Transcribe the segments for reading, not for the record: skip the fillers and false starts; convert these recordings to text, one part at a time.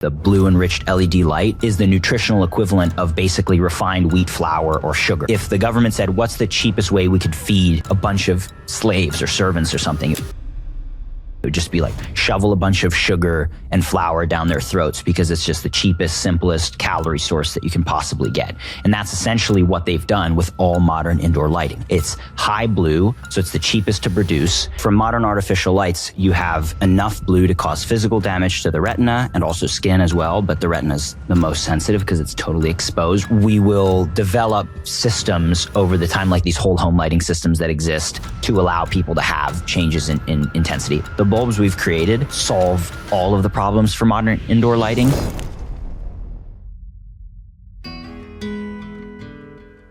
The blue enriched LED light is the nutritional equivalent of basically refined wheat flour or sugar. If the government said, what's the cheapest way we could feed a bunch of slaves or servants or something? It would just be like shovel a bunch of sugar and flour down their throats because it's just the cheapest, simplest calorie source that you can possibly get. And that's essentially what they've done with all modern indoor lighting. It's high blue, so it's the cheapest to produce. From modern artificial lights, you have enough blue to cause physical damage to the retina and also skin as well, but the retina is the most sensitive because it's totally exposed. We will develop systems over the time, like these whole home lighting systems that exist, to allow people to have changes in intensity. The bulbs we've created solve all of the problems for modern indoor lighting.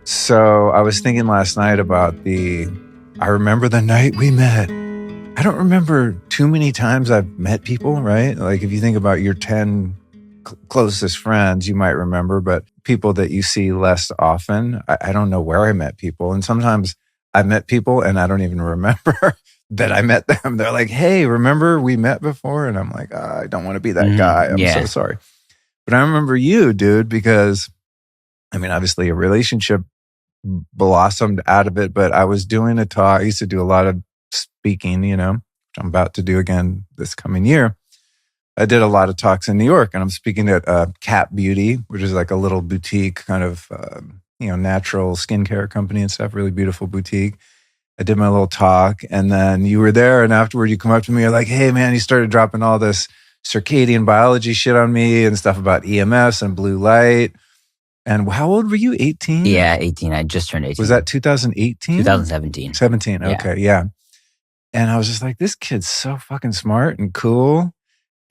So I was thinking last night about I remember the night we met. I don't remember too many times I've met people, right? Like if you think about your 10 closest friends, you might remember, but people that you see less often, I don't know where I met people. And sometimes I met people and I don't even remember that I met them. They're like, hey, remember we met before? And I'm like, I don't want to be that guy. I'm so sorry. But I remember you, dude, because I mean, obviously a relationship blossomed out of it, but I was doing a talk. I used to do a lot of speaking, which I'm about to do again this coming year. I did a lot of talks in New York, and I'm speaking at Cat Beauty, which is like a little boutique kind of, natural skincare company and stuff, really beautiful boutique. I did my little talk, and then you were there, and afterward you come up to me, you're like, hey man, you started dropping all this circadian biology shit on me and stuff about EMS and blue light. And how old were you? 18? Yeah, 18. I just turned 18. Was that 2018? 2017. 17, okay, yeah. And I was just like, this kid's so fucking smart and cool.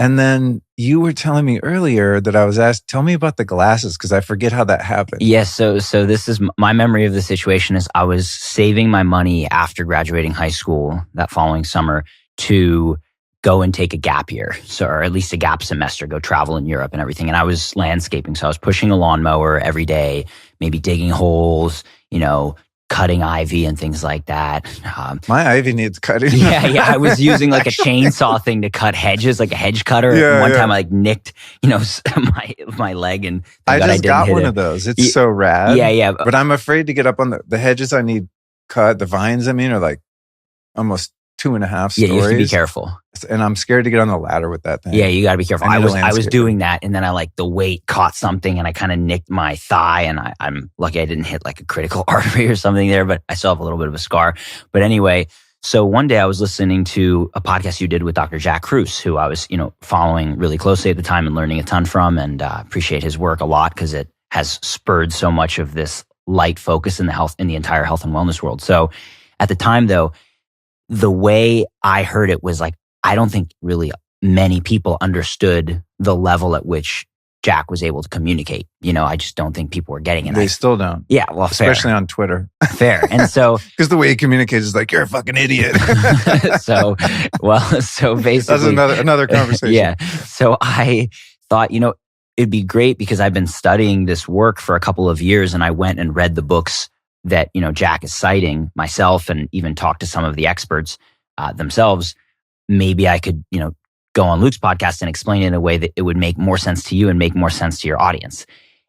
And then you were telling me earlier that I was asked, tell me about the glasses, because I forget how that happened. Yes, so this is my memory of the situation is I was saving my money after graduating high school that following summer to go and take a gap year, or at least a gap semester, go travel in Europe and everything. And I was landscaping, so I was pushing a lawnmower every day, maybe digging holes, cutting ivy and things like that. My ivy needs cutting. Yeah. I was using like a chainsaw thing to cut hedges, like a hedge cutter. One time I nicked, my leg, and I just got one of those. It's so rad. Yeah. But I'm afraid to get up on the hedges I need cut. The vines, are like almost 2.5 stories. Yeah, you have to be careful. And I'm scared to get on the ladder with that thing. Yeah, you got to be careful. I was doing that, and then the weight caught something, and I kind of nicked my thigh, and I'm lucky I didn't hit like a critical artery or something there, but I still have a little bit of a scar. But anyway, so one day I was listening to a podcast you did with Dr. Jack Kruse, who I was, following really closely at the time and learning a ton from, and appreciate his work a lot because it has spurred so much of this light focus in the entire health and wellness world. So at the time, though, the way I heard it was like, I don't think really many people understood the level at which Jack was able to communicate. I just don't think people were getting it. They still don't. Yeah, well, especially on Twitter. Fair. And so... Because the way he communicates is like, you're a fucking idiot. so basically... That's another conversation. Yeah. So I thought, it'd be great because I've been studying this work for a couple of years, and I went and read the books that, Jack is citing myself, and even talked to some of the experts themselves. Maybe I could, go on Luke's podcast and explain it in a way that it would make more sense to you and make more sense to your audience.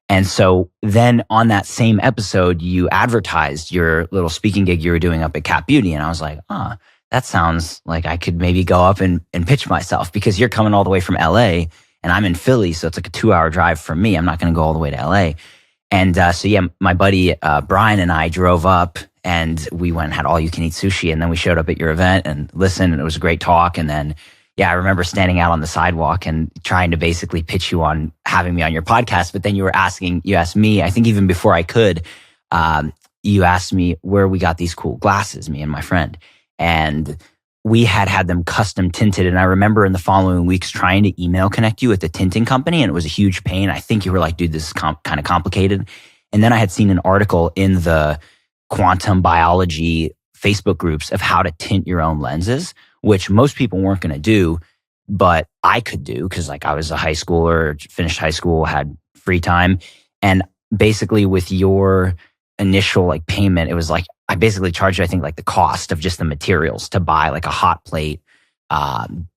And so then on that same episode, you advertised your little speaking gig you were doing up at Cat Beauty. And I was like, that sounds like I could maybe go up and pitch myself, because you're coming all the way from LA and I'm in Philly. So it's like a 2-hour drive from me. I'm not going to go all the way to LA. And my buddy Brian and I drove up, and we went and had all you can eat sushi. And then we showed up at your event and listened, and it was a great talk. And then, I remember standing out on the sidewalk and trying to basically pitch you on having me on your podcast. But then you asked me, I think even before I could, you asked me where we got these cool glasses, me and my friend. And we had them custom tinted. And I remember in the following weeks trying to email connect you at the tinting company, and it was a huge pain. I think you were like, dude, this is kind of complicated. And then I had seen an article in the quantum biology Facebook groups of how to tint your own lenses, which most people weren't going to do, but I could do because I was a high schooler, finished high school, had free time. And basically with your initial payment, it was like, I basically charged you, I think the cost of just the materials to buy a hot plate,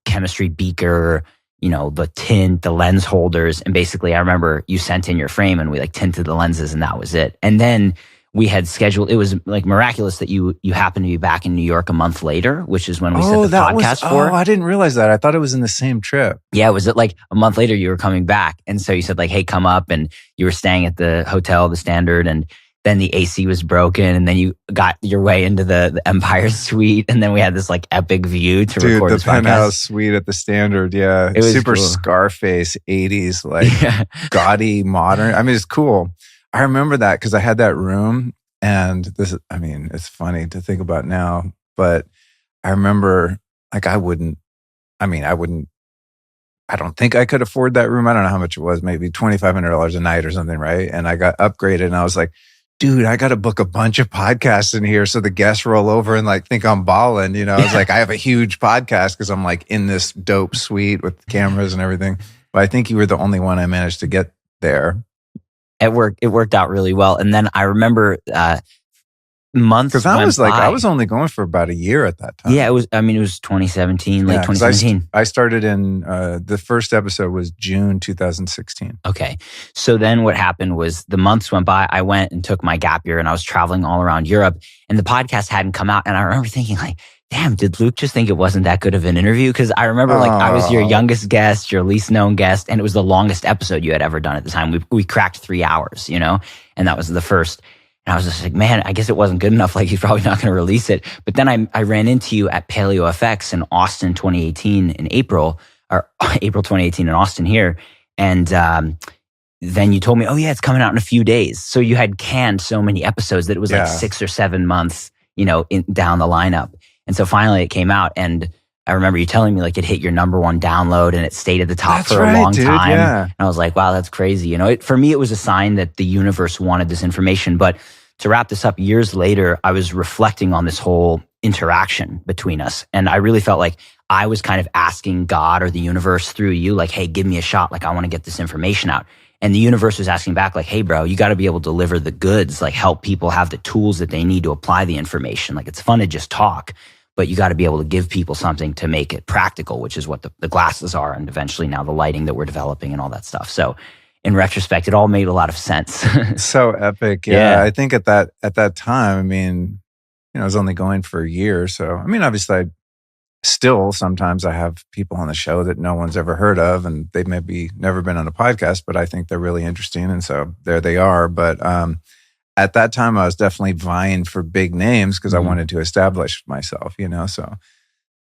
chemistry beaker, the tint, the lens holders. And basically I remember you sent in your frame and we like tinted the lenses and that was it. And then we had scheduled, it was like miraculous that you happened to be back in New York a month later, which is when we set the podcast for. Oh, I didn't realize that. I thought it was in the same trip. Yeah, was it like a month later you were coming back? And so you said like, hey, come up, and you were staying at the hotel, the Standard, and then the AC was broken, and then you got your way into the Empire Suite, and then we had this like epic view to record this podcast. The penthouse suite at the Standard, yeah. It was super cool. Scarface 80s, like gaudy, modern. I mean, it's cool. I remember that because I had that room, and it's funny to think about now, but I remember like I don't think I could afford that room. I don't know how much it was, maybe $2,500 a night or something, right? And I got upgraded, and I was like, dude, I got to book a bunch of podcasts in here so the guests roll over and like think I'm balling. I was like, I have a huge podcast because I'm like in this dope suite with cameras and everything. But I think you were the only one I managed to get there. It worked out really well. And then I remember months because I was only going for about a year at that time. Yeah, it was 2017, late 2017. I started in the first episode was June 2016. Okay. So then what happened was the months went by. I went and took my gap year, and I was traveling all around Europe, and the podcast hadn't come out. And I remember thinking like, damn, did Luke just think it wasn't that good of an interview? Because I remember I was your youngest guest, your least known guest, and it was the longest episode you had ever done at the time. We cracked 3 hours, and that was the first. And I was just like, man, I guess it wasn't good enough. Like, he's probably not going to release it. But then I ran into you at Paleo FX in Austin 2018 in April 2018 in Austin here. And then you told me, oh yeah, it's coming out in a few days. So you had canned so many episodes that it was like 6 or 7 months, down the lineup. And so finally it came out, and I remember you telling me like it hit your #1 download and it stayed at the top for a long time. Yeah. And I was like, wow, that's crazy. For me, it was a sign that the universe wanted this information. But to wrap this up, years later, I was reflecting on this whole interaction between us. And I really felt like I was kind of asking God or the universe through you, like, hey, give me a shot. Like, I want to get this information out. And the universe was asking back like, hey, bro, you got to be able to deliver the goods, like help people have the tools that they need to apply the information. Like, it's fun to just talk, but you got to be able to give people something to make it practical, which is what the glasses are, and eventually now the lighting that we're developing and all that stuff. So in retrospect, it all made a lot of sense. So epic. Yeah. I think at that time, I was only going for a year. So, obviously sometimes I have people on the show that no one's ever heard of, and they maybe never been on a podcast, but I think they're really interesting. And so there they are. But, at that time, I was definitely vying for big names because I wanted to establish myself, so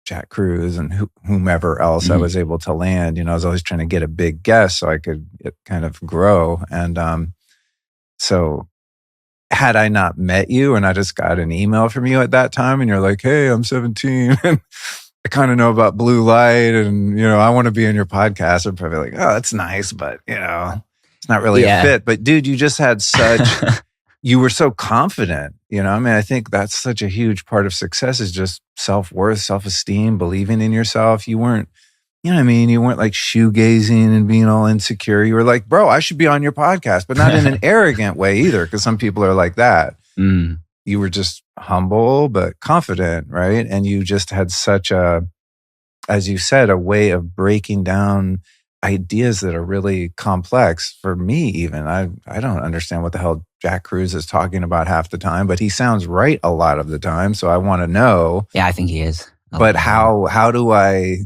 Jack Cruz and whomever else I was able to land, I was always trying to get a big guest so I could kind of grow. And so had I not met you and I just got an email from you at that time and you're like, hey, I'm 17 and I kind of know about blue light and, I want to be in your podcast, I'd probably like, oh, that's nice, but, it's not really a fit. But dude, you just had such... You were so confident, I think that's such a huge part of success is just self-worth, self-esteem, believing in yourself. You weren't, you weren't like shoegazing and being all insecure. You were like, bro, I should be on your podcast, but not in an arrogant way either, because some people are like that. You were just humble, but confident, right? And you just had such as you said, a way of breaking down ideas that are really complex for me even. I don't understand what the hell Jack Cruz is talking about half the time, but he sounds right a lot of the time. So I want to know. Yeah, I think he is. But how do I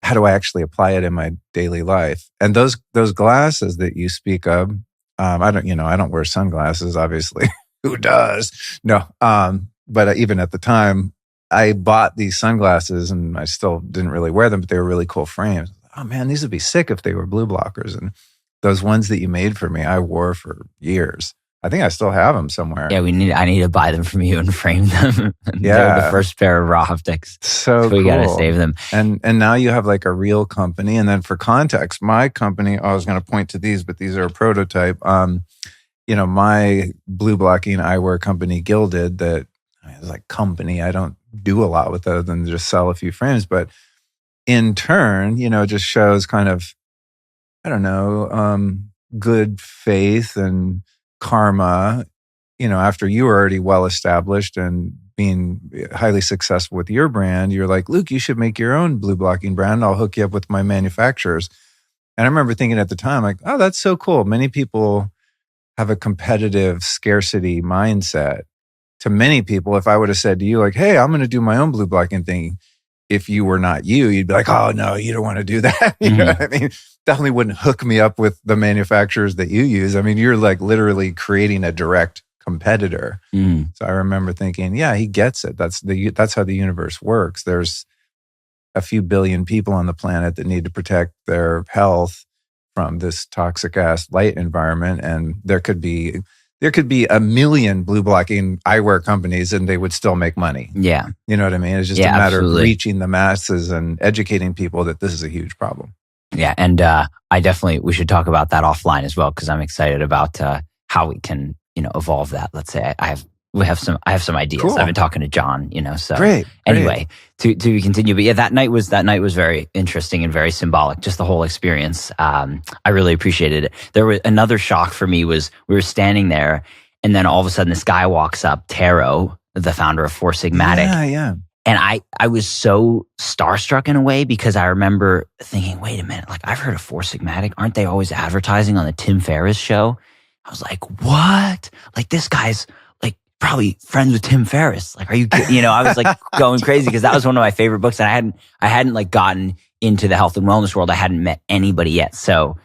actually apply it in my daily life? And those glasses that you speak of, I don't wear sunglasses, obviously. Who does? No. But even at the time, I bought these sunglasses and I still didn't really wear them, but they were really cool frames. Oh man, these would be sick if they were blue blockers. And those ones that you made for me, I wore for years. I think I still have them somewhere. Yeah, I need to buy them from you and frame them. They're the first pair of raw optics. So we got to save them. And now you have like a real company. And then for context, my company, I was going to point to these, but these are a prototype. My blue blocking eyewear company, Gilded, that is like company. I don't do a lot with other than just sell a few frames, but in turn, just shows kind of, good faith and karma, after you were already well established and being highly successful with your brand, you're like, Luke, you should make your own blue blocking brand. I'll hook you up with my manufacturers. And I remember thinking at the time, like, oh, that's so cool. Many people have a competitive scarcity mindset. To many people, if I would have said to you, like, hey, I'm going to do my own blue blocking thing, if you were not you, you'd be like, oh, no, you don't want to do that. You know what I mean? Definitely wouldn't hook me up with the manufacturers that you use. I mean, you're like literally creating a direct competitor. So I remember thinking, yeah, he gets it. That's how the universe works. There's a few billion people on the planet that need to protect their health from this toxic ass light environment. And there could be a million blue blocking eyewear companies and they would still make money. Yeah. You know what I mean? It's just a matter of reaching the masses and educating people that this is a huge problem. Yeah. And we should talk about that offline as well, because I'm excited about how we can, evolve that. Let's say I have some ideas. Cool. I've been talking to John, so great. Anyway, to continue. But yeah, that night was very interesting and very symbolic. Just the whole experience. I really appreciated it. There was another shock for me was we were standing there and then all of a sudden this guy walks up, Taro, the founder of Four Sigmatic. Yeah. And I was so starstruck in a way because I remember thinking, wait a minute, like I've heard of Four Sigmatic. Aren't they always advertising on the Tim Ferriss show? I was like, what? Like this guy's like probably friends with Tim Ferriss. Like, are you kidding? I was like going crazy because that was one of my favorite books. And I hadn't like gotten into the health and wellness world. I hadn't met anybody yet. So,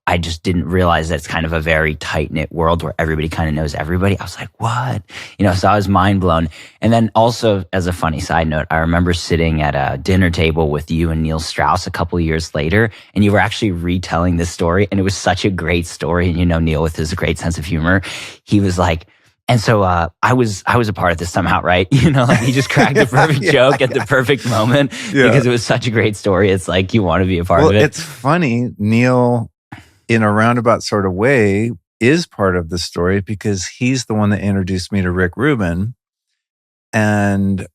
I just didn't realize that it's kind of a very tight-knit world where everybody kind of knows everybody. I was like, what? So I was mind blown. And then also, as a funny side note, I remember sitting at a dinner table with you and Neil Strauss a couple of years later, and you were actually retelling this story. And it was such a great story. And Neil, with his great sense of humor, he was like, and so I was a part of this somehow, right? Like he just cracked the perfect joke at the perfect moment because it was such a great story. It's like you want to be a part of it. It's funny, Neil, in a roundabout sort of way, is part of the story because he's the one that introduced me to Rick Rubin. And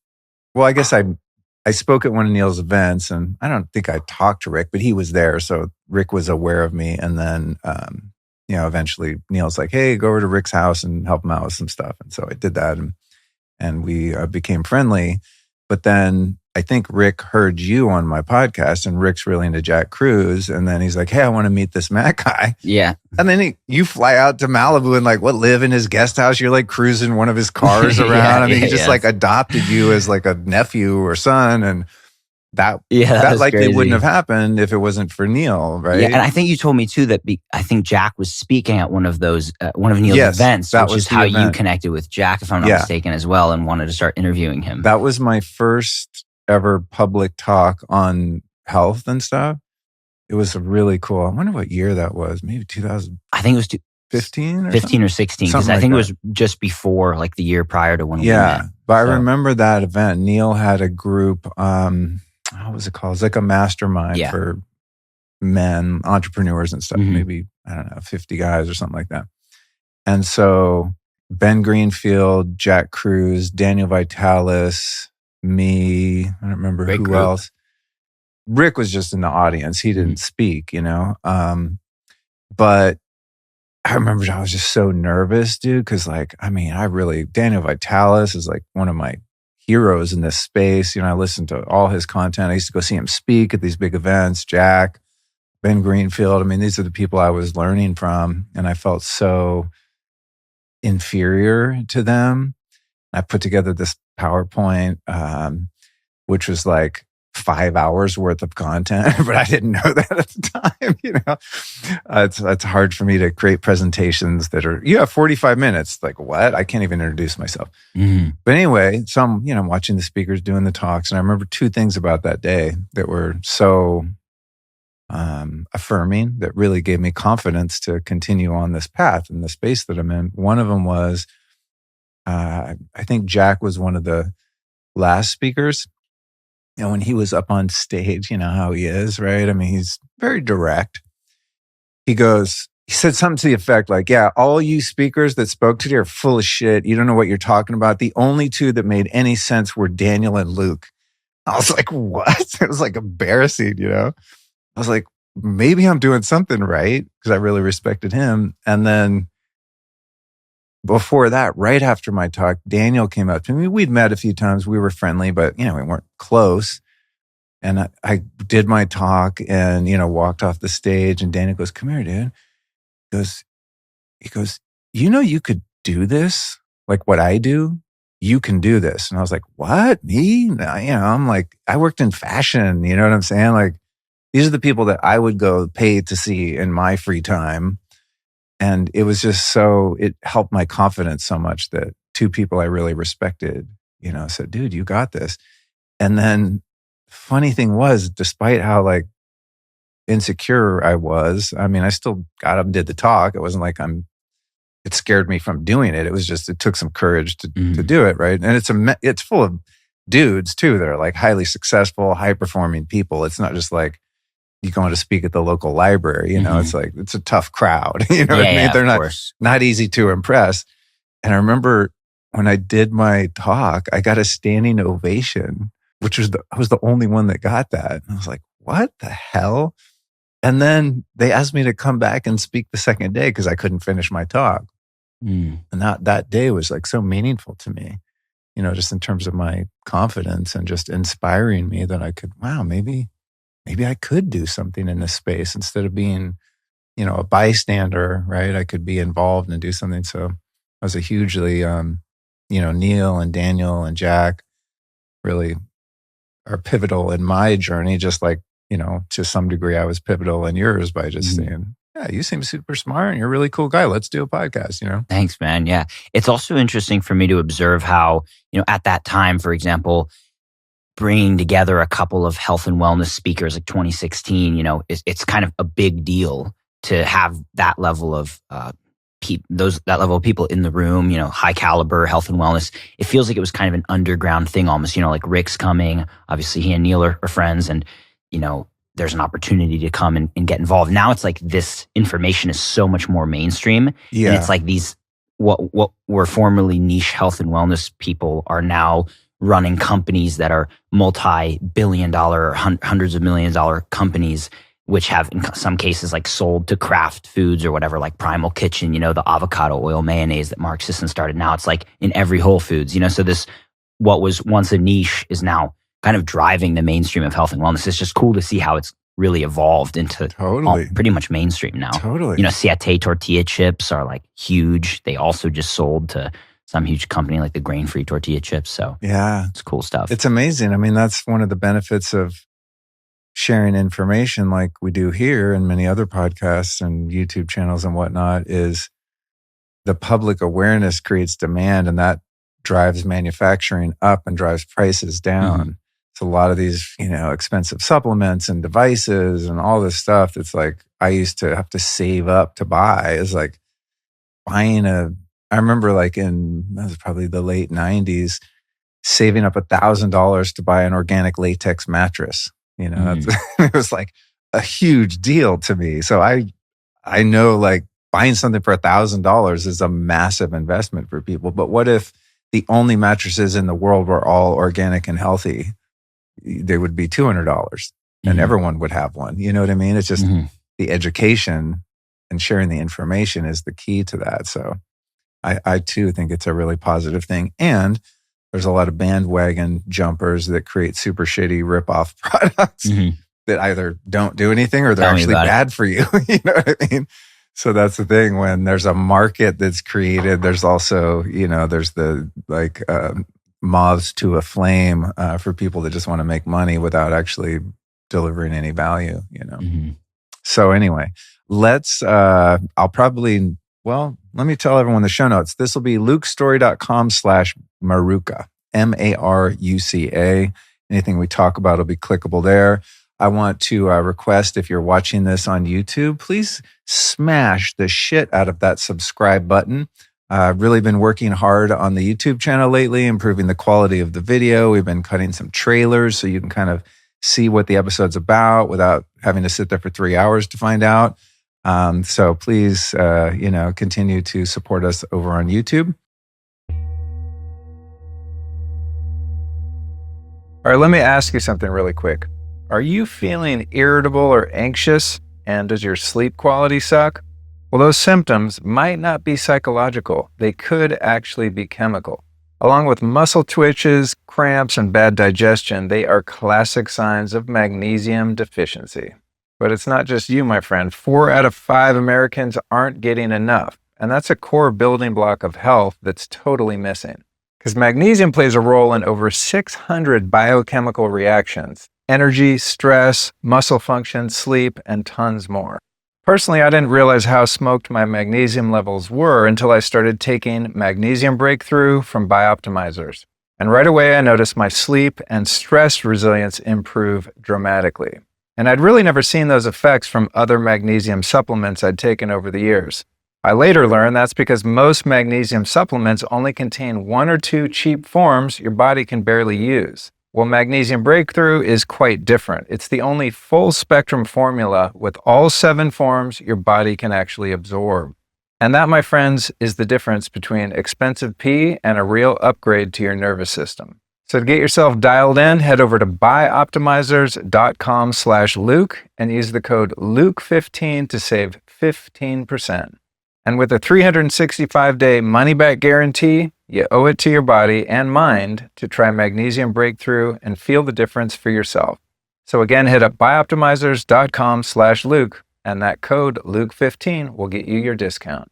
I guess I spoke at one of Neil's events, and I don't think I talked to Rick, but he was there, so Rick was aware of me. And then eventually Neil's like, hey, go over to Rick's house and help him out with some stuff. And so I did that and we became friendly. But then I think Rick heard you on my podcast and Rick's really into Jack Cruz. And then he's like, hey, I want to meet this Matt guy. Yeah. And then you fly out to Malibu and live in his guest house. You're like cruising one of his cars around. He just like adopted you as like a nephew or son. And that likely crazy. Wouldn't have happened if it wasn't for Neil, right? Yeah, and I think you told me too that I think Jack was speaking at one of those one of Neil's events, which is how you connected with Jack, if I'm not mistaken, as well, and wanted to start interviewing him. That was my first ever public talk on health and stuff. It was really cool. I wonder what year that was. Maybe 2000. I think it was 15 or 16, because I think it was just before, like the year prior to when we met. Yeah, but I remember that event. Neil had a group. What was it called? It's like a mastermind for men, entrepreneurs and stuff. Maybe, I don't know, 50 guys or something like that. And so Ben Greenfield, Jack Cruz, Daniel Vitalis, me, I don't remember who else. Rick was just in the audience. He didn't speak, but I remember I was just so nervous, dude, because Daniel Vitalis is like one of my heroes in this space. I listened to all his content. I used to go see him speak at these big events. Jack, Ben Greenfield. These are the people I was learning from, and I felt so inferior to them. I put together this PowerPoint, which was like 5 hours worth of content, but I didn't know that at the time. It's hard for me to create presentations that are, 45 minutes. Like what? I can't even introduce myself. But anyway, so I'm watching the speakers doing the talks, and I remember two things about that day that were so affirming, that really gave me confidence to continue on this path in the space that I'm in. One of them was, I think Jack was one of the last speakers. When he was up on stage, how he is, right? He's very direct. He said something to the effect like, yeah, all you speakers that spoke today are full of shit. You don't know what you're talking about. The only two that made any sense were Daniel and Luke. I was like, what? It was like embarrassing, I was like, maybe I'm doing something right, because I really respected him. And then before that, right after my talk, Daniel came up to me. We'd met a few times. We were friendly, but, we weren't close. And I did my talk and, walked off the stage, and Daniel goes, "Come here, dude." He goes, "You could do this, like what I do. You can do this." And I was like, "What? Me?" I'm like, I worked in fashion. You know what I'm saying? Like, these are the people that I would go pay to see in my free time. And it was just it helped my confidence so much that two people I really respected, said, "Dude, you got this." And then funny thing was, despite how like insecure I was, I still got up and did the talk. It wasn't like it scared me from doing it. It was just, it took some courage to do it. Right. And it's full of dudes too. That are like highly successful, high performing people. It's not just like you going to speak at the local library, it's like, it's a tough crowd. You know what I mean? They're not easy to impress. And I remember when I did my talk, I got a standing ovation, which was I was the only one that got that. And I was like, what the hell? And then they asked me to come back and speak the second day because I couldn't finish my talk. And that day was like so meaningful to me, just in terms of my confidence and just inspiring me that I could, wow, maybe I could do something in this space instead of being, a bystander, right? I could be involved and do something. So I was a hugely, Neil and Daniel and Jack really are pivotal in my journey, just like, to some degree I was pivotal in yours by just saying, "Yeah, you seem super smart and you're a really cool guy. Let's do a podcast," Thanks, man. Yeah. It's also interesting for me to observe how, at that time, for example, bringing together a couple of health and wellness speakers like 2016, it's kind of a big deal to have that level of that level of people in the room, high caliber health and wellness. It feels like it was kind of an underground thing almost, like Rick's coming. Obviously, he and Neil are friends, and there's an opportunity to come and get involved. Now it's like this information is so much more mainstream. Yeah. And it's like these, what were formerly niche health and wellness people are now running companies that are multi-billion dollar, hundreds of million dollar companies, which have in some cases like sold to Kraft Foods or whatever, like Primal Kitchen, the avocado oil mayonnaise that Mark Sisson started. Now it's like in every Whole Foods, so this, what was once a niche is now kind of driving the mainstream of health and wellness. It's just cool to see how it's really evolved into pretty much mainstream now. Totally. Siete tortilla chips are like huge. They also just sold to some huge company like the grain-free tortilla chips. So yeah, it's cool stuff. It's amazing. That's one of the benefits of sharing information like we do here and many other podcasts and YouTube channels and whatnot is the public awareness creates demand, and that drives manufacturing up and drives prices down. So a lot of these, expensive supplements and devices and all this stuff that's like, I used to have to save up to buy is like buying I remember like that was probably the late 90s, saving up $1,000 to buy an organic latex mattress. It was like a huge deal to me. So I know like buying something for $1,000 is a massive investment for people. But what if the only mattresses in the world were all organic and healthy? They would be $200 and everyone would have one. You know what I mean? It's just the education and sharing the information is the key to that. So I too think it's a really positive thing. And there's a lot of bandwagon jumpers that create super shitty rip-off products that either don't do anything or they're actually bad for you. You know what I mean? So that's the thing. When there's a market that's created, there's also, there's the like moths to a flame for people that just want to make money without actually delivering any value, So anyway, let me tell everyone the show notes. This will be lukestory.com/Maruca, Maruca. Anything we talk about will be clickable there. I want to request, if you're watching this on YouTube, please smash the shit out of that subscribe button. I've really been working hard on the YouTube channel lately, improving the quality of the video. We've been cutting some trailers so you can kind of see what the episode's about without having to sit there for 3 hours to find out. So please, continue to support us over on YouTube. All right, let me ask you something really quick. Are you feeling irritable or anxious? And does your sleep quality suck? Well, those symptoms might not be psychological. They could actually be chemical. Along with muscle twitches, cramps, and bad digestion, they are classic signs of magnesium deficiency. But it's not just you, my friend. 4 out of 5 Americans aren't getting enough. And that's a core building block of health that's totally missing. Because magnesium plays a role in over 600 biochemical reactions: energy, stress, muscle function, sleep, and tons more. Personally, I didn't realize how smoked my magnesium levels were until I started taking Magnesium Breakthrough from Bioptimizers. And right away, I noticed my sleep and stress resilience improve dramatically. And I'd really never seen those effects from other magnesium supplements I'd taken over the years. I later learned that's because most magnesium supplements only contain 1 or 2 cheap forms your body can barely use. Well, Magnesium Breakthrough is quite different. It's the only full spectrum formula with all 7 forms your body can actually absorb. And that, my friends, is the difference between expensive pee and a real upgrade to your nervous system. So to get yourself dialed in, head over to buyoptimizers.com/Luke and use the code Luke15 to save 15%. And with a 365-day money-back guarantee, you owe it to your body and mind to try Magnesium Breakthrough and feel the difference for yourself. So again, hit up buyoptimizers.com/Luke, and that code Luke15 will get you your discount.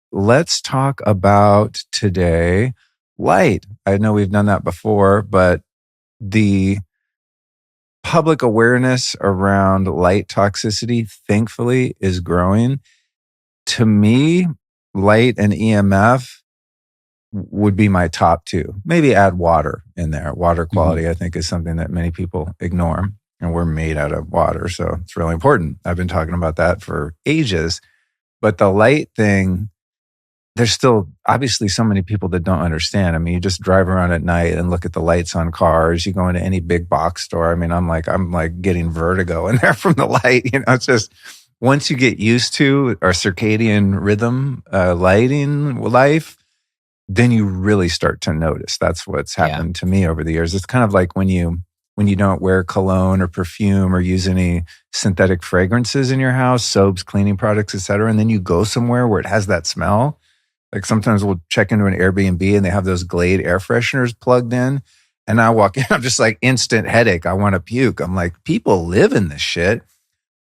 Let's talk about today light. I know we've done that before, but the public awareness around light toxicity, thankfully, is growing. To me, light and EMF would be my top 2. Maybe add water in there. Water quality, I think, is something that many people ignore. And we're made out of water, so it's really important. I've been talking about that for ages. But the light thing, there's still obviously so many people that don't understand. I mean, you just drive around at night and look at the lights on cars. You go into any big box store. I mean, I'm like getting vertigo in there from the light. It's just, once you get used to our circadian rhythm, lighting life, then you really start to notice. That's what's happened to me over the years. It's kind of like when you don't wear cologne or perfume or use any synthetic fragrances in your house, soaps, cleaning products, etc., and then you go somewhere where it has that smell. Like sometimes we'll check into an Airbnb and they have those Glade air fresheners plugged in, and I walk in, I'm just like instant headache. I want to puke. I'm like, people live in this shit.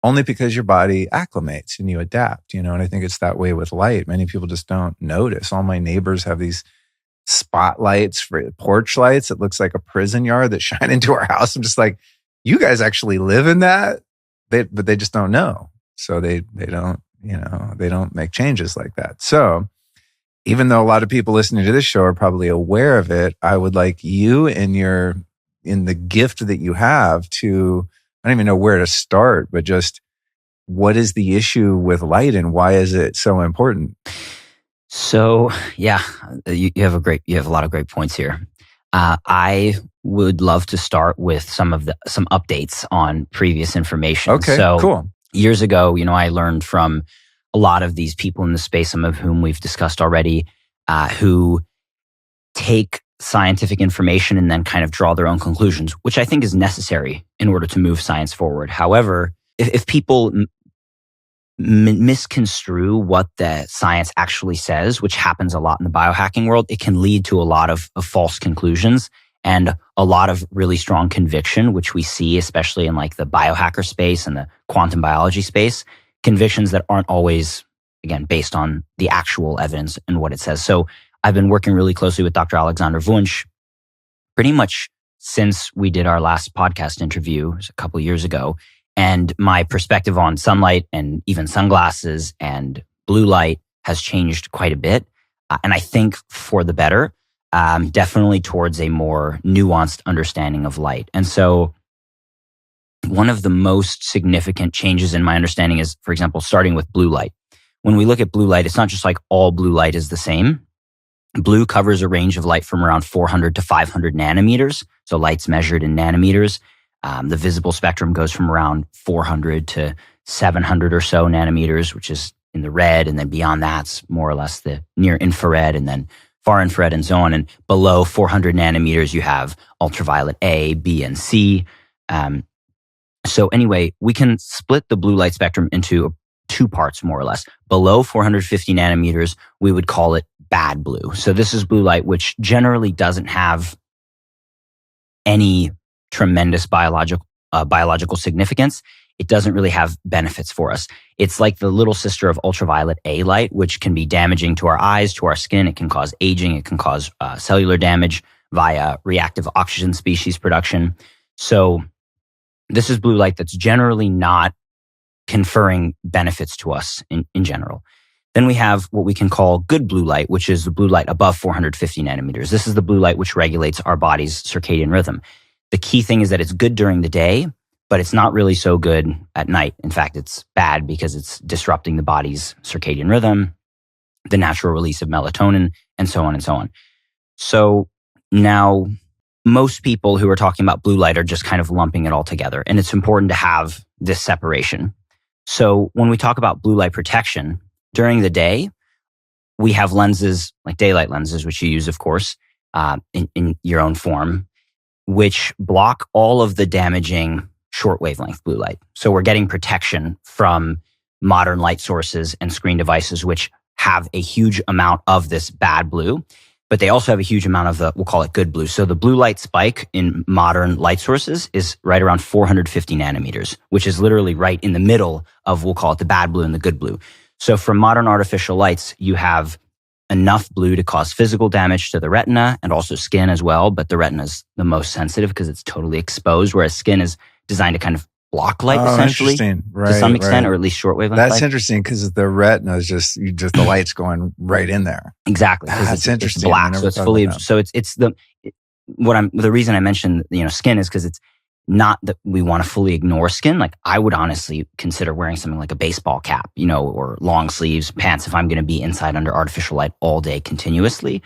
Only because your body acclimates and you adapt, and I think it's that way with light. Many people just don't notice. All my neighbors have these spotlights for porch lights. It looks like a prison yard that shine into our house. I'm just like, you guys actually live in that? But they just don't know. So they don't, they don't make changes like that. So even though a lot of people listening to this show are probably aware of it, I would like you in the gift that you have to, I don't even know where to start, but just what is the issue with light and why is it so important? So, yeah, you have a lot of great points here. I would love to start with some updates on previous information. Okay, so, cool. Years ago, I learned from a lot of these people in the space, some of whom we've discussed already, who take scientific information and then kind of draw their own conclusions, which I think is necessary in order to move science forward. However, if people misconstrue what the science actually says, which happens a lot in the biohacking world, it can lead to a lot of false conclusions and a lot of really strong conviction, which we see especially in like the biohacker space and the quantum biology space, convictions that aren't always, again, based on the actual evidence and what it says. So I've been working really closely with Dr. Alexander Wunsch pretty much since we did our last podcast interview a couple of years ago. And my perspective on sunlight and even sunglasses and blue light has changed quite a bit. And I think for the better, definitely towards a more nuanced understanding of light. And so one of the most significant changes in my understanding is, for example, starting with blue light. When we look at blue light, it's not just like all blue light is the same. Blue covers a range of light from around 400 to 500 nanometers. So light's measured in nanometers. The visible spectrum goes from around 400 to 700 or so nanometers, which is in the red. And then beyond that's more or less the near infrared and then far infrared and so on. And below 400 nanometers, you have ultraviolet A, B, and C. So anyway, we can split the blue light spectrum into two parts, more or less. Below 450 nanometers, we would call it bad blue. So this is blue light, which generally doesn't have any tremendous biological significance. It doesn't really have benefits for us. It's like the little sister of ultraviolet A light, which can be damaging to our eyes, to our skin. It can cause aging. It can cause cellular damage via reactive oxygen species production. So this is blue light that's generally not conferring benefits to us in general. Then we have what we can call good blue light, which is the blue light above 450 nanometers. This is the blue light which regulates our body's circadian rhythm. The key thing is that it's good during the day, but it's not really so good at night. In fact, it's bad because it's disrupting the body's circadian rhythm, the natural release of melatonin, and so on and so on. So now most people who are talking about blue light are just kind of lumping it all together. And it's important to have this separation. So when we talk about blue light protection, during the day, we have lenses like daylight lenses, which you use, of course, in your own form, which block all of the damaging short wavelength blue light. So we're getting protection from modern light sources and screen devices, which have a huge amount of this bad blue, but they also have a huge amount of we'll call it good blue. So the blue light spike in modern light sources is right around 450 nanometers, which is literally right in the middle of, we'll call it the bad blue and the good blue. So from modern artificial lights, you have enough blue to cause physical damage to the retina and also skin as well. But the retina is the most sensitive because it's totally exposed, whereas skin is designed to kind of block light essentially to some extent, or at least short wavelength. That's interesting because the retina is just the light's going right in there. Exactly. That's interesting. It's black, so it's fully. So it's the reason I mentioned skin is because it's not that we want to fully ignore skin. Like I would honestly consider wearing something like a baseball cap, or long sleeves, pants if I'm going to be inside under artificial light all day continuously.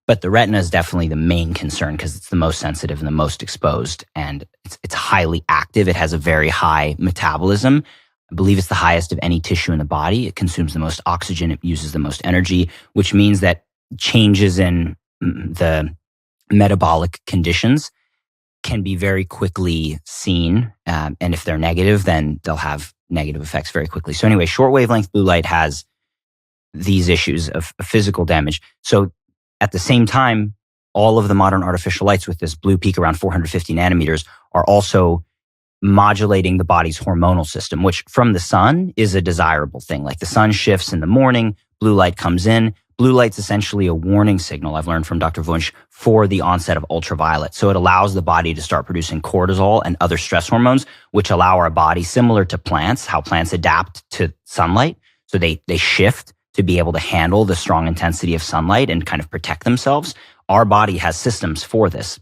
But the retina is definitely the main concern because it's the most sensitive and the most exposed, and it's highly active. It has a very high metabolism. I believe it's the highest of any tissue in the body. It consumes the most oxygen. It uses the most energy, which means that changes in the metabolic conditions can be very quickly seen. And if they're negative, then they'll have negative effects very quickly. So anyway, short wavelength blue light has these issues of physical damage. So at the same time, all of the modern artificial lights with this blue peak around 450 nanometers are also modulating the body's hormonal system, which from the sun is a desirable thing. Like the sun shifts in the morning, blue light comes in. Blue light's essentially a warning signal, I've learned from Dr. Wunsch, for the onset of ultraviolet. So it allows the body to start producing cortisol and other stress hormones, which allow our body, similar to plants, how plants adapt to sunlight. So they shift to be able to handle the strong intensity of sunlight and kind of protect themselves. Our body has systems for this.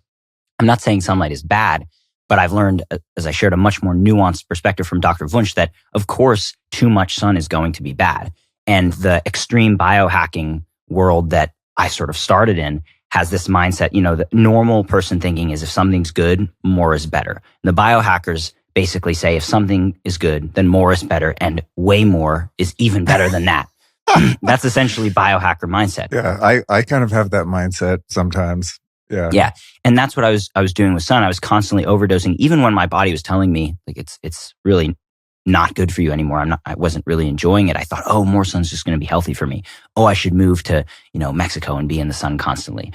I'm not saying sunlight is bad, but I've learned, as I shared, a much more nuanced perspective from Dr. Wunsch that, of course, too much sun is going to be bad. And the extreme biohacking world that I sort of started in has this mindset, the normal person thinking is if something's good, more is better. And the biohackers basically say if something is good, then more is better, and way more is even better than that. That's essentially biohacker mindset. Yeah, I kind of have that mindset sometimes. Yeah. Yeah. And that's what I was doing with sun. I was constantly overdosing, even when my body was telling me like it's really not good for you anymore. I wasn't really enjoying it. I thought, oh, more sun's just going to be healthy for me. Oh, I should move to, Mexico and be in the sun constantly.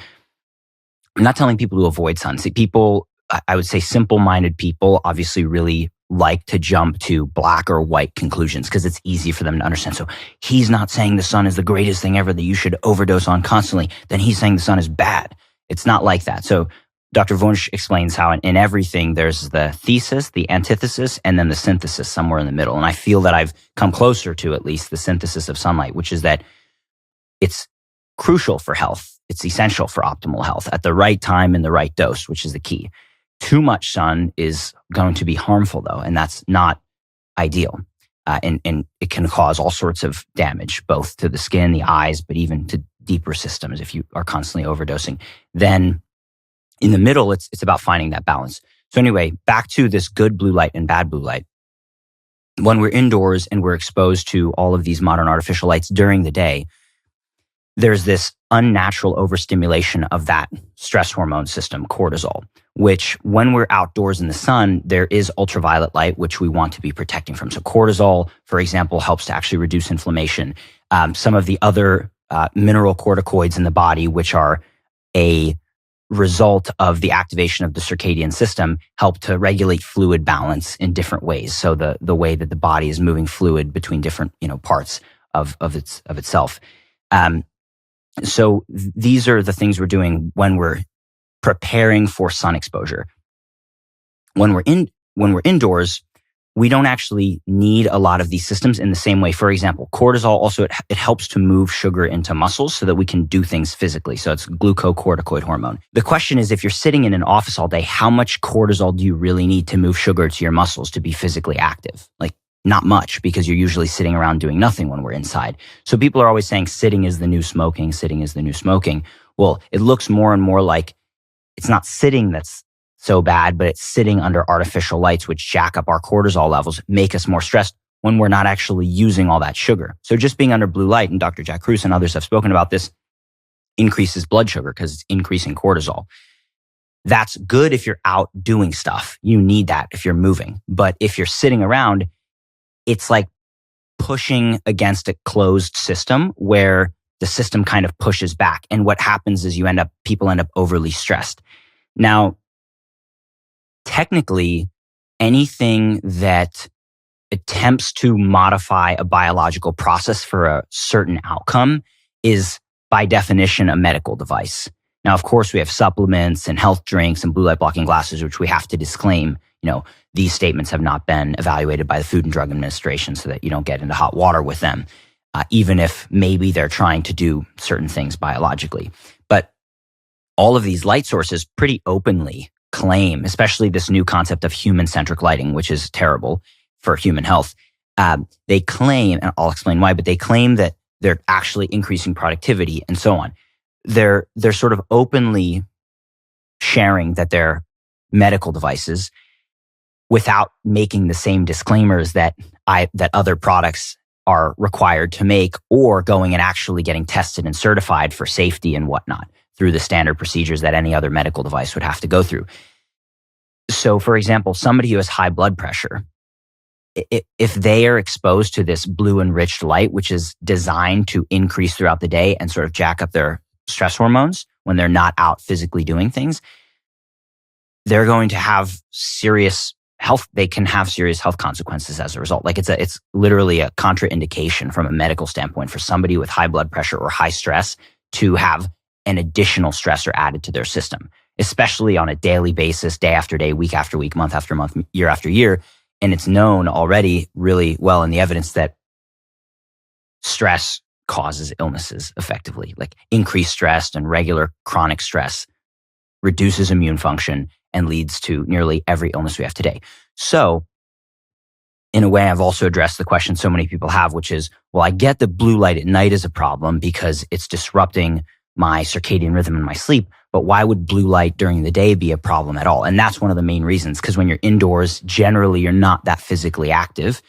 I'm not telling people to avoid sun. See, people, I would say simple-minded people obviously really like to jump to black or white conclusions because it's easy for them to understand. So he's not saying the sun is the greatest thing ever that you should overdose on constantly. Then he's saying the sun is bad. It's not like that. So Dr. Wunsch explains how in everything there's the thesis, the antithesis, and then the synthesis somewhere in the middle. And I feel that I've come closer to at least the synthesis of sunlight, which is that it's crucial for health. It's essential for optimal health at the right time and the right dose, which is the key. Too much sun is going to be harmful, though, and that's not ideal. And it can cause all sorts of damage, both to the skin, the eyes, but even to deeper systems if you are constantly overdosing. Then in the middle, it's about finding that balance. So anyway, back to this good blue light and bad blue light. When we're indoors and we're exposed to all of these modern artificial lights during the day, there's this unnatural overstimulation of that stress hormone system, cortisol, which when we're outdoors in the sun, there is ultraviolet light, which we want to be protecting from. So cortisol, for example, helps to actually reduce inflammation. Some of the other mineral corticoids in the body, which are a result of the activation of the circadian system, help to regulate fluid balance in different ways. So the way that the body is moving fluid between different parts of itself. So these are the things we're doing when we're preparing for sun exposure. When we're indoors, we don't actually need a lot of these systems in the same way. For example, cortisol also, it helps to move sugar into muscles so that we can do things physically. So it's glucocorticoid hormone. The question is, if you're sitting in an office all day, how much cortisol do you really need to move sugar to your muscles to be physically active? Like, not much, because you're usually sitting around doing nothing when we're inside. So people are always saying sitting is the new smoking, sitting is the new smoking. Well, it looks more and more like it's not sitting that's so bad, but it's sitting under artificial lights, which jack up our cortisol levels, make us more stressed when we're not actually using all that sugar. So just being under blue light, and Dr. Jack Kruse and others have spoken about this, increases blood sugar because it's increasing cortisol. That's good if you're out doing stuff. You need that if you're moving. But if you're sitting around, it's like pushing against a closed system where the system kind of pushes back. And what happens is people end up overly stressed. Now, technically, anything that attempts to modify a biological process for a certain outcome is by definition a medical device. Now, of course, we have supplements and health drinks and blue light blocking glasses, which we have to disclaim. These statements have not been evaluated by the Food and Drug Administration so that you don't get into hot water with them, even if maybe they're trying to do certain things biologically. But all of these light sources pretty openly claim, especially this new concept of human-centric lighting, which is terrible for human health. They claim, and I'll explain why, but they claim that they're actually increasing productivity and so on. They're sort of openly sharing that they're medical devices without making the same disclaimers that other products are required to make, or going and actually getting tested and certified for safety and whatnot through the standard procedures that any other medical device would have to go through. So, for example, somebody who has high blood pressure, if they are exposed to this blue enriched light, which is designed to increase throughout the day and sort of jack up their stress hormones when they're not out physically doing things, they're going to have they can have serious health consequences as a result. Like it's literally a contraindication from a medical standpoint for somebody with high blood pressure or high stress to have an additional stressor added to their system, especially on a daily basis, day after day, week after week, month after month, year after year. And it's known already really well in the evidence that stress causes illnesses effectively. Like increased stress and regular chronic stress reduces immune function and leads to nearly every illness we have today. So, in a way, I've also addressed the question so many people have, which is, well, I get that blue light at night is a problem because it's disrupting my circadian rhythm and my sleep, but why would blue light during the day be a problem at all? And that's one of the main reasons, because when you're indoors, generally you're not that physically active.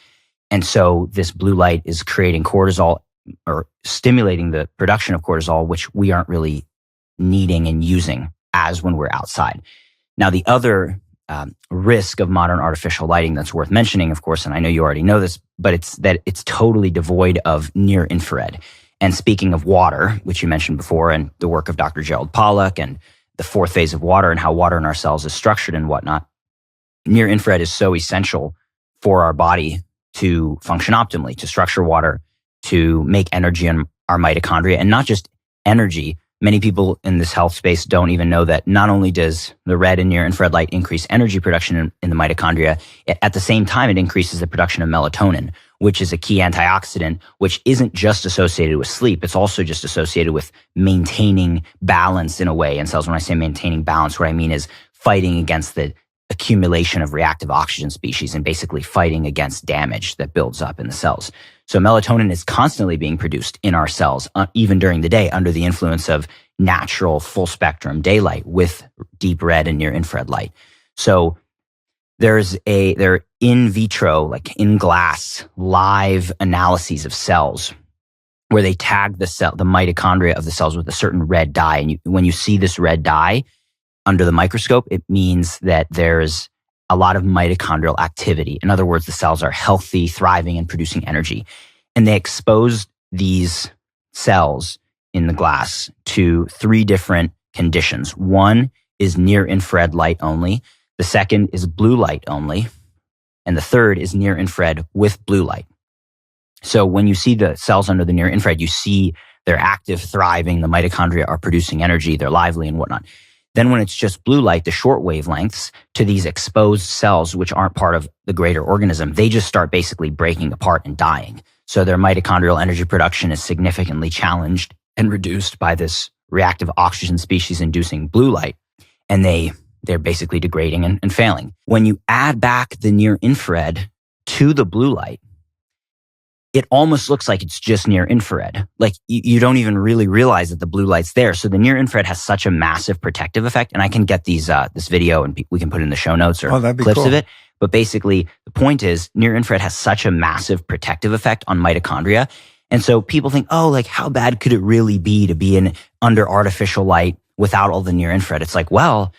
And so this blue light is creating cortisol or stimulating the production of cortisol, which we aren't really needing and using as when we're outside. Now, the other risk of modern artificial lighting that's worth mentioning, of course, and I know you already know this, but it's that it's totally devoid of near infrared. And speaking of water, which you mentioned before, and the work of Dr. Gerald Pollack and the fourth phase of water and how water in our cells is structured and whatnot, near infrared is so essential for our body to function optimally, to structure water, to make energy in our mitochondria, and not just energy. Many people in this health space don't even know that not only does the red and near infrared light increase energy production in the mitochondria, at the same time, it increases the production of melatonin, which is a key antioxidant, which isn't just associated with sleep. It's also just associated with maintaining balance in a way in cells. When I say maintaining balance, what I mean is fighting against the accumulation of reactive oxygen species and basically fighting against damage that builds up in the cells. So melatonin is constantly being produced in our cells, even during the day, under the influence of natural full spectrum daylight with deep red and near infrared light. So there are in vitro, like in glass, live analyses of cells where they tag the mitochondria of the cells with a certain red dye. And when you see this red dye, under the microscope, it means that there's a lot of mitochondrial activity. In other words, the cells are healthy, thriving, and producing energy. And they exposed these cells in the glass to 3 different conditions. One is near infrared light only. The second is blue light only. And the third is near infrared with blue light. So when you see the cells under the near infrared, you see they're active, thriving, the mitochondria are producing energy, they're lively and whatnot. Then when it's just blue light, the short wavelengths to these exposed cells, which aren't part of the greater organism, they just start basically breaking apart and dying. So their mitochondrial energy production is significantly challenged and reduced by this reactive oxygen species inducing blue light. And they're basically degrading and failing. When you add back the near infrared to the blue light, it almost looks like it's just near infrared. Like you don't even really realize that the blue light's there. So the near infrared has such a massive protective effect. And I can get this video and we can put it in the show notes or clips of it. But basically the point is near infrared has such a massive protective effect on mitochondria. And so people think, oh, like how bad could it really be to be under artificial light without all the near infrared? It's like, well,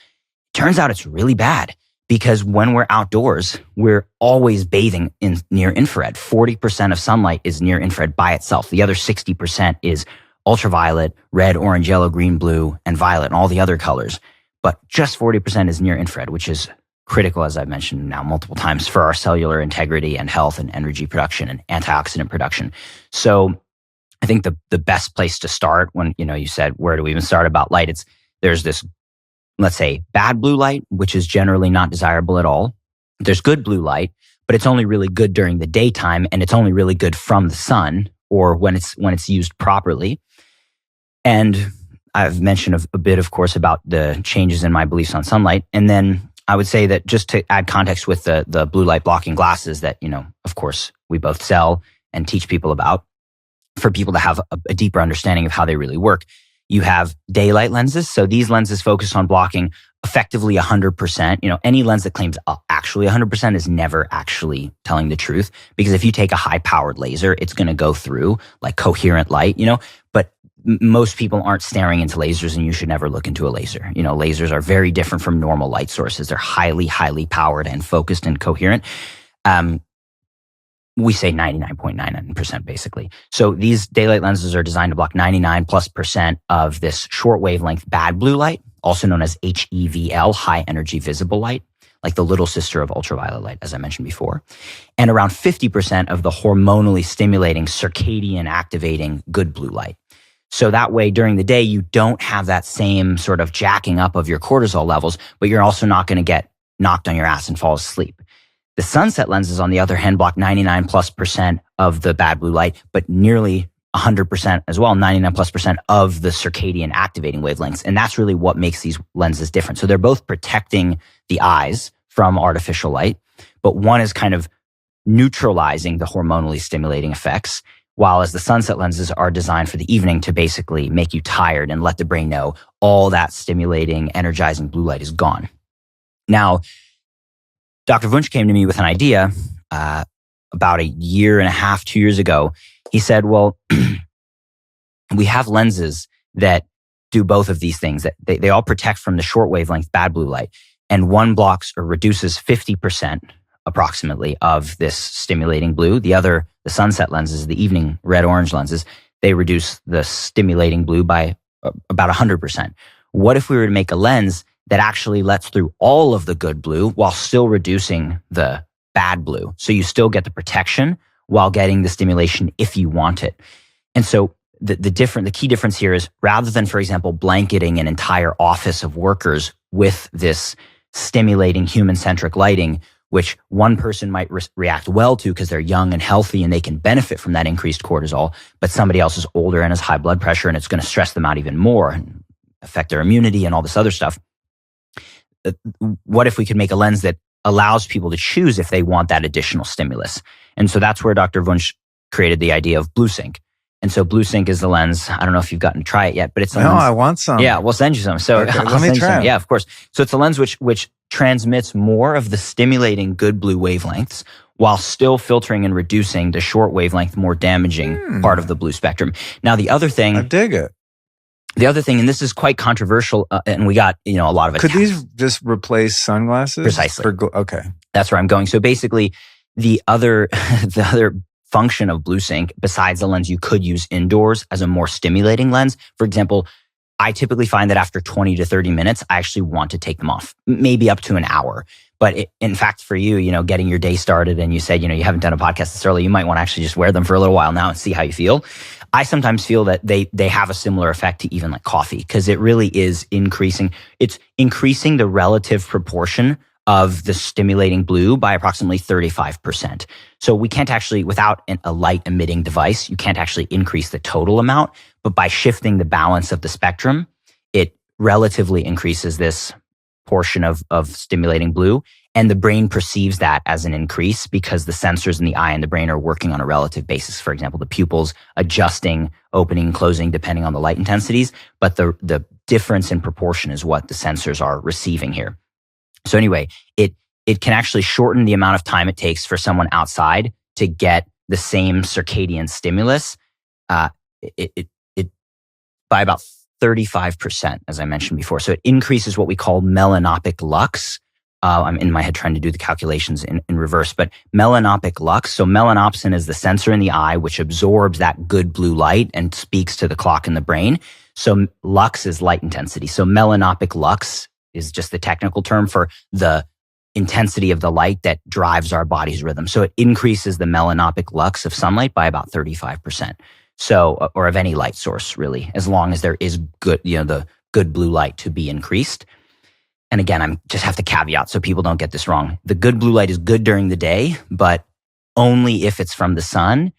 turns out it's really bad. Because when we're outdoors, we're always bathing in near infrared. 40% of sunlight is near infrared by itself. The other 60% is ultraviolet, red, orange, yellow, green, blue, and violet, and all the other colors. But just 40% is near infrared, which is critical, as I've mentioned now multiple times, for our cellular integrity and health and energy production and antioxidant production. So I think the best place to start when, you said, where do we even start about light? There's this, let's say, bad blue light, which is generally not desirable at all. There's good blue light, but it's only really good during the daytime, and it's only really good from the sun or when it's used properly. And I've mentioned a bit, of course, about the changes in my beliefs on sunlight. And then I would say that just to add context with the blue light blocking glasses that, of course, we both sell and teach people about, for people to have a deeper understanding of how they really work. You have daylight lenses. So these lenses focus on blocking effectively 100%. Any lens that claims actually 100% is never actually telling the truth. Because if you take a high powered laser, it's going to go through like coherent light, but most people aren't staring into lasers, and you should never look into a laser. Lasers are very different from normal light sources. They're highly, highly powered and focused and coherent. We say 99.99% basically. So these daylight lenses are designed to block 99+% of this short wavelength bad blue light, also known as HEVL, high energy visible light, like the little sister of ultraviolet light, as I mentioned before, and around 50% of the hormonally stimulating, circadian activating good blue light. So that way during the day, you don't have that same sort of jacking up of your cortisol levels, but you're also not going to get knocked on your ass and fall asleep. The sunset lenses, on the other hand, block 99+% of the bad blue light, but nearly 100% as well, 99+% of the circadian activating wavelengths. And that's really what makes these lenses different. So they're both protecting the eyes from artificial light, but one is kind of neutralizing the hormonally stimulating effects, while as the sunset lenses are designed for the evening to basically make you tired and let the brain know all that stimulating, energizing blue light is gone. Now, Dr. Wunsch came to me with an idea about 1.5 years, 2 years ago. He said, well, we have lenses that do both of these things. That they all protect from the short wavelength bad blue light. And one blocks or reduces 50% approximately of this stimulating blue. The other, the sunset lenses, the evening red-orange lenses, they reduce the stimulating blue by about 100%. What if we were to make a lens that actually lets through all of the good blue while still reducing the bad blue? So you still get the protection while getting the stimulation if you want it. And so the key difference here is, rather than, for example, blanketing an entire office of workers with this stimulating human-centric lighting, which one person might react well to because they're young and healthy and they can benefit from that increased cortisol, but somebody else is older and has high blood pressure and it's going to stress them out even more and affect their immunity and all this other stuff. What if we could make a lens that allows people to choose if they want that additional stimulus? And so that's where Dr. Wunsch created the idea of BlueSync. And so BlueSync is the lens. I don't know if you've gotten to try it yet, but it's a lens. I want some. Yeah, we'll send you some. So okay, I'll let me try. Yeah, of course. So it's a lens which transmits more of the stimulating good blue wavelengths while still filtering and reducing the short wavelength, more damaging part of the blue spectrum. Now, the other thing, I dig it. The other thing, and this is quite controversial, and we got a lot of Could these just replace sunglasses? Precisely. Okay, that's where I'm going. So basically, the other function of BlueSync, besides the lens you could use indoors as a more stimulating lens, for example, I typically find that after 20 to 30 minutes, I actually want to take them off, maybe up to an hour. But in fact, for you, getting your day started, and you said, you haven't done a podcast this early, you might want to actually just wear them for a little while now and see how you feel. I sometimes feel that they have a similar effect to even like coffee, because it really is increasing the relative proportion of the stimulating blue by approximately 35%. So we can't actually, without a light emitting device, you can't actually increase the total amount, but by shifting the balance of the spectrum, it relatively increases this portion of stimulating blue. And the brain perceives that as an increase because the sensors in the eye and the brain are working on a relative basis. For example, the pupils adjusting, opening, closing, depending on the light intensities. But the difference in proportion is what the sensors are receiving here. So anyway, it can actually shorten the amount of time it takes for someone outside to get the same circadian stimulus it by about 35%, as I mentioned before. So it increases what we call melanopic lux. I'm in my head trying to do the calculations in reverse, but melanopic lux. So melanopsin is the sensor in the eye, which absorbs that good blue light and speaks to the clock in the brain. So lux is light intensity. So melanopic lux is just the technical term for the intensity of the light that drives our body's rhythm. So it increases the melanopic lux of sunlight by about 35%. So, or of any light source, really, as long as there is good, the good blue light to be increased. And again, I'm just have to caveat so people don't get this wrong. The good blue light is good during the day, but only if it's from the sun,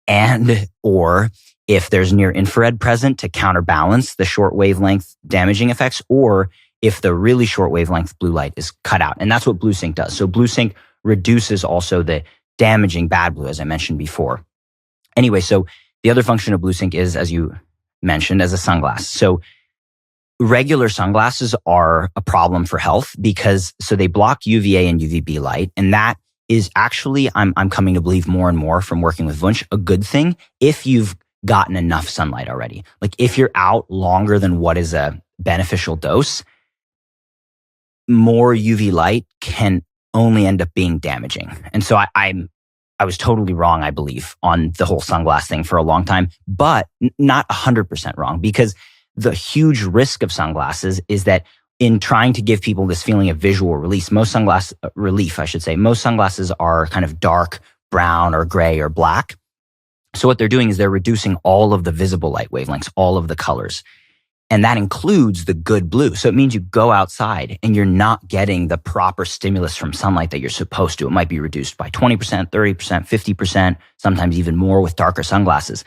and or if there's near infrared present to counterbalance the short wavelength damaging effects, or if the really short wavelength blue light is cut out. And that's what BlueSync does. So BlueSync reduces also the damaging bad blue, as I mentioned before. Anyway, so the other function of BlueSync is, as you mentioned, as a sunglass. So regular sunglasses are a problem for health because they block UVA and UVB light. And that is actually, I'm coming to believe more and more from working with Wunsch, a good thing if you've gotten enough sunlight already. Like if you're out longer than what is a beneficial dose, more UV light can only end up being damaging. And so I was totally wrong, I believe, on the whole sunglass thing for a long time, but not 100% wrong, because the huge risk of sunglasses is that in trying to give people this feeling of visual relief, most sunglasses are kind of dark brown or gray or black. So what they're doing is they're reducing all of the visible light wavelengths, all of the colors. And that includes the good blue. So it means you go outside and you're not getting the proper stimulus from sunlight that you're supposed to. It might be reduced by 20%, 30%, 50%, sometimes even more with darker sunglasses.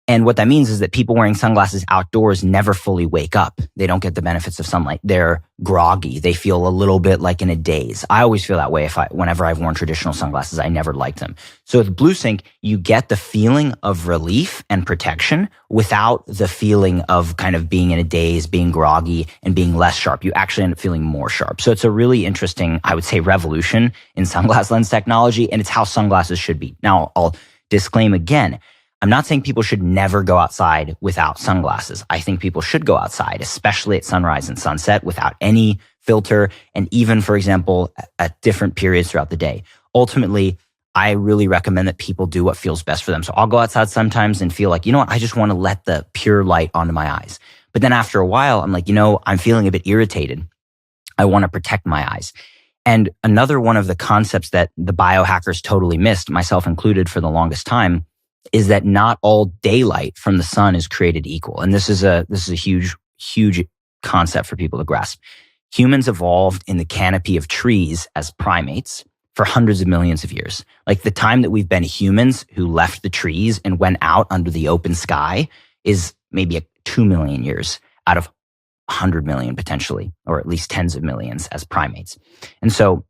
And what that means is that people wearing sunglasses outdoors never fully wake up. They don't get the benefits of sunlight. They're groggy. They feel a little bit like in a daze. I always feel that way whenever I've worn traditional sunglasses. I never liked them. So with BlueSync, you get the feeling of relief and protection without the feeling of kind of being in a daze, being groggy, and being less sharp. You actually end up feeling more sharp. So it's a really interesting, I would say, revolution in sunglass lens technology, and it's how sunglasses should be. Now, I'll disclaim again, I'm not saying people should never go outside without sunglasses. I think people should go outside, especially at sunrise and sunset, without any filter, and even, for example, at different periods throughout the day. Ultimately, I really recommend that people do what feels best for them. So I'll go outside sometimes and feel like, I just want to let the pure light onto my eyes. But then after a while, I'm like, I'm feeling a bit irritated. I want to protect my eyes. And another one of the concepts that the biohackers totally missed, myself included for the longest time, is that not all daylight from the sun is created equal. And this is a huge, huge concept for people to grasp. Humans evolved in the canopy of trees as primates for hundreds of millions of years. Like the time that we've been humans who left the trees and went out under the open sky is maybe 2 million years out of 100 million potentially, or at least tens of millions as primates. And so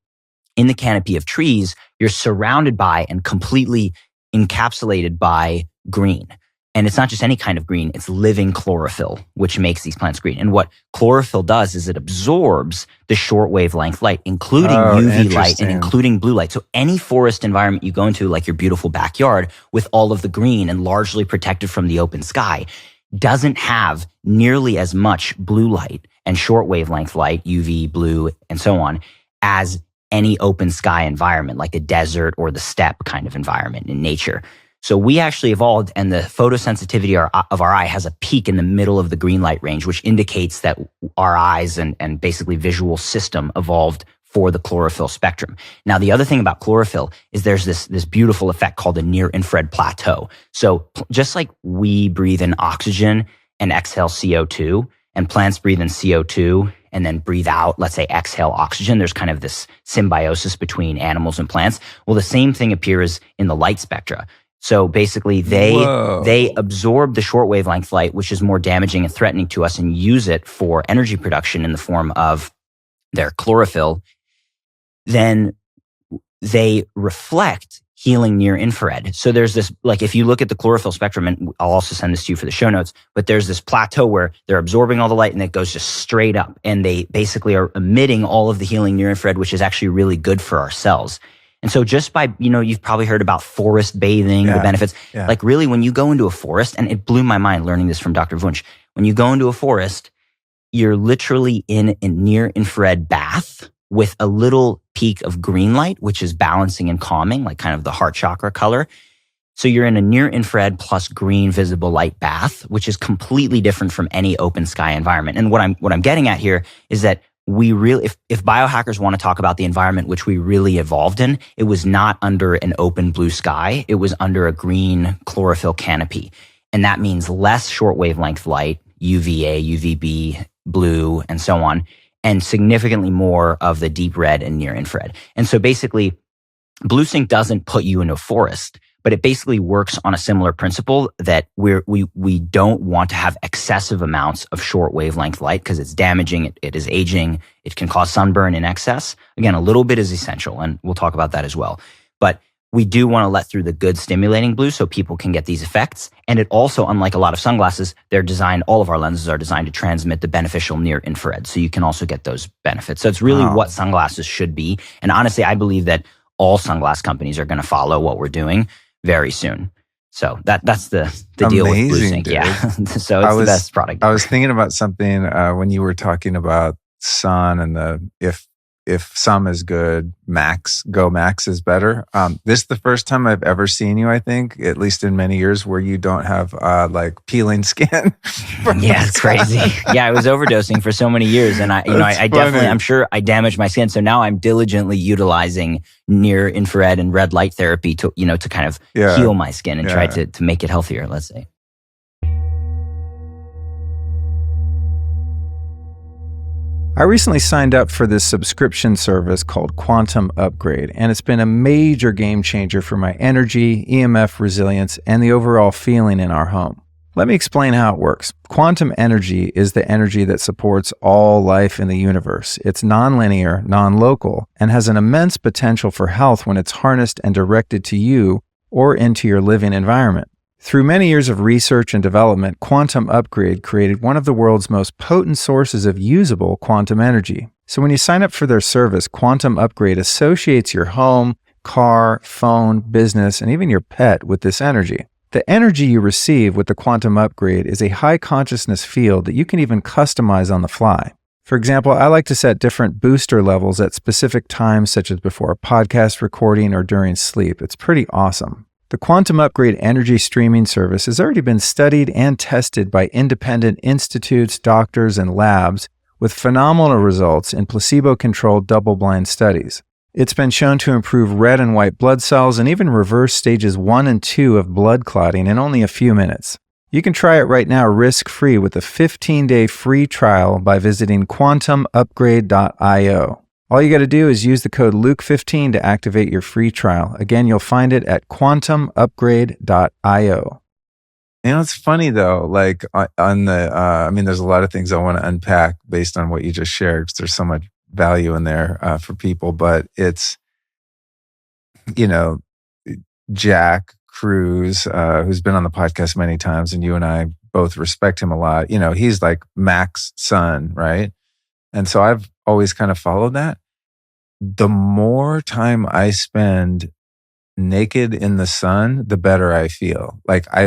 in the canopy of trees, you're surrounded by and completely encapsulated by green. And it's not just any kind of green, it's living chlorophyll, which makes these plants green. And what chlorophyll does is it absorbs the short wavelength light, including UV light and including blue light. So any forest environment you go into, like your beautiful backyard with all of the green and largely protected from the open sky, doesn't have nearly as much blue light and short wavelength light, UV, blue, and so on, as any open sky environment, like a desert or the steppe kind of environment in nature. So we actually evolved, and the photosensitivity of our eye has a peak in the middle of the green light range, which indicates that our eyes and basically visual system evolved for the chlorophyll spectrum. Now, the other thing about chlorophyll is there's this beautiful effect called a near infrared plateau. So just like we breathe in oxygen and exhale CO2, and plants breathe in CO2 and then breathe out, let's say exhale oxygen, there's kind of this symbiosis between animals and plants. Well, the same thing appears in the light spectra. So basically they absorb the short wavelength light, which is more damaging and threatening to us, and use it for energy production in the form of their chlorophyll. Then they reflect healing near infrared. So there's this, like, if you look at the chlorophyll spectrum, and I'll also send this to you for the show notes, but there's this plateau where they're absorbing all the light and it goes just straight up, and they basically are emitting all of the healing near infrared, which is actually really good for our cells. And so just by, you've probably heard about forest bathing, the benefits. Yeah. Like really, when you go into a forest, and it blew my mind learning this from Dr. Wunsch, when you go into a forest, you're literally in a near infrared bath with a little peak of green light, which is balancing and calming, like kind of the heart chakra color. So you're in a near infrared plus green visible light bath, which is completely different from any open sky environment. And what I'm getting at here is that we really, if biohackers want to talk about the environment which we really evolved in, it was not under an open blue sky. It was under a green chlorophyll canopy. And that means less short wavelength light, UVA, UVB, blue, and so on, and significantly more of the deep red and near infrared. And so basically, BlueSync doesn't put you in a forest, but it basically works on a similar principle that we don't want to have excessive amounts of short wavelength light because it's damaging, it is aging, it can cause sunburn in excess. Again, a little bit is essential, and we'll talk about that as well. But we do want to let through the good stimulating blue so people can get these effects. And it also, unlike a lot of sunglasses, all of our lenses are designed to transmit the beneficial near infrared. So you can also get those benefits. So it's really what sunglasses should be. And honestly, I believe that all sunglass companies are going to follow what we're doing very soon. So that's the deal with BlueSync. Dude. Yeah. So it's the best product. I was thinking about something when you were talking about sun and if some is good, max is better. This is the first time I've ever seen you, I think, at least in many years, where you don't have like peeling skin. Yeah, it's crazy. Yeah, I was overdosing for so many years, and I definitely, I'm sure I damaged my skin. So now I'm diligently utilizing near infrared and red light therapy to kind of heal my skin and try to make it healthier, let's say. I recently signed up for this subscription service called Quantum Upgrade, and it's been a major game changer for my energy, EMF resilience, and the overall feeling in our home. Let me explain how it works. Quantum energy is the energy that supports all life in the universe. It's nonlinear, non-local, and has an immense potential for health when it's harnessed and directed to you or into your living environment. Through many years of research and development, Quantum Upgrade created one of the world's most potent sources of usable quantum energy. So when you sign up for their service, Quantum Upgrade associates your home, car, phone, business, and even your pet with this energy. The energy you receive with the Quantum Upgrade is a high consciousness field that you can even customize on the fly. For example, I like to set different booster levels at specific times, such as before a podcast recording or during sleep. It's pretty awesome. The Quantum Upgrade energy streaming service has already been studied and tested by independent institutes, doctors, and labs with phenomenal results in placebo-controlled double-blind studies. It's been shown to improve red and white blood cells and even reverse stages 1 and 2 of blood clotting in only a few minutes. You can try it right now risk-free with a 15-day free trial by visiting quantumupgrade.io. All you got to do is use the code Luke15 to activate your free trial. Again, you'll find it at quantumupgrade.io. It's funny though, like on the, there's a lot of things I want to unpack based on what you just shared, because there's so much value in there for people, but it's, Jack Cruz, who's been on the podcast many times, and you and I both respect him a lot. He's like Mac's son, right? And so I've always kind of followed that. The more time I spend naked in the sun, the better I feel. Like I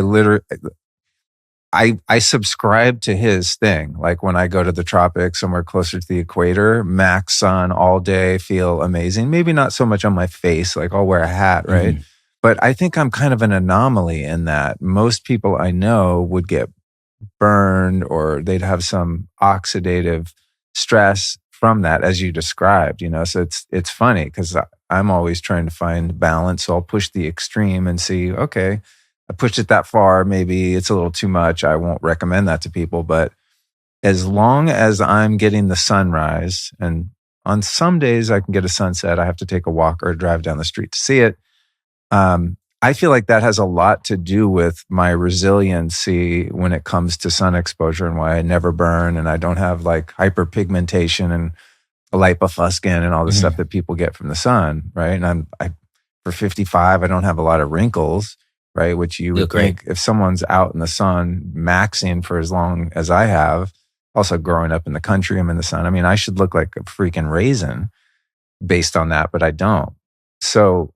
I subscribe to his thing. Like when I go to the tropics, somewhere closer to the equator, max sun all day, feel amazing. Maybe not so much on my face, like I'll wear a hat, right? But I think I'm kind of an anomaly in that most people I know would get burned or they'd have some oxidative stress from that, as you described, So it's funny because I'm always trying to find balance. So I'll push the extreme and see, okay, I pushed it that far. Maybe it's a little too much. I won't recommend that to people. But as long as I'm getting the sunrise, and on some days I can get a sunset, I have to take a walk or drive down the street to see it. I feel like that has a lot to do with my resiliency when it comes to sun exposure and why I never burn and I don't have like hyperpigmentation and lipofuscin and all the stuff that people get from the sun, right? And for 55, I don't have a lot of wrinkles, right? Which you would think if someone's out in the sun maxing for as long as I have, also growing up in the country, I'm in the sun. I mean, I should look like a freaking raisin based on that, but I don't. So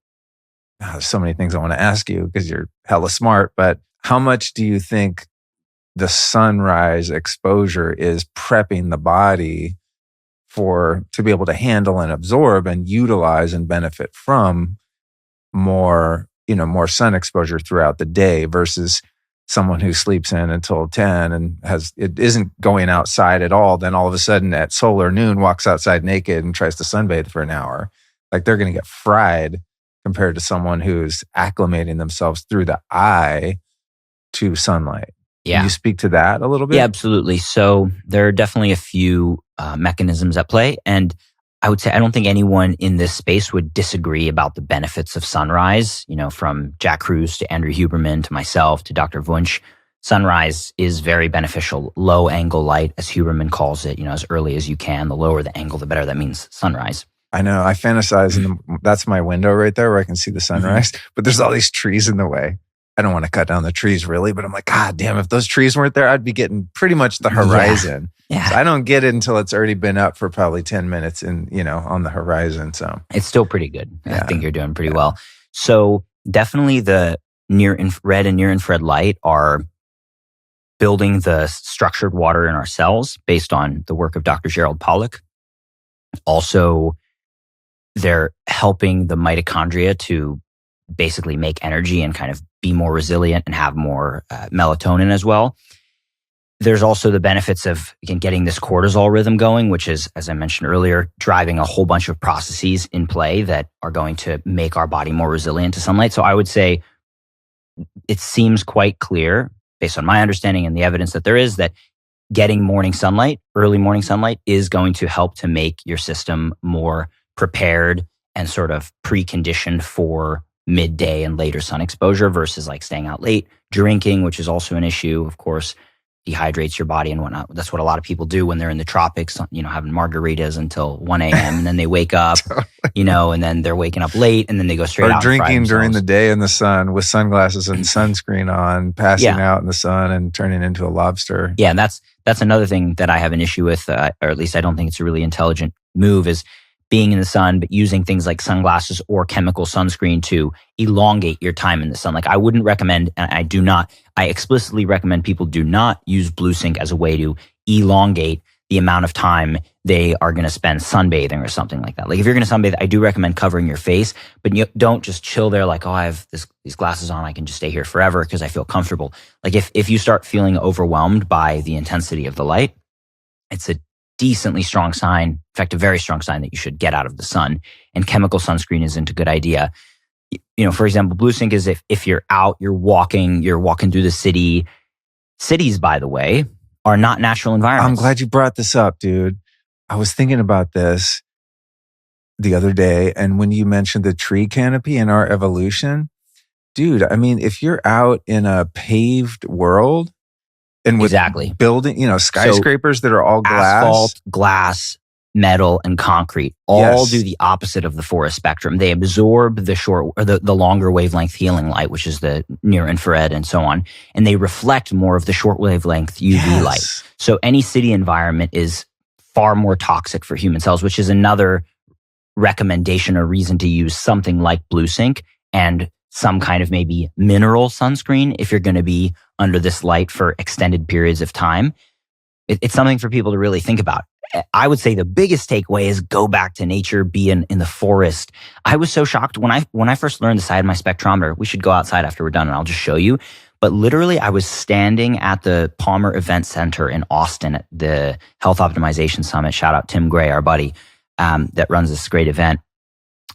there's so many things I want to ask you because you're hella smart, but how much do you think the sunrise exposure is prepping the body to be able to handle and absorb and utilize and benefit from more sun exposure throughout the day versus someone who sleeps in until 10 and it isn't going outside at all, then all of a sudden at solar noon walks outside naked and tries to sunbathe for an hour. Like they're going to get fried compared to someone who's acclimating themselves through the eye to sunlight. Yeah. Can you speak to that a little bit? Yeah, absolutely. So there are definitely a few mechanisms at play. And I would say I don't think anyone in this space would disagree about the benefits of sunrise, from Jack Kruse to Andrew Huberman to myself to Dr. Wunsch. Sunrise is very beneficial. Low angle light, as Huberman calls it, as early as you can. The lower the angle, the better. That means sunrise. I know. I fantasize, that's my window right there where I can see the sunrise, but there's all these trees in the way. I don't want to cut down the trees really, but I'm like, God damn, if those trees weren't there, I'd be getting pretty much the horizon. Yeah. So I don't get it until it's already been up for probably 10 minutes on the horizon. So it's still pretty good. I think you're doing pretty well. So definitely the near infrared and near infrared light are building the structured water in our cells based on the work of Dr. Gerald Pollack. Also, they're helping the mitochondria to basically make energy and kind of be more resilient and have more melatonin as well. There's also the benefits of, again, getting this cortisol rhythm going, which is, as I mentioned earlier, driving a whole bunch of processes in play that are going to make our body more resilient to sunlight. So I would say it seems quite clear, based on my understanding and the evidence that there is, that getting morning sunlight, early morning sunlight, is going to help to make your system more prepared and sort of preconditioned for midday and later sun exposure versus like staying out late. Drinking, which is also an issue, of course, dehydrates your body and whatnot. That's what a lot of people do when they're in the tropics, having margaritas until 1 a.m. and then they wake up, and then they're waking up late and then they go straight out. Or drinking during the day in the sun with sunglasses and sunscreen on, passing out in the sun and turning into a lobster. Yeah, and that's another thing that I have an issue with, or at least I don't think it's a really intelligent move, is being in the sun, but using things like sunglasses or chemical sunscreen to elongate your time in the sun. Like I wouldn't recommend, and I explicitly recommend people do not use Blue Sync as a way to elongate the amount of time they are going to spend sunbathing or something like that. Like if you're going to sunbathe, I do recommend covering your face, but you don't just chill there like, oh, I have these glasses on, I can just stay here forever because I feel comfortable. Like if you start feeling overwhelmed by the intensity of the light, it's a decently strong sign, in fact, a very strong sign that you should get out of the sun. And chemical sunscreen isn't a good idea. For example, Blue Sync is if you're out, you're walking through the city. Cities, by the way, are not natural environments. I'm glad you brought this up, dude. I was thinking about this the other day, and when you mentioned the tree canopy in our evolution, dude, I mean, if you're out in a paved world, and with building, skyscrapers that are all glass. Asphalt, glass, metal, and concrete all do the opposite of the forest spectrum. They absorb the short or the longer wavelength healing light, which is the near infrared and so on, and they reflect more of the short wavelength UV light. So any city environment is far more toxic for human cells, which is another recommendation or reason to use something like Blue Sync and some kind of maybe mineral sunscreen if you're going to be under this light for extended periods of time. It's something for people to really think about. I would say the biggest takeaway is go back to nature, be in the forest. I was so shocked when I first learned this. I had my spectrometer. We should go outside after we're done and I'll just show you. But literally, I was standing at the Palmer Event Center in Austin at the Health Optimization Summit. Shout out Tim Gray, our buddy, that runs this great event.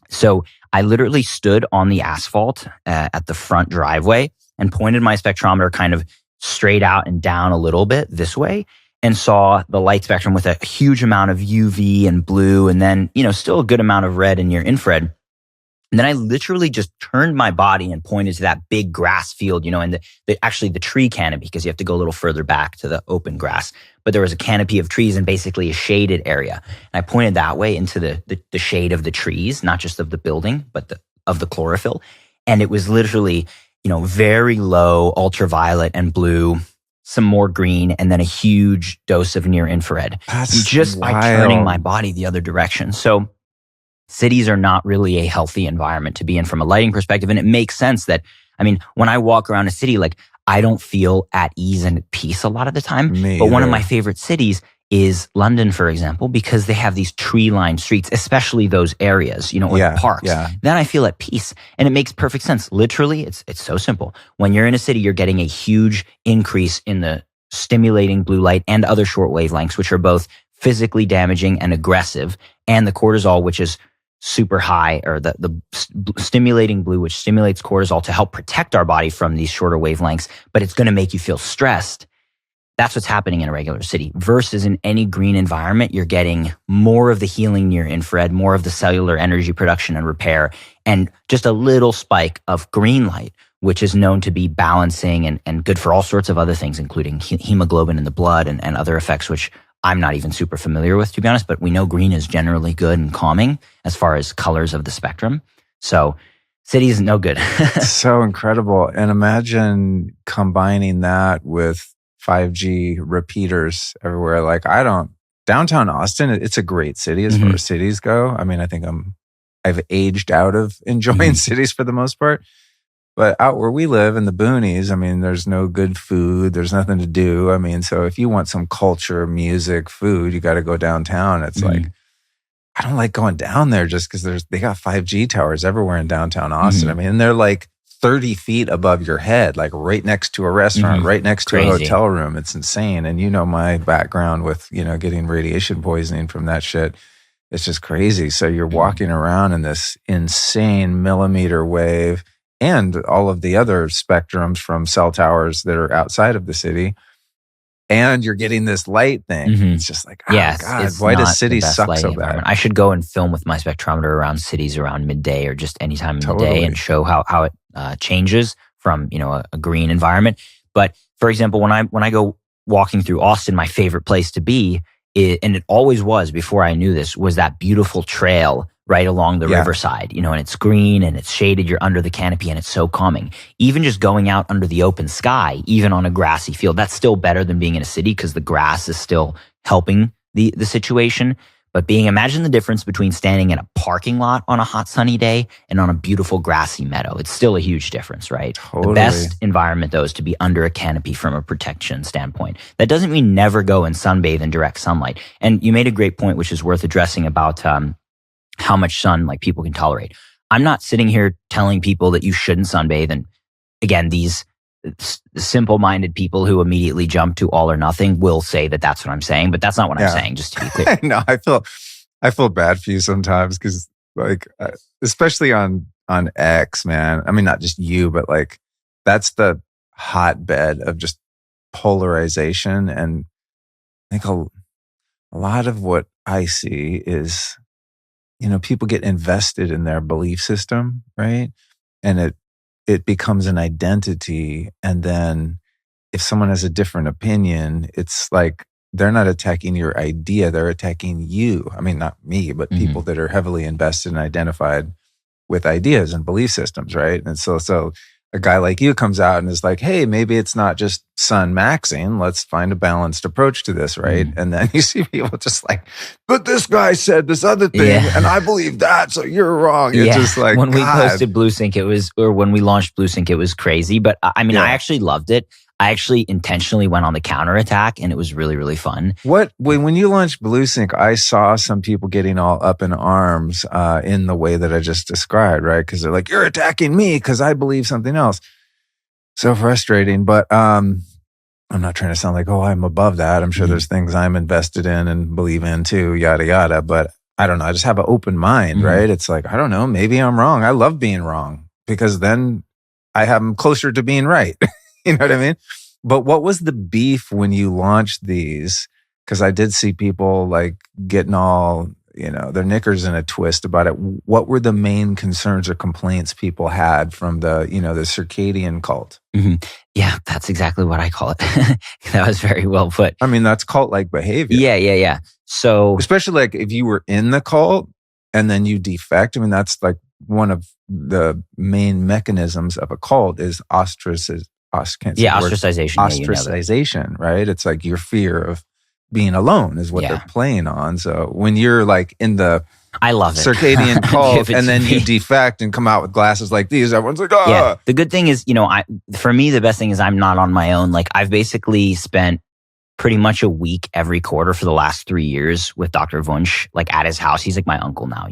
So I literally stood on the asphalt at the front driveway and pointed my spectrometer kind of straight out and down a little bit this way and saw the light spectrum with a huge amount of UV and blue and then, still a good amount of red and near infrared. And then I literally just turned my body and pointed to that big grass field, and actually the tree canopy, because you have to go a little further back to the open grass. But there was a canopy of trees and basically a shaded area. And I pointed that way into the shade of the trees, not just of the building, but of the chlorophyll. And it was literally, very low ultraviolet and blue, some more green, and then a huge dose of near infrared. That's just wild. By turning my body the other direction. So cities are not really a healthy environment to be in from a lighting perspective. And it makes sense that, when I walk around a city, like I don't feel at ease and at peace a lot of the time. But one of my favorite cities is London, for example, because they have these tree-lined streets, especially those areas, or the parks. Yeah. Then I feel at peace. And it makes perfect sense. Literally, it's so simple. When you're in a city, you're getting a huge increase in the stimulating blue light and other short wavelengths, which are both physically damaging and aggressive, and the cortisol, which is super high, or the stimulating blue, which stimulates cortisol to help protect our body from these shorter wavelengths, but it's going to make you feel stressed. That's what's happening in a regular city. Versus in any green environment, you're getting more of the healing near infrared, more of the cellular energy production and repair, and just a little spike of green light, which is known to be balancing and good for all sorts of other things, including hemoglobin in the blood and other effects, which I'm not even super familiar with, to be honest, but we know green is generally good and calming as far as colors of the spectrum. So cities, no good. So incredible. And imagine combining that with 5G repeaters everywhere. Like downtown Austin, it's a great city as far as cities go. I think I've aged out of enjoying cities for the most part. But out where we live in the boonies, there's no good food. There's nothing to do. So if you want some culture, music, food, you got to go downtown. It's like, I don't like going down there just because they got 5G towers everywhere in downtown Austin. And they're like 30 feet above your head, like right next to a restaurant, right next to a hotel room. It's insane. And my background with, getting radiation poisoning from that shit. It's just crazy. So you're walking around in this insane millimeter wave and all of the other spectrums from cell towers that are outside of the city. And you're getting this light thing. It's just like, God, why does cities suck so bad? I should go and film with my spectrometer around cities around midday or just any time in the day and show how it changes from, a green environment. But for example, when I go walking through Austin, my favorite place to be, and it always was before I knew this, was that beautiful trail right along the riverside, and it's green and it's shaded, you're under the canopy and it's so calming. Even just going out under the open sky, even on a grassy field, that's still better than being in a city because the grass is still helping the situation. But imagine the difference between standing in a parking lot on a hot sunny day and on a beautiful grassy meadow. It's still a huge difference, right? Totally. The best environment though is to be under a canopy from a protection standpoint. That doesn't mean never go and sunbathe in direct sunlight. And you made a great point, which is worth addressing about, how much sun people can tolerate. I'm not sitting here telling people that you shouldn't sunbathe. And again, these simple-minded people who immediately jump to all or nothing will say that that's what I'm saying, but that's not what I'm saying, just to be clear. No, I feel bad for you sometimes because especially on X, man. Not just you, but that's the hotbed of just polarization. And I think a lot of what I see is, people get invested in their belief system, right? And it becomes an identity. And then if someone has a different opinion, it's like they're not attacking your idea, they're attacking you. Not me, but people that are heavily invested and identified with ideas and belief systems, right? And so a guy like you comes out and is like, hey, maybe it's not just sun maxing. Let's find a balanced approach to this, right? And then you see people just like, but this guy said this other thing and I believe that, so you're wrong. It's just like, when we God. posted BlueSync, when we launched BlueSync, it was crazy. But I mean, I actually loved it. I actually intentionally went on the counterattack and it was really, really fun. When you launched BlueSync, I saw some people getting all up in arms in the way that I just described, right? Because they're like, you're attacking me because I believe something else. So frustrating. But I'm not trying to sound like, oh, I'm above that. I'm sure there's things I'm invested in and believe in too, yada, yada. But I don't know. I just have an open mind, right? It's like, I don't know. Maybe I'm wrong. I love being wrong because then I'm closer to being right. You know what I mean? But what was the beef when you launched these? Because I did see people like getting all, their knickers in a twist about it. What were the main concerns or complaints people had from the, the circadian cult? Yeah, that's exactly what I call it. That was very well put. I mean, that's cult-like behavior. Yeah. So, especially like if you were in the cult and then you defect, I mean, that's like one of the main mechanisms of a cult is ostracization. Ostracization, right? It's like your fear of being alone is what they're playing on. So when you're like in the I love it. circadian cult and then you defect and come out with glasses like these, everyone's like, oh. Yeah. The good thing is, for me, the best thing is I'm not on my own. Like I've basically spent pretty much a week every quarter for the last 3 years with Dr. Wunsch, like at his house. He's like my uncle now,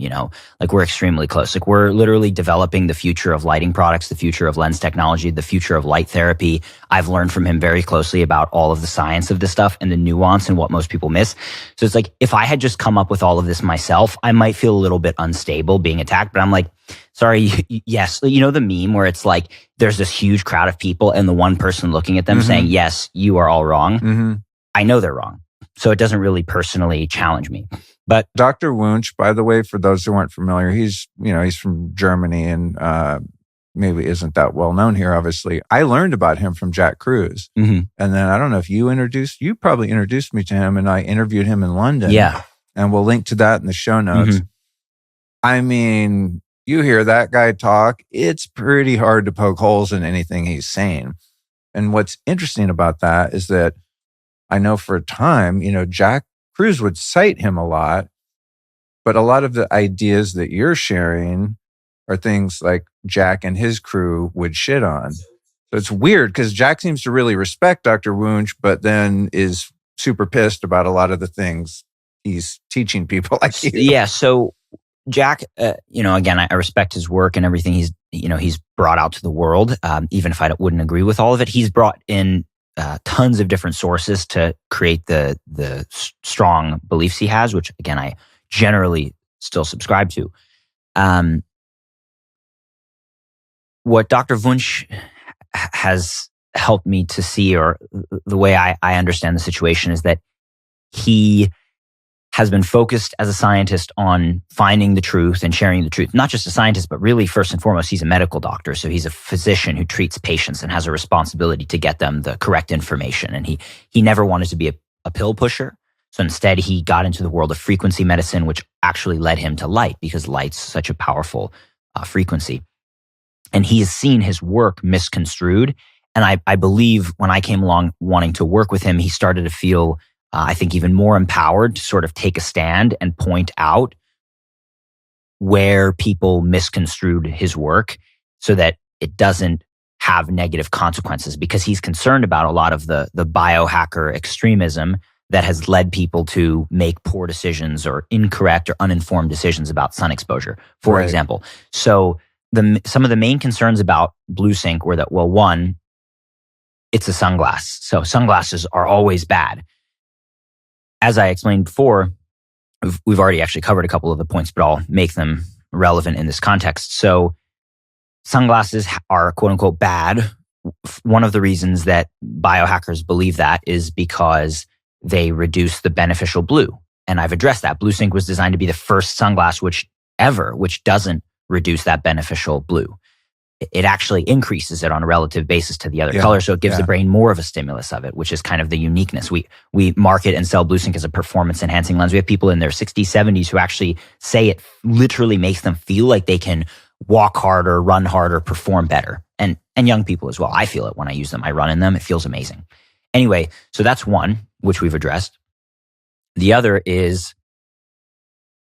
like we're extremely close. Like we're literally developing the future of lighting products, the future of lens technology, the future of light therapy. I've learned from him very closely about all of the science of this stuff and the nuance and what most people miss. So it's like, if I had just come up with all of this myself, I might feel a little bit unstable being attacked, but I'm like, sorry, yes. The meme where it's like, there's this huge crowd of people and the one person looking at them saying, yes, you are all wrong. I know they're wrong. So it doesn't really personally challenge me. But Dr. Wunsch, by the way, for those who aren't familiar, he's from Germany and maybe isn't that well known here, obviously. I learned about him from Jack Cruz. And then I don't know if you probably introduced me to him and I interviewed him in London. Yeah. And we'll link to that in the show notes. I mean, you hear that guy talk, it's pretty hard to poke holes in anything he's saying. And what's interesting about that is that I know for a time, Jack Cruz would cite him a lot, but a lot of the ideas that you're sharing are things like Jack and his crew would shit on. So it's weird because Jack seems to really respect Dr. Wunsch, but then is super pissed about a lot of the things he's teaching people like you. Yeah. So Jack, again, I respect his work and everything he's brought out to the world. Even if I wouldn't agree with all of it, he's brought in tons of different sources to create the strong beliefs he has, which again, I generally still subscribe to. What Dr. Wunsch has helped me to see, or the way I understand the situation, is that he has been focused as a scientist on finding the truth and sharing the truth. Not just a scientist, but really first and foremost, he's a medical doctor. So he's a physician who treats patients and has a responsibility to get them the correct information. And he never wanted to be a pill pusher. So instead, he got into the world of frequency medicine, which actually led him to light, because light's such a powerful frequency. And he has seen his work misconstrued. And I believe when I came along wanting to work with him, he started to feel I think even more empowered to sort of take a stand and point out where people misconstrued his work so that it doesn't have negative consequences, because he's concerned about a lot of the biohacker extremism that has led people to make poor decisions or incorrect or uninformed decisions about sun exposure, for example. So some of the main concerns about BlueSync were that, well, one, it's a sunglass. So sunglasses are always bad. As I explained before, we've already actually covered a couple of the points, but I'll make them relevant in this context. So sunglasses are quote unquote bad. One of the reasons that biohackers believe that is because they reduce the beneficial blue. And I've addressed that. BlueSync was designed to be the first sunglass which doesn't reduce that beneficial blue. It actually increases it on a relative basis to the other color. So it gives the brain more of a stimulus of it, which is kind of the uniqueness. We market and sell BlueSync as a performance enhancing lens. We have people in their 60s, 70s who actually say it literally makes them feel like they can walk harder, run harder, perform better. and young people as well. I feel it when I use them. I run in them. It feels amazing. Anyway, so that's one, which we've addressed. The other is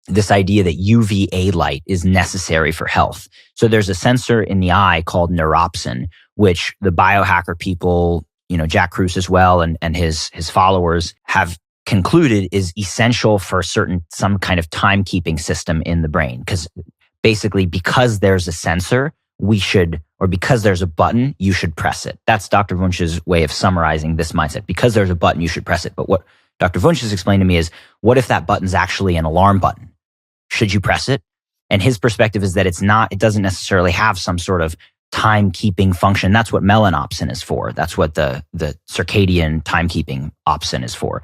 this idea that UVA light is necessary for health. So there's a sensor in the eye called neuropsin, which the biohacker people, Jack Kruse as well, and his followers have concluded is essential for some kind of timekeeping system in the brain. Because basically, because there's a sensor, because there's a button, you should press it. That's Dr. Wunsch's way of summarizing this mindset. Because there's a button, you should press it. But what Dr. Wunsch has explained to me is, what if that button's actually an alarm button? Should you press it? And his perspective is that it doesn't necessarily have some sort of timekeeping function. That's what melanopsin is for. That's what the circadian timekeeping opsin is for.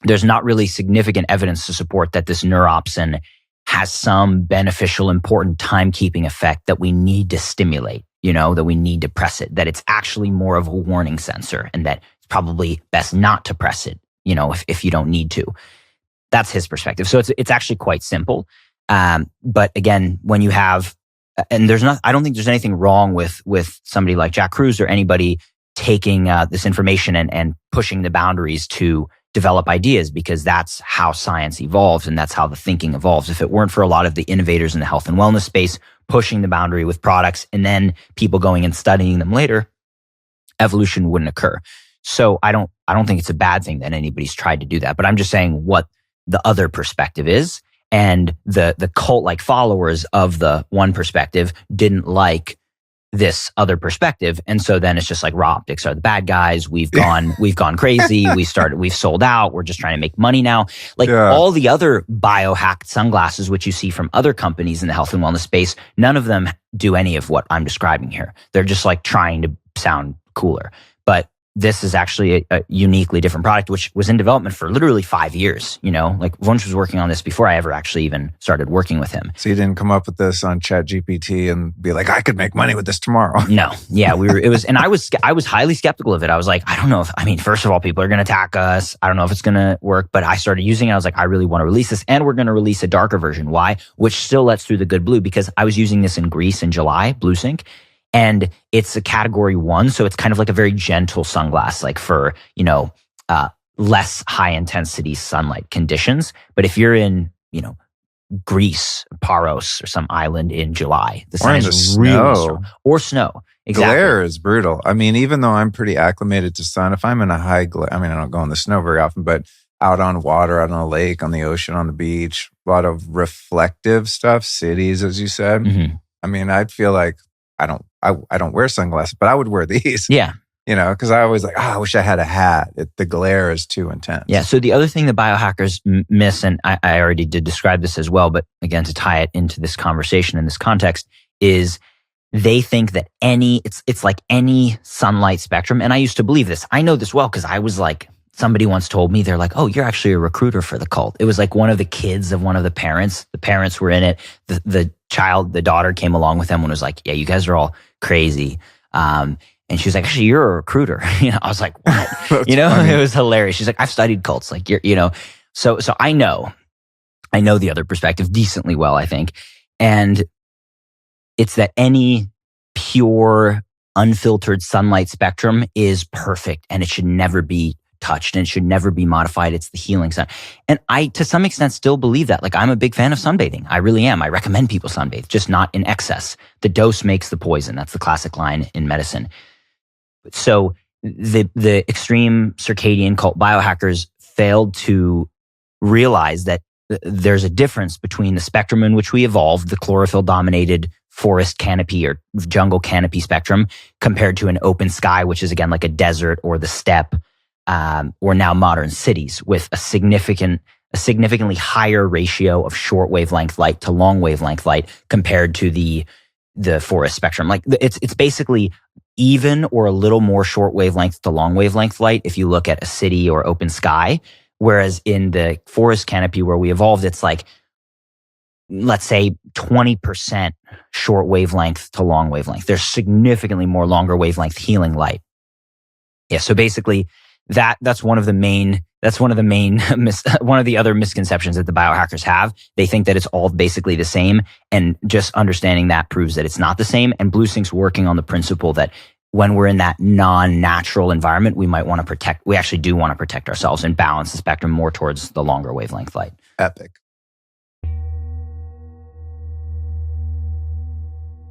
There's not really significant evidence to support that this neuropsin has some beneficial, important timekeeping effect that we need to stimulate, that we need to press it, that it's actually more of a warning sensor, and that it's probably best not to press it, if you don't need to. That's his perspective. So it's actually quite simple. But again, when you have, and I don't think there's anything wrong with somebody like Jack Kruse or anybody taking this information and pushing the boundaries to develop ideas, because that's how science evolves and that's how the thinking evolves. If it weren't for a lot of the innovators in the health and wellness space pushing the boundary with products and then people going and studying them later, evolution wouldn't occur. So I don't think it's a bad thing that anybody's tried to do that. But I'm just saying what the other perspective is, and the cult-like followers of the one perspective didn't like this other perspective, and so then it's just like raw optics are the bad guys. We've gone crazy. We've sold out. We're just trying to make money now. All the other biohacked sunglasses, which you see from other companies in the health and wellness space, none of them do any of what I'm describing here. They're just like trying to sound cooler, but this is actually a uniquely different product, which was in development for literally 5 years. Wunsch was working on this before I ever actually even started working with him. So you didn't come up with this on ChatGPT and be like, I could make money with this tomorrow. No. Yeah, and I was highly skeptical of it. I was like, I don't know first of all, people are going to attack us. I don't know if it's going to work, but I started using it. I was like, I really want to release this, and we're going to release a darker version. Why? Which still lets through the good blue, because I was using this in Greece in July, Blue Sync. And it's a category 1, so it's kind of like a very gentle sunglass, like for, less high intensity sunlight conditions. But if you're in, Greece, Paros, or some island in July, the sun is really strong. Or snow. Exactly. Glare is brutal. I mean, even though I'm pretty acclimated to sun, if I'm in a high glare, I don't go in the snow very often, but out on water, out on a lake, on the ocean, on the beach, a lot of reflective stuff, cities, as you said. Mm-hmm. I'd feel like I don't wear sunglasses, but I would wear these. Yeah. Because I always I wish I had a hat. The glare is too intense. Yeah. So the other thing that biohackers miss, and I already did describe this as well, but again, to tie it into this conversation in this context, is they think that it's like any sunlight spectrum. And I used to believe this. I know this well because I was like, somebody once told me, they're like, oh, you're actually a recruiter for the cult. It was like one of the kids of one of the parents. The parents were in it. The daughter came along with them and was like, yeah, you guys are all crazy. And she was like, actually, you're a recruiter. I was like, what? Funny. It was hilarious. She's like, I've studied cults. Like, so I know the other perspective decently well, I think. And it's that any pure, unfiltered sunlight spectrum is perfect, and it should never be touched, and it should never be modified. It's the healing sun. And I, to some extent, still believe that. Like, I'm a big fan of sunbathing. I really am. I recommend people sunbathe, just not in excess. The dose makes the poison. That's the classic line in medicine. So the extreme circadian cult biohackers failed to realize that there's a difference between the spectrum in which we evolved, the chlorophyll-dominated forest canopy or jungle canopy spectrum, compared to an open sky, which is, again, like a desert or the steppe, or now modern cities, with a significantly higher ratio of short wavelength light to long wavelength light compared to the forest spectrum. Like, it's basically even or a little more short wavelength to long wavelength light if you look at a city or open sky. Whereas in the forest canopy where we evolved, it's like, let's say 20% short wavelength to long wavelength. There's significantly more longer wavelength healing light. Yeah. So basically that's one of the main That's one of the main, one of the other misconceptions that the biohackers have. They think that it's all basically the same, and just understanding that proves that it's not the same. And BlueSync's working on the principle that when we're in that non-natural environment, we actually do want to protect ourselves and balance the spectrum more towards the longer wavelength light. Epic.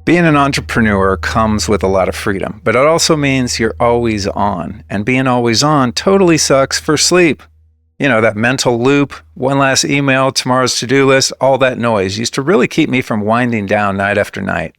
Being an entrepreneur comes with a lot of freedom, but it also means you're always on. And being always on totally sucks for sleep. You know, that mental loop, one last email, tomorrow's to-do list, all that noise used to really keep me from winding down night after night.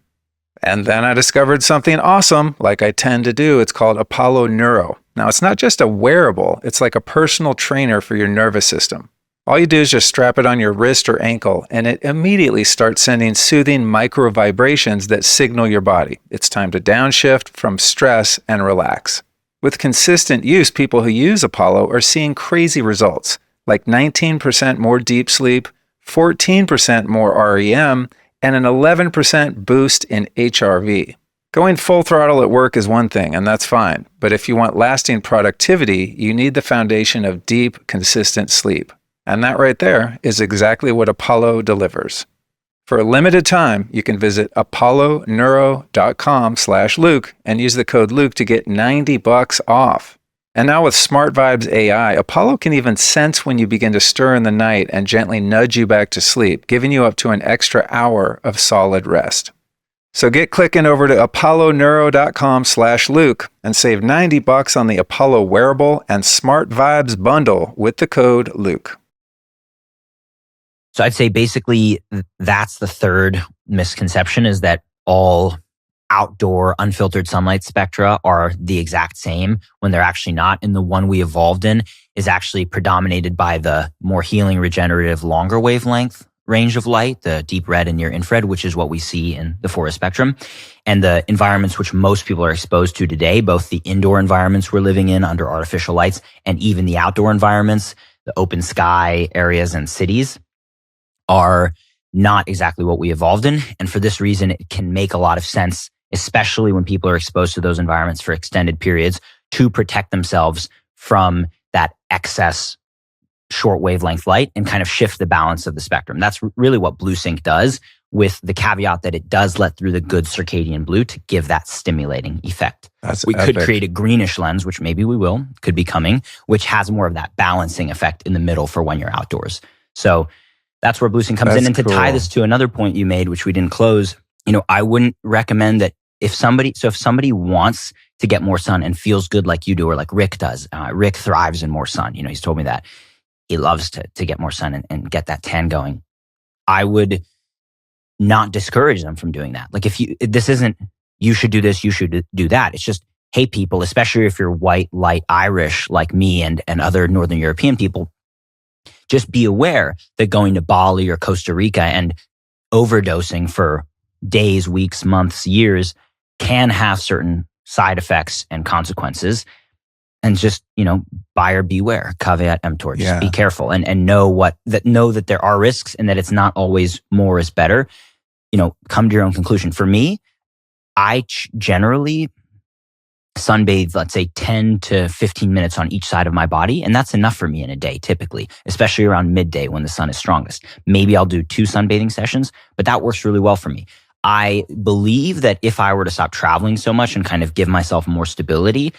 And then I discovered something awesome, like I tend to do. It's called Apollo Neuro. Now, it's not just a wearable. It's like a personal trainer for your nervous system. All you do is just strap it on your wrist or ankle, and it immediately starts sending soothing micro vibrations that signal your body. It's time to downshift from stress and relax. With consistent use, people who use Apollo are seeing crazy results, like 19% more deep sleep, 14% more REM, and an 11% boost in HRV. Going full throttle at work is one thing, and that's fine. But if you want lasting productivity, you need the foundation of deep, consistent sleep. And that right there is exactly what Apollo delivers. For a limited time, you can visit apolloneuro.com/Luke and use the code Luke to get $90 off. And now with Smart Vibes AI, Apollo can even sense when you begin to stir in the night and gently nudge you back to sleep, giving you up to an extra hour of solid rest. So get clicking over to apolloneuro.com/Luke and save $90 on the Apollo wearable and Smart Vibes bundle with the code Luke. So I'd say basically that's the third misconception, is that all outdoor unfiltered sunlight spectra are the exact same when they're actually not. And the one we evolved in is actually predominated by the more healing, regenerative, longer wavelength range of light, the deep red and near infrared, which is what we see in the forest spectrum. And the environments which most people are exposed to today, both the indoor environments we're living in under artificial lights and even the outdoor environments, the open sky areas and cities, are not exactly what we evolved in. And for this reason, it can make a lot of sense, especially when people are exposed to those environments for extended periods, to protect themselves from that excess short wavelength light and kind of shift the balance of the spectrum. That's really what BlueSync does, with the caveat that it does let through the good circadian blue to give that stimulating effect. We could create a greenish lens, which maybe we will, could be coming, which has more of that balancing effect in the middle for when you're outdoors. So that's where BlueSync comes in. And to tie this to another point you made, which we didn't close, I wouldn't recommend that if somebody wants to get more sun and feels good like you do, or like Rick does, Rick thrives in more sun. He's told me that he loves to get more sun and get that tan going. I would not discourage them from doing that. Like this isn't, you should do this, you should do that. It's just, hey people, especially if you're white, light Irish like me and other Northern European people, just be aware that going to Bali or Costa Rica and overdosing for days, weeks, months, years can have certain side effects and consequences. And just, buyer beware, caveat emptor. Just be careful and know that there are risks and that it's not always more is better. Come to your own conclusion. For me, I generally sunbathe, let's say 10 to 15 minutes on each side of my body. And that's enough for me in a day, typically, especially around midday when the sun is strongest. Maybe I'll do 2 sunbathing sessions, but that works really well for me. I believe that if I were to stop traveling so much and kind of give myself more stability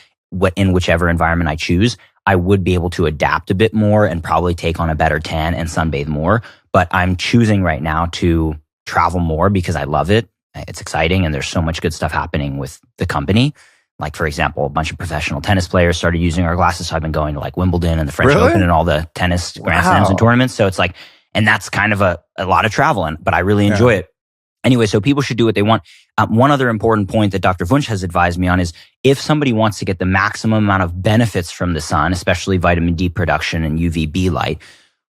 in whichever environment I choose, I would be able to adapt a bit more and probably take on a better tan and sunbathe more. But I'm choosing right now to travel more because I love it. It's exciting and there's so much good stuff happening with the company. Like, for example, a bunch of professional tennis players started using our glasses. So I've been going to like Wimbledon and the French Open and all the tennis Grand Slams and tournaments. So it's like, and that's kind of a lot of travel, but I really enjoy it. Anyway, so people should do what they want. One other important point that Dr. Wunsch has advised me on is if somebody wants to get the maximum amount of benefits from the sun, especially vitamin D production and UVB light,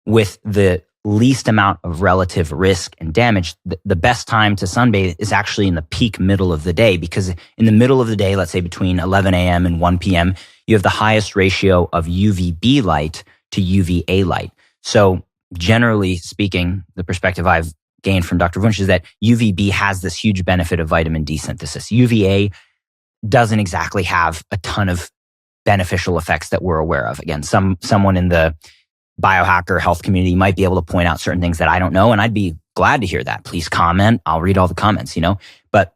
with the least amount of relative risk and damage, the best time to sunbathe is actually in the peak middle of the day, because in the middle of the day, let's say between 11 a.m. and 1 p.m., you have the highest ratio of UVB light to UVA light. So generally speaking, the perspective I've gained from Dr. Wunsch is that UVB has this huge benefit of vitamin D synthesis. UVA doesn't exactly have a ton of beneficial effects that we're aware of. Again, someone in the biohacker health community might be able to point out certain things that I don't know, and I'd be glad to hear that. Please comment. I'll read all the comments, But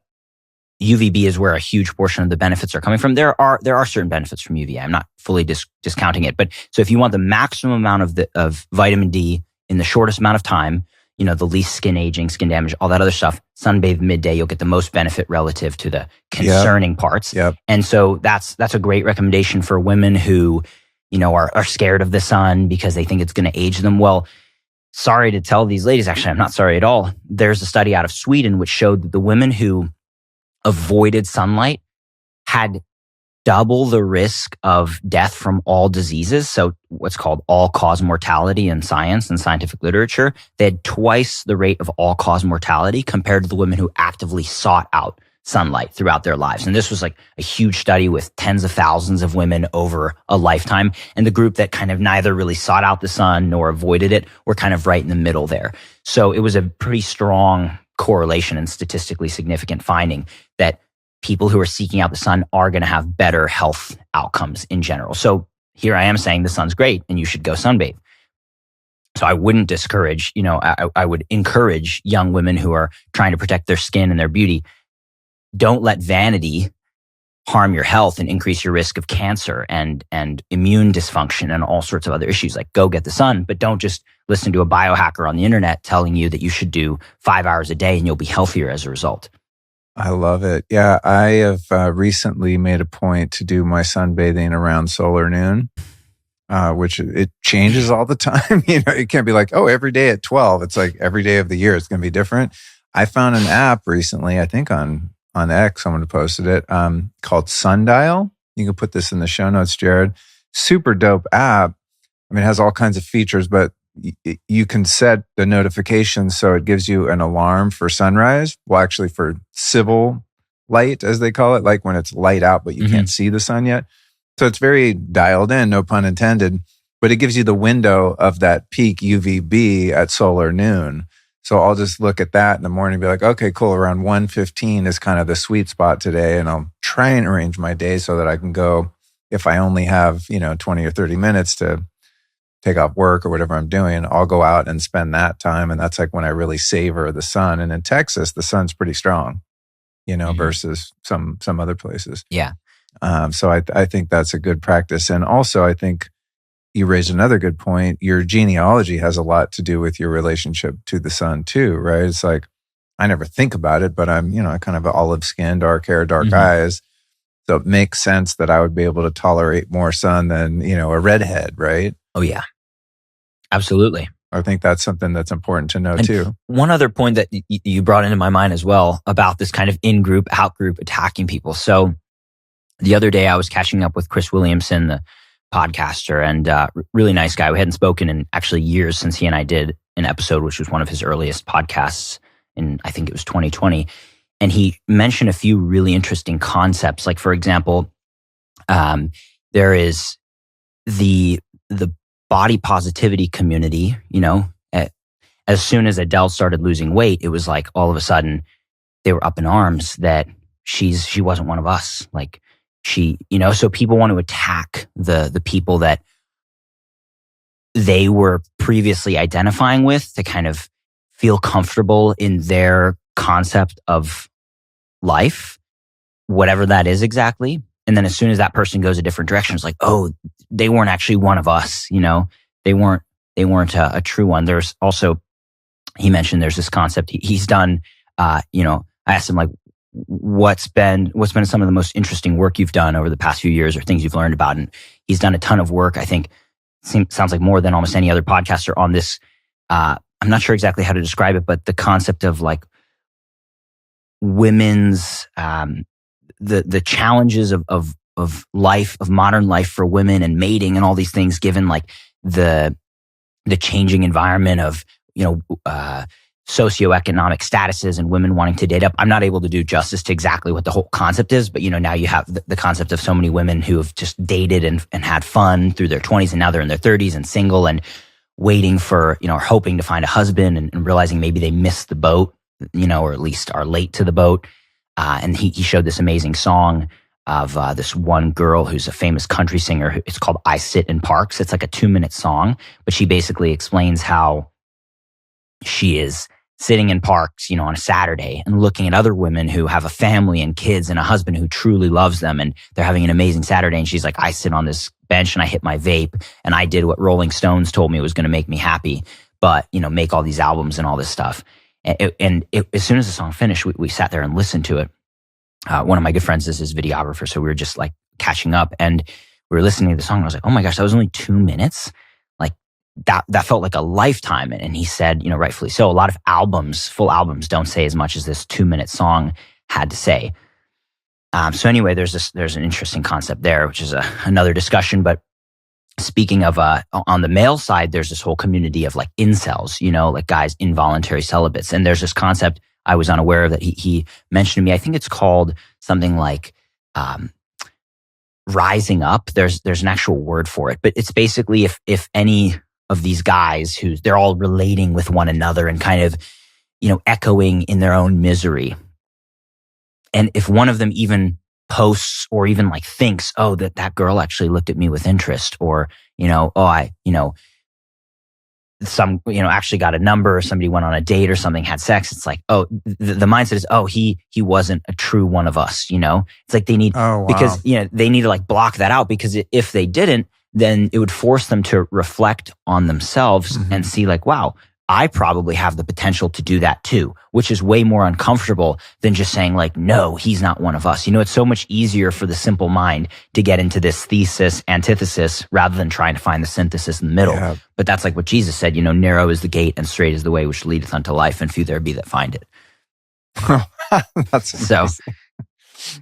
UVB is where a huge portion of the benefits are coming from. There are certain benefits from UVA. I'm not fully discounting it. But so if you want the maximum amount of vitamin D in the shortest amount of time, the least skin aging, skin damage, all that other stuff, sunbathe midday, you'll get the most benefit relative to the concerning parts. Yep. And so that's a great recommendation for women who, are scared of the sun because they think it's going to age them. Well, sorry to tell these ladies, actually, I'm not sorry at all. There's a study out of Sweden which showed that the women who avoided sunlight had double the risk of death from all diseases. So what's called all-cause mortality in science and scientific literature. They had twice the rate of all-cause mortality compared to the women who actively sought out sunlight throughout their lives. And this was like a huge study with tens of thousands of women over a lifetime. And the group that kind of neither really sought out the sun nor avoided it were kind of right in the middle there. So it was a pretty strong correlation and statistically significant finding that people who are seeking out the sun are going to have better health outcomes in general. So here I am saying the sun's great and you should go sunbathe. So I wouldn't discourage, I would encourage young women who are trying to protect their skin and their beauty. Don't let vanity harm your health and increase your risk of cancer and immune dysfunction and all sorts of other issues. Like, go get the sun, but don't just listen to a biohacker on the internet telling you that you should do 5 hours a day and you'll be healthier as a result. I love it. Yeah, I have recently made a point to do my sunbathing around solar noon, which it changes all the time. It can't be like, every day at 12. It's like every day of the year it's going to be different. I found an app recently, I think on X, someone posted it, called Sundial. You can put this in the show notes, Jared. Super dope app. I mean, it has all kinds of features, but you can set the notifications so it gives you an alarm for sunrise. Well, actually for civil light, as they call it, like when it's light out, but you can't see the sun yet. So it's very dialed in, no pun intended, but it gives you the window of that peak UVB at solar noon. So I'll just look at that in the morning and be like, okay, cool. Around 1:15 is kind of the sweet spot today. And I'll try and arrange my day so that I can go, if I only have, 20 or 30 minutes to take off work or whatever I'm doing, I'll go out and spend that time. And that's like when I really savor the sun. And in Texas, the sun's pretty strong, versus some other places. Yeah. So I think that's a good practice. And also I think you raised another good point. Your genealogy has a lot to do with your relationship to the sun too, right? It's like, I never think about it, but I'm, kind of olive skin, dark hair, dark eyes. So it makes sense that I would be able to tolerate more sun than, a redhead, right? Oh yeah, absolutely. I think that's something that's important to know too. One other point that you brought into my mind as well about this kind of in-group, out-group attacking people. So the other day I was catching up with Chris Williamson, the podcaster, and really nice guy. We hadn't spoken in actually years since he and I did an episode, which was one of his earliest podcasts in, I think it was 2020. And he mentioned a few really interesting concepts. Like, for example, there is the body positivity community. As soon as Adele started losing weight, it was like all of a sudden they were up in arms that she wasn't one of us. Like, so people want to attack the people that they were previously identifying with to kind of feel comfortable in their concept of life, whatever that is exactly. And then as soon as that person goes a different direction, it's like, oh, they weren't actually one of us. They weren't a true one. There's also, he mentioned there's this concept he's done. I asked him, like, what's been some of the most interesting work you've done over the past few years or things you've learned about. And he's done a ton of work. I think sounds like more than almost any other podcaster on this. I'm not sure exactly how to describe it, but the concept of like women's, the challenges of life, of modern life for women and mating and all these things, given like the changing environment of, socioeconomic statuses and women wanting to date up. I'm not able to do justice to exactly what the whole concept is, but now you have the concept of so many women who have just dated and had fun through their 20s, and now they're in their 30s and single and waiting for, or hoping to find a husband and realizing maybe they missed the boat, or at least are late to the boat. And he showed this amazing song this one girl who's a famous country singer. It's called I Sit in Parks. It's like a 2-minute song, but she basically explains how she is sitting in parks, on a Saturday and looking at other women who have a family and kids and a husband who truly loves them, and they're having an amazing Saturday. And she's like, I sit on this bench and I hit my vape and I did what Rolling Stones told me was going to make me happy, but, make all these albums and all this stuff. And as soon as the song finished, we sat there and listened to it. One of my good friends is his videographer, so we were just like catching up, and we were listening to the song. And I was like, "Oh my gosh, that was only 2 minutes! Like that felt like a lifetime." And he said, rightfully so, a lot of full albums, don't say as much as this 2-minute song had to say. So anyway, there's an interesting concept there, which is another discussion. But speaking of on the male side, there's this whole community of like incels, like guys, involuntary celibates, and there's this concept I was unaware of that he mentioned to me. I think it's called something like rising up. There's an actual word for it, but it's basically if any of these guys they're all relating with one another and kind of, echoing in their own misery. And if one of them even posts or even like thinks, oh, that girl actually looked at me with interest, or, some, actually got a number, or somebody went on a date or something, had sex. It's like, oh, the mindset is, oh, he wasn't a true one of us, It's like they need, because, they need to like block that out, because if they didn't, then it would force them to reflect on themselves and see like, wow, I probably have the potential to do that too, which is way more uncomfortable than just saying like, no, he's not one of us. It's so much easier for the simple mind to get into this thesis, antithesis, rather than trying to find the synthesis in the middle. Yeah. But that's like what Jesus said, narrow is the gate and straight is the way which leadeth unto life, and few there be that find it. That's amazing. So,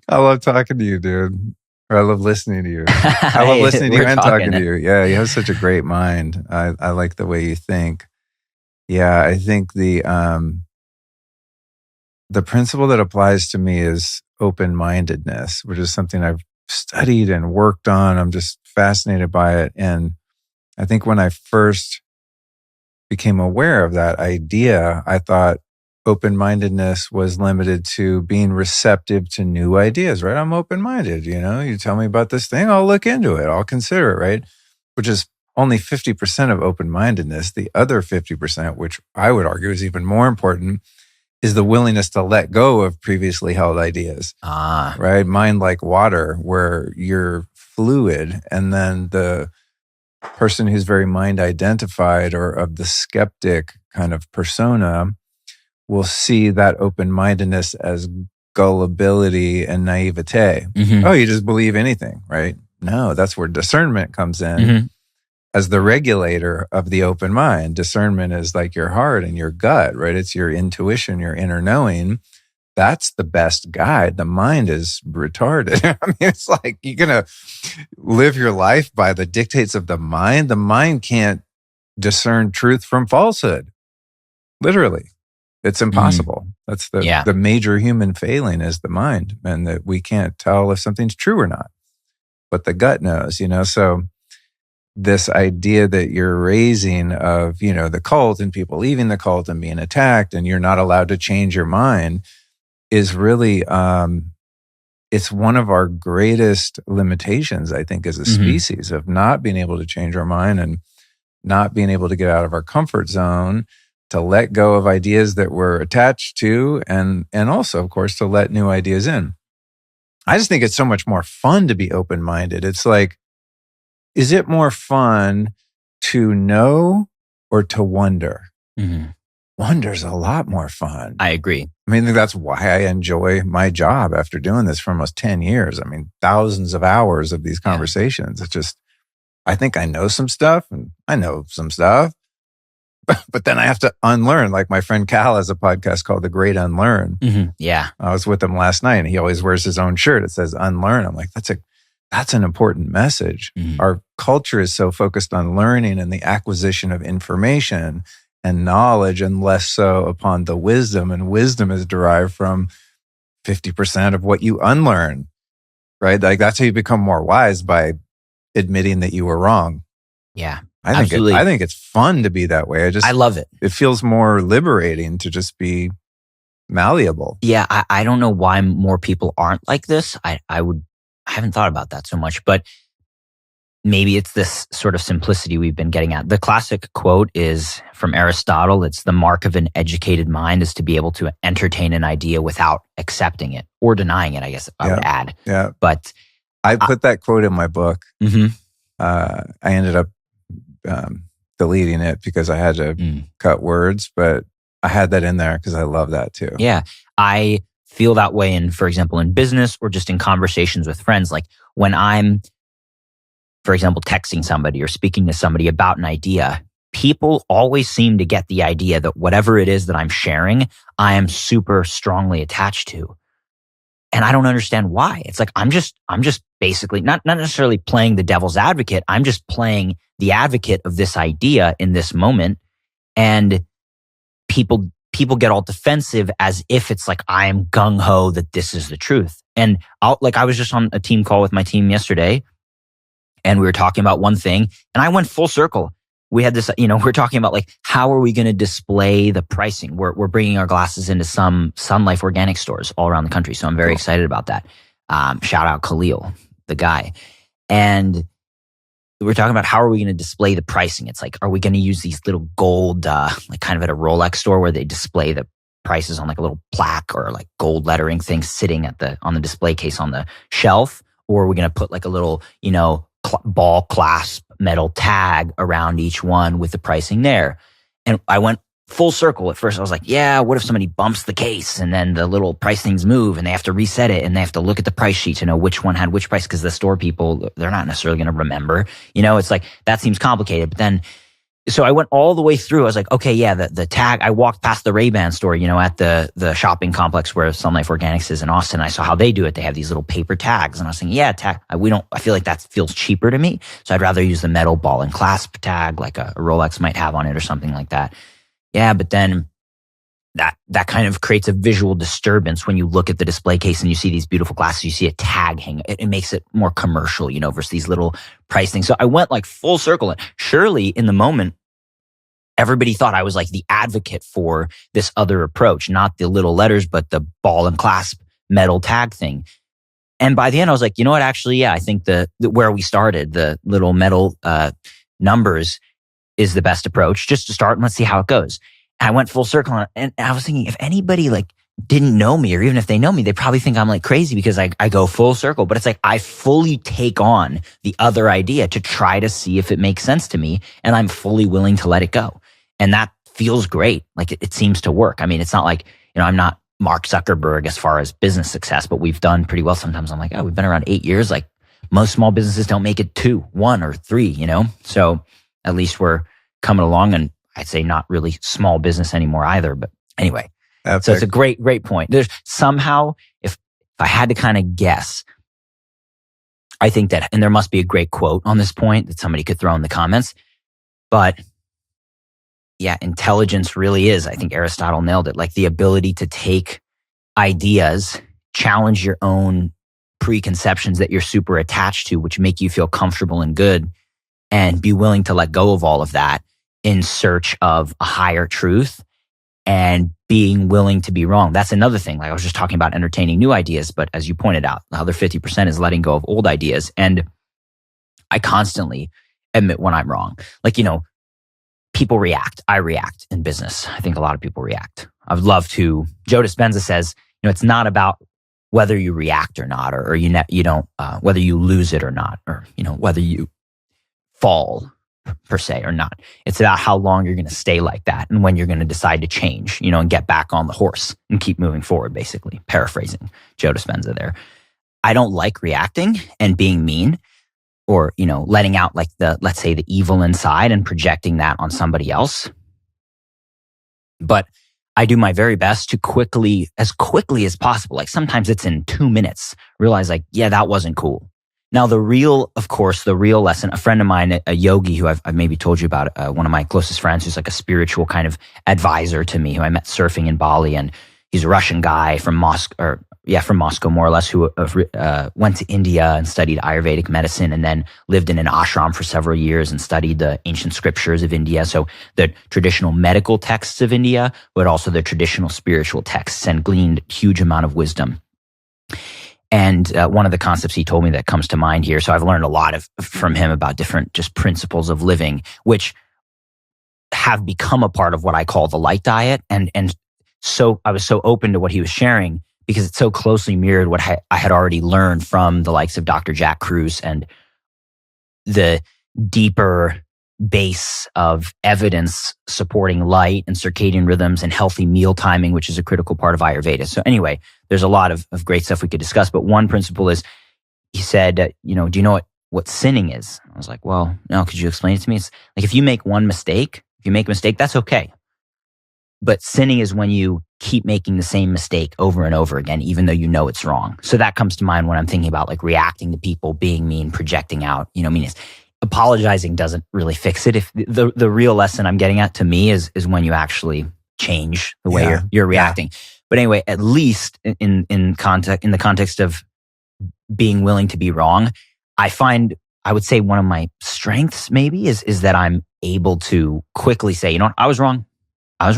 I love talking to you, dude. Or I love listening to you. I love listening to you and talking to you. Yeah, you have such a great mind. I like the way you think. Yeah, I think the principle that applies to me is open-mindedness, which is something I've studied and worked on. I'm just fascinated by it. And I think when I first became aware of that idea, I thought open-mindedness was limited to being receptive to new ideas, right? I'm open-minded, you tell me about this thing, I'll look into it, I'll consider it, right? Which is only 50% of open-mindedness. The other 50%, which I would argue is even more important, is the willingness to let go of previously held ideas. Right? Mind like water, where you're fluid, and then the person who's very mind identified or of the skeptic kind of persona will see that open-mindedness as gullibility and naivete. Oh, you just believe anything, right? No, that's where discernment comes in. As the regulator of the open mind. Discernment is like your heart and your gut, right? It's your intuition, your inner knowing. That's the best guide. The mind is retarded. I mean, it's like you're going to live your life by the dictates of the mind. The mind can't discern truth from falsehood. Literally. It's impossible. That's the major human failing is the mind, and that we can't tell if something's true or not. But the gut knows, So this idea that you're raising of, the cult and people leaving the cult and being attacked and you're not allowed to change your mind is really, it's one of our greatest limitations, I think, as a species, of not being able to change our mind and not being able to get out of our comfort zone, to let go of ideas that we're attached to, and also, of course, to let new ideas in. I just think it's so much more fun to be open-minded. It's like, is it more fun to know or to wonder? Wonder's a lot more fun. I agree. I mean, that's why I enjoy my job after doing this for almost 10 years. I mean, thousands of hours of these conversations. It's just, I think I know some stuff and I know some stuff, but then I have to unlearn. Like my friend Cal has a podcast called The Great Unlearn. Yeah. I was with him last night and he always wears his own shirt. It says unlearn. I'm like, that's an important message. Our culture is so focused on learning and the acquisition of information and knowledge, and less so upon the wisdom. And wisdom is derived from 50% of what you unlearn, right? Like that's how you become more wise, by admitting that you were wrong. Yeah, I think it's fun to be that way. I love it. It feels more liberating to just be malleable. Yeah, I don't know why more people aren't like this. I would I haven't thought about that so much, but maybe it's this sort of simplicity we've been getting at. The classic quote is from Aristotle. It's the mark of an educated mind is to be able to entertain an idea without accepting it or denying it, I guess I would add. Yeah. But I put that quote in my book. Mm-hmm. I ended up deleting it because I had to cut words, but I had that in there because I love that too. Yeah. I feel that way in, for example, in business or just in conversations with friends. Like when I'm, for example, texting somebody or speaking to somebody about an idea, people always seem to get the idea that whatever it is that I'm sharing, I am super strongly attached to. And I don't understand why. It's like, I'm just basically not necessarily playing the devil's advocate. I'm just playing the advocate of this idea in this moment. And people get all defensive as if it's like, I am gung ho that this is the truth. And I was just on a team call with my team yesterday, and we were talking about one thing, and I went full circle. We had this, we're talking about like, how are we going to display the pricing? We're bringing our glasses into some Sun Life organic stores all around the country. So I'm very excited about that. Shout out Khalil, the guy. And we're talking about how are we going to display the pricing? It's like, are we going to use these little gold, like kind of at a Rolex store where they display the prices on like a little plaque or like gold lettering thing sitting on the display case on the shelf? Or are we going to put like a little, ball clasp metal tag around each one with the pricing there? And I went full circle. At first I was like, yeah, what if somebody bumps the case and then the little price things move and they have to reset it and they have to look at the price sheet to know which one had which price, because the store people, they're not necessarily going to remember. It's like, that seems complicated. But then, so I went all the way through. I was like, okay, yeah, the tag, I walked past the Ray-Ban store, at the shopping complex where Sun Life Organics is in Austin. I saw how they do it. They have these little paper tags. And I was thinking, yeah, I feel like that feels cheaper to me. So I'd rather use the metal ball and clasp tag like a Rolex might have on it or something like that. Yeah, but then that kind of creates a visual disturbance when you look at the display case and you see these beautiful glasses, you see a tag hang. It makes it more commercial, versus these little price things. So I went like full circle. And surely in the moment, everybody thought I was like the advocate for this other approach, not the little letters, but the ball and clasp metal tag thing. And by the end, I was like, you know what? Actually, yeah, I think the where we started, the little metal numbers is the best approach just to start, and let's see how it goes. And I went full circle, and I was thinking, if anybody like didn't know me, or even if they know me, they probably think I'm like crazy because I go full circle. But it's like, I fully take on the other idea to try to see if it makes sense to me, and I'm fully willing to let it go. And that feels great. Like it seems to work. I mean, it's not like, I'm not Mark Zuckerberg as far as business success, but we've done pretty well. Sometimes I'm like, oh, we've been around 8 years. Like most small businesses don't make it 2, 1, or 3, So at least we're coming along, and I'd say not really small business anymore either. But anyway, so it's a great point. There's somehow, if I had to kind of guess, I think that, and there must be a great quote on this point that somebody could throw in the comments, but yeah, intelligence really is, I think Aristotle nailed it, like the ability to take ideas, challenge your own preconceptions that you're super attached to, which make you feel comfortable and good, and be willing to let go of all of that in search of a higher truth and being willing to be wrong. That's another thing. Like I was just talking about entertaining new ideas, but as you pointed out, the other 50% is letting go of old ideas. And I constantly admit when I'm wrong. Like, people react. I react in business. I think a lot of people react. I would love to. Joe Dispenza says, it's not about whether you react or not, or you don't, whether you lose it or not, or, whether you fall per se or not. It's about how long you're going to stay like that and when you're going to decide to change, and get back on the horse and keep moving forward, basically. Paraphrasing Joe Dispenza there. I don't like reacting and being mean, or, letting out like let's say the evil inside and projecting that on somebody else. But I do my very best to as quickly as possible, like sometimes it's in 2 minutes, realize like, yeah, that wasn't cool. Now the real lesson, a friend of mine, a yogi who I've maybe told you about, one of my closest friends who's like a spiritual kind of advisor to me, who I met surfing in Bali, and he's a Russian guy from Moscow, more or less, who went to India and studied Ayurvedic medicine, and then lived in an ashram for several years and studied the ancient scriptures of India. So the traditional medical texts of India, but also the traditional spiritual texts, and gleaned huge amount of wisdom. And one of the concepts he told me that comes to mind here. So I've learned a lot from him about different just principles of living, which have become a part of what I call the light diet. And so I was so open to what he was sharing because it so closely mirrored what I had already learned from the likes of Dr. Jack Kruse and the deeper base of evidence supporting light and circadian rhythms and healthy meal timing, which is a critical part of Ayurveda. So anyway, there's a lot of great stuff we could discuss, but one principle is, he said, do you know what sinning is? I was like, well, no, could you explain it to me? It's like, if you make a mistake, that's okay. But sinning is when you keep making the same mistake over and over again, even though you know it's wrong. So that comes to mind when I'm thinking about like reacting to people, being mean, projecting out, meanness. Apologizing doesn't really fix it. If the real lesson I'm getting at, to me, is when you actually change the way you're reacting. Yeah. But anyway, at least in the context of being willing to be wrong, I would say one of my strengths maybe is that I'm able to quickly say, I was wrong. I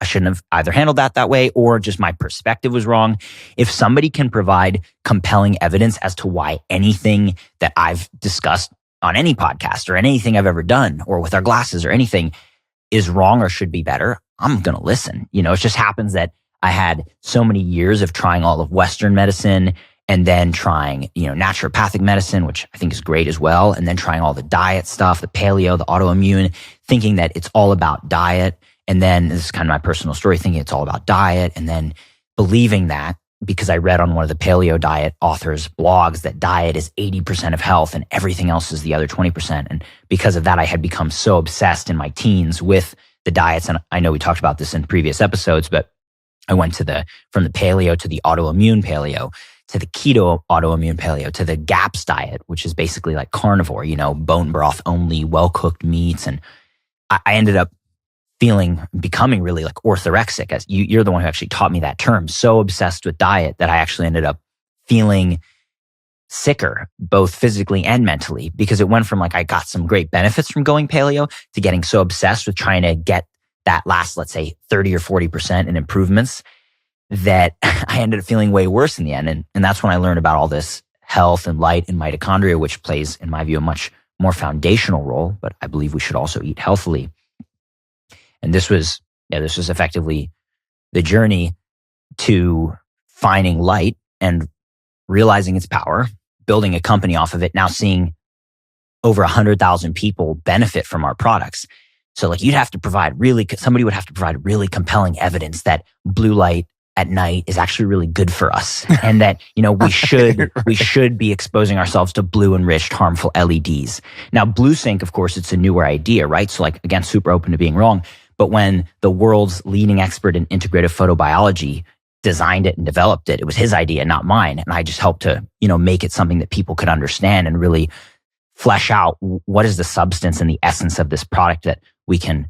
shouldn't have either handled that way, or just my perspective was wrong. If somebody can provide compelling evidence as to why anything that I've discussed on any podcast or anything I've ever done, or with our glasses or anything, is wrong or should be better, I'm going to listen. It just happens that I had so many years of trying all of Western medicine, and then trying, naturopathic medicine, which I think is great as well. And then trying all the diet stuff, the paleo, the autoimmune, thinking that it's all about diet. And then this is kind of my personal story, thinking it's all about diet. And then believing that, because I read on one of the paleo diet authors' blogs that diet is 80% of health and everything else is the other 20%. And because of that, I had become so obsessed in my teens with the diets. And I know we talked about this in previous episodes, but I went from the paleo to the autoimmune paleo, to the keto autoimmune paleo, to the GAPS diet, which is basically like carnivore, bone broth only, well-cooked meats. And I ended up becoming really like orthorexic, as you're the one who actually taught me that term, so obsessed with diet that I actually ended up feeling sicker, both physically and mentally, because it went from like I got some great benefits from going paleo to getting so obsessed with trying to get that last, let's say 30 or 40% in improvements, that I ended up feeling way worse in the end. And that's when I learned about all this health and light and mitochondria, which plays, in my view, a much more foundational role, but I believe we should also eat healthily. And this was effectively the journey to finding light and realizing its power, building a company off of it, now seeing over 100,000 people benefit from our products. So like somebody would have to provide really compelling evidence that blue light at night is actually really good for us. And that, we should be exposing ourselves to blue enriched harmful LEDs. Now, blue sync, of course, it's a newer idea, right? So like, again, super open to being wrong. But when the world's leading expert in integrative photobiology designed it and developed it, it was his idea, not mine. And I just helped to, make it something that people could understand and really flesh out what is the substance and the essence of this product that we can,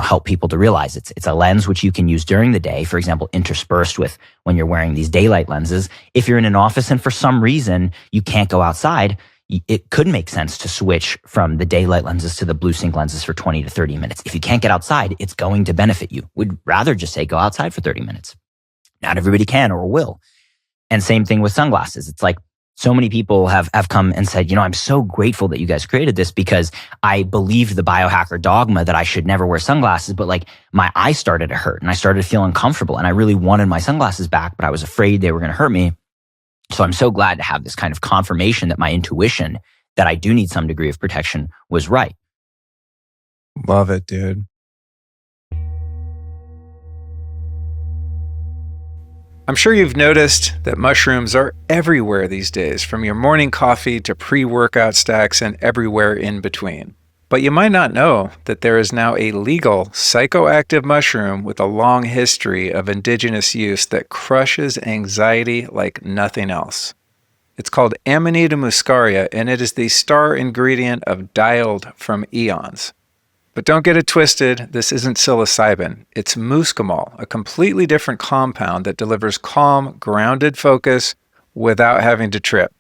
help people to realize. It's a lens which you can use during the day, for example, interspersed with when you're wearing these daylight lenses. If you're in an office and for some reason you can't go outside, it could make sense to switch from the daylight lenses to the blue sync lenses for 20 to 30 minutes. If you can't get outside, it's going to benefit you. We'd rather just say go outside for 30 minutes. Not everybody can or will. And same thing with sunglasses. It's like so many people have come and said, I'm so grateful that you guys created this because I believed the biohacker dogma that I should never wear sunglasses, but like my eyes started to hurt and I started to feel uncomfortable and I really wanted my sunglasses back, but I was afraid they were going to hurt me. So I'm so glad to have this kind of confirmation that my intuition that I do need some degree of protection was right. Love it, dude. I'm sure you've noticed that mushrooms are everywhere these days, from your morning coffee to pre-workout stacks and everywhere in between. But you might not know that there is now a legal psychoactive mushroom with a long history of indigenous use that crushes anxiety like nothing else. It's called Amanita muscaria, and it is the star ingredient of Dialed from Eons. But don't get it twisted, this isn't psilocybin. It's muscimol, a completely different compound that delivers calm, grounded focus without having to trip.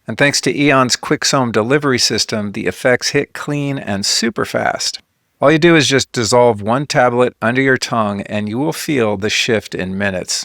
And thanks to Eon's QuickSome delivery system, the effects hit clean and super fast. All you do is just dissolve one tablet under your tongue and you will feel the shift in minutes.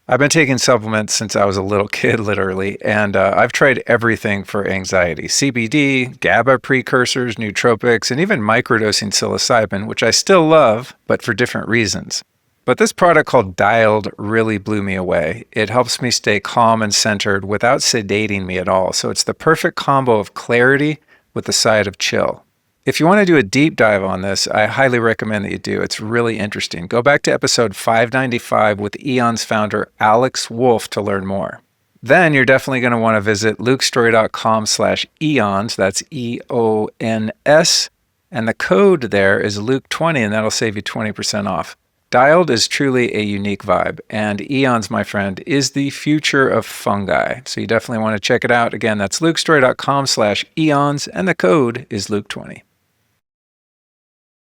I've been taking supplements since I was a little kid, literally, and I've tried everything for anxiety: CBD, GABA precursors, nootropics, and even microdosing psilocybin, which I still love, but for different reasons. But this product called Dialed really blew me away. It helps me stay calm and centered without sedating me at all. So it's the perfect combo of clarity with the side of chill. If you want to do a deep dive on this, I highly recommend that you do. It's really interesting. Go back to episode 595 with Eon's founder, Alex Wolf, to learn more. Then you're definitely going to want to visit lukestory.com/eons. That's EONS. And the code there is Luke20, and that'll save you 20% off. Dialed is truly a unique vibe, and Eons, my friend, is the future of fungi. So you definitely want to check it out. Again, that's lukestory.com/eons, and the code is Luke20.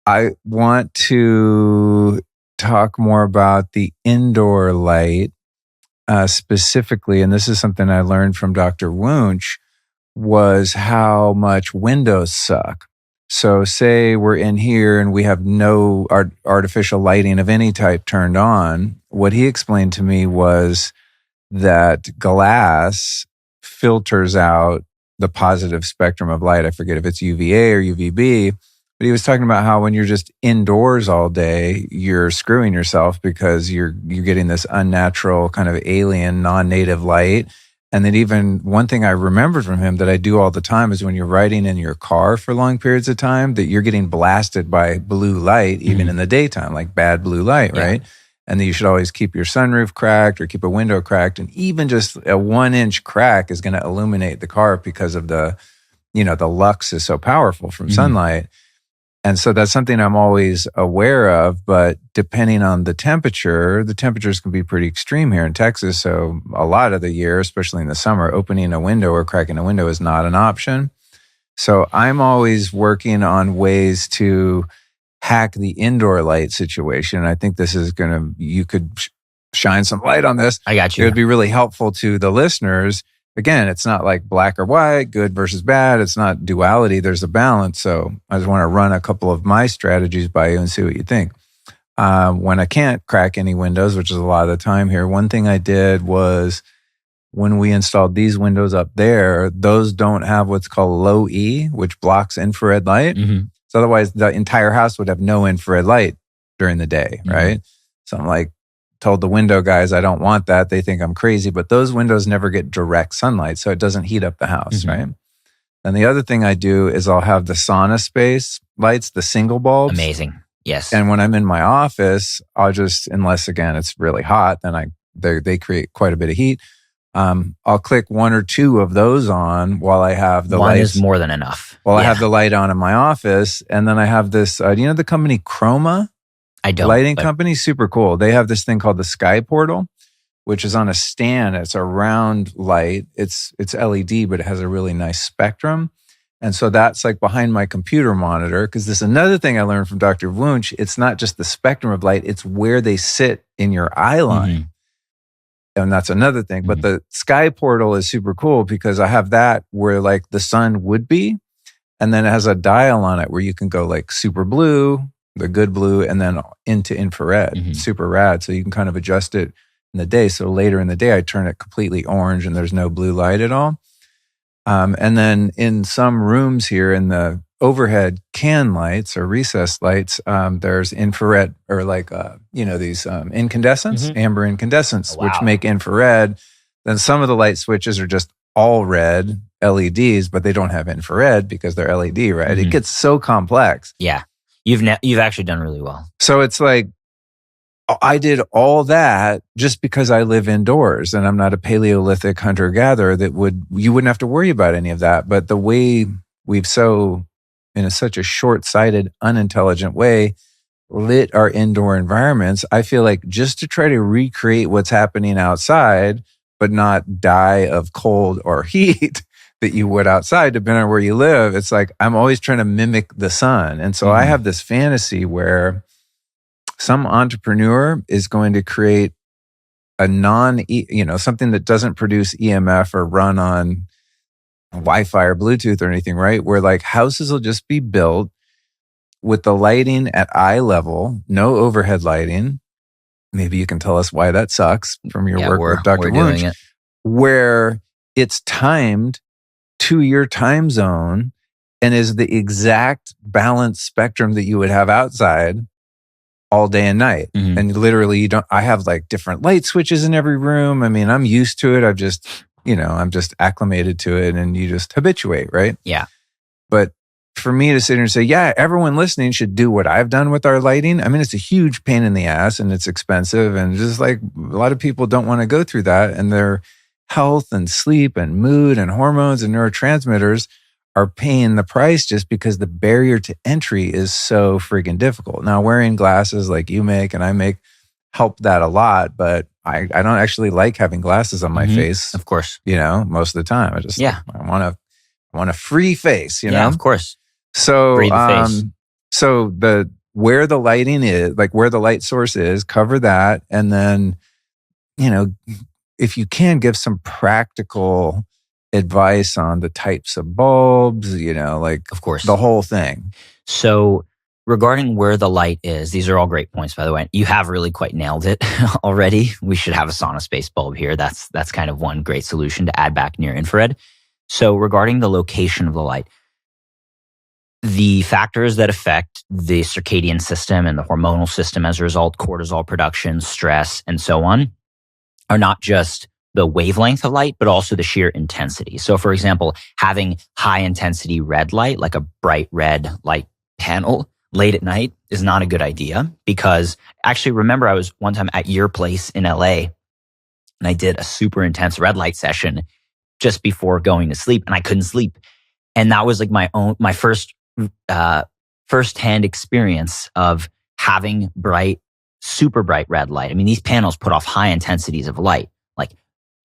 I want to talk more about the indoor light specifically, and this is something I learned from Dr. Wunsch, was how much windows suck. So say we're in here and we have no artificial lighting of any type turned on. What he explained to me was that glass filters out the positive spectrum of light. I forget if it's UVA or UVB, but he was talking about how when you're just indoors all day, you're screwing yourself because you're getting this unnatural kind of alien, non-native light. And then even one thing I remembered from him that I do all the time is when you're riding in your car for long periods of time, that you're getting blasted by blue light, even in the daytime, like bad blue light, right? And that you should always keep your sunroof cracked or keep a window cracked. And even just a 1-inch crack is going to illuminate the car because of the lux is so powerful from sunlight. And so that's something I'm always aware of, but depending on the temperatures can be pretty extreme here in Texas. So a lot of the year, especially in the summer, opening a window or cracking a window is not an option. So I'm always working on ways to hack the indoor light situation. I think this is you could shine some light on this. I got you. It would be really helpful to the listeners. Again, it's not like black or white, good versus bad. It's not duality. There's a balance. So I just want to run a couple of my strategies by you and see what you think. When I can't crack any windows, which is a lot of the time here, one thing I did was when we installed these windows up there, those don't have what's called low E, which blocks infrared light. So otherwise, the entire house would have no infrared light during the day, right? So I'm told the window guys, I don't want that. They think I'm crazy, but those windows never get direct sunlight, so it doesn't heat up the house, right? And the other thing I do is I'll have the sauna space lights, the single bulbs. Amazing. Yes. And when I'm in my office, I'll just, unless again, it's really hot, then they create quite a bit of heat. I'll click 1 or 2 of those on while I have the lights. One is more than enough. I have the light on in my office. And then I have this, do you know the company Chroma? I don't. Lighting company, super cool. They have this thing called the Sky Portal, which is on a stand. It's a round light. It's LED, but it has a really nice spectrum. And so that's like behind my computer monitor, because this is another thing I learned from Dr. Wunsch. It's not just the spectrum of light, it's where they sit in your eye line. And that's another thing. But the Sky Portal is super cool because I have that where like the sun would be. And then it has a dial on it where you can go like super blue, the good blue, and then into infrared. Super rad. So you can kind of adjust it in the day. So later in the day, I turn it completely orange and there's no blue light at all. And then in some rooms here in the overhead can lights or recessed lights, there's infrared or these incandescents, amber incandescents, which make infrared. Then some of the light switches are just all red LEDs, but they don't have infrared because they're LED, right? It gets so complex. Yeah. You've actually done really well. So it's like, I did all that just because I live indoors and I'm not a Paleolithic hunter-gatherer you wouldn't have to worry about any of that. But the way we've in such a short-sighted, unintelligent way, lit our indoor environments, I feel like just to try to recreate what's happening outside, but not die of cold or heat that you would outside, depending on where you live, it's like I'm always trying to mimic the sun. And so I have this fantasy where some entrepreneur is going to create a something that doesn't produce EMF or run on Wi-Fi or Bluetooth or anything, right? Where like houses will just be built with the lighting at eye level, no overhead lighting, maybe you can tell us why that sucks from your work with Dr. We're doing Wunsch, it. where it's timed to your time zone and is the exact balanced spectrum that you would have outside all day and night. Mhm. And literally I have like different light switches in every room. I mean, I'm used to it. I'm just acclimated to it, and you just habituate, right? Yeah. But for me to sit here and say, yeah, everyone listening should do what I've done with our lighting. I mean, it's a huge pain in the ass and it's expensive. And just like a lot of people don't want to go through that, and their health and sleep and mood and hormones and neurotransmitters are paying the price just because the barrier to entry is so freaking difficult. Now, wearing glasses like you make and I make help that a lot, but I don't actually like having glasses on my face. Of course. Most of the time. I want a free face, Yeah, of course. So, Free the face. So where the lighting is, like where the light source is, cover that. And then, if you can, give some practical advice on the types of bulbs, Of course. the whole thing. So regarding where the light is, these are all great points, by the way. You have really quite nailed it already. We should have a sauna space bulb here. That's kind of one great solution to add back near infrared. So regarding the location of the light, the factors that affect the circadian system and the hormonal system as a result, cortisol production, stress, and so on, are not just the wavelength of light, but also the sheer intensity. So for example, having high intensity red light, like a bright red light panel late at night, is not a good idea, because actually, remember, I was one time at your place in LA and I did a super intense red light session just before going to sleep, and I couldn't sleep. And that was like my first firsthand experience of having super bright red light. I mean, these panels put off high intensities of light, like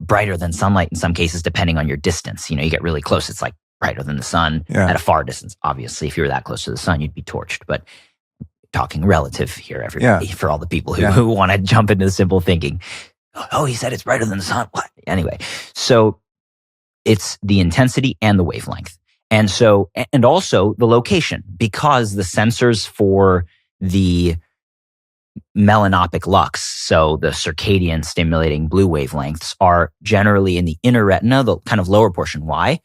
brighter than sunlight in some cases, depending on your distance. You get really close, it's like brighter than the sun. Yeah. At a far distance. Obviously, if you were that close to the sun, you'd be torched. But talking relative here, everybody, for all the people who want to jump into the simple thinking, oh, he said it's brighter than the sun. What? Anyway, so it's the intensity and the wavelength. And so, and also the location, because the sensors for the melanopic lux, so the circadian stimulating blue wavelengths, are generally in the inner retina, the kind of lower portion. Why?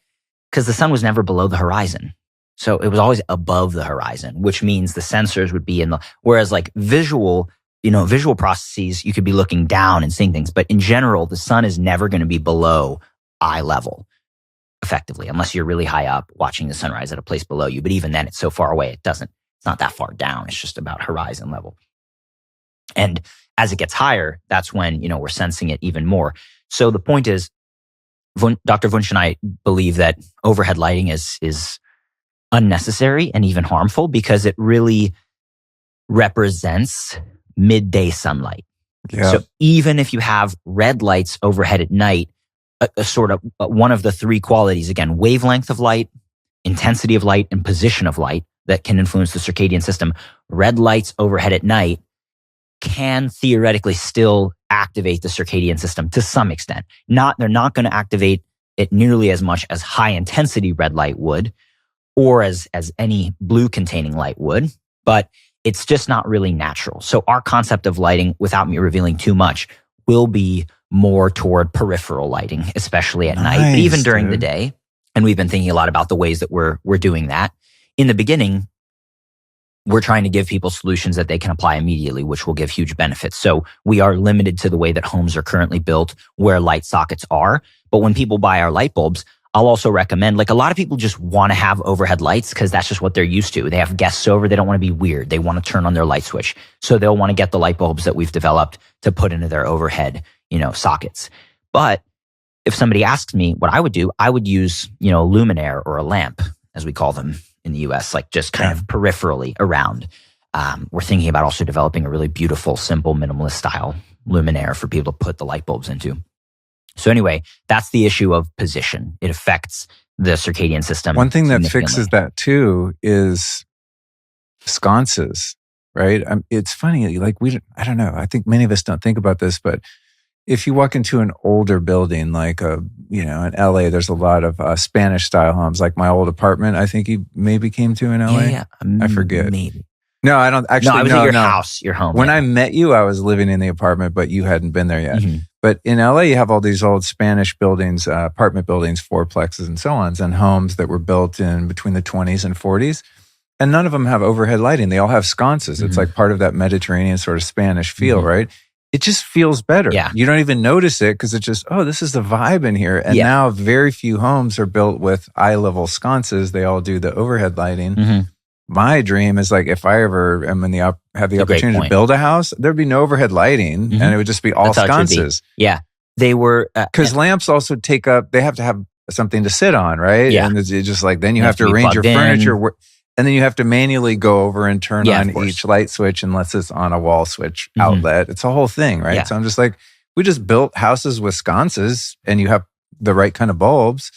Because the sun was never below the horizon. So it was always above the horizon, which means the sensors would be whereas like visual processes, you could be looking down and seeing things. But in general, the sun is never going to be below eye level, effectively, unless you're really high up watching the sunrise at a place below you. But even then, it's so far away, it's not that far down. It's just about horizon level. And as it gets higher, that's when, we're sensing it even more. So the point is, Dr. Wunsch and I believe that overhead lighting is unnecessary and even harmful, because it really represents midday sunlight. Yeah. So even if you have red lights overhead at night, a sort of one of the three qualities, again, wavelength of light, intensity of light, and position of light that can influence the circadian system, red lights overhead at night can theoretically still activate the circadian system to some extent. They're not going to activate it nearly as much as high intensity red light would, or as any blue containing light would, but it's just not really natural. So our concept of lighting, without me revealing too much, will be more toward peripheral lighting, especially at night, but even during the day. And we've been thinking a lot about the ways that we're doing that. In the beginning, we're trying to give people solutions that they can apply immediately, which will give huge benefits. So we are limited to the way that homes are currently built, where light sockets are. But when people buy our light bulbs, I'll also recommend, like, a lot of people just want to have overhead lights because that's just what they're used to. They have guests over. They don't want to be weird. They want to turn on their light switch. So they'll want to get the light bulbs that we've developed to put into their overhead, sockets. But if somebody asks me what I would do, I would use, a luminaire or a lamp, as we call them in the US, like just kind of peripherally around. We're thinking about also developing a really beautiful, simple, minimalist style luminaire for people to put the light bulbs into. So anyway, that's the issue of position. It affects the circadian system. One thing that fixes that too is sconces, right? It's funny, like I don't know. I think many of us don't think about this, but if you walk into an older building, like in LA, there's a lot of Spanish style homes, like my old apartment. I think you maybe came to in LA. Yeah, I forget. Maybe. No, I don't actually. No, I was at your house, your home. When I met you, I was living in the apartment, but you hadn't been there yet. Mm-hmm. But in LA, you have all these old Spanish buildings, apartment buildings, fourplexes and so on, and homes that were built in between the 20s and 40s. And none of them have overhead lighting. They all have sconces. Mm-hmm. It's like part of that Mediterranean sort of Spanish feel, mm-hmm. right? It just feels better. Yeah. You don't even notice it because it's just, oh, this is the vibe in here. And now very few homes are built with eye-level sconces. They all do the overhead lighting. Mm-hmm. My dream is like if I ever am in the have the opportunity to build a house, there'd be no overhead lighting, mm-hmm. and it would just be all sconces. Yeah, they were because lamps also take up. They have to have something to sit on, right? Yeah, and it's just like then you have to arrange your furniture, and then you have to manually go over and turn on each light switch unless it's on a wall switch outlet. It's a whole thing, right? Yeah. So I'm just like, we just built houses with sconces, and you have the right kind of bulbs.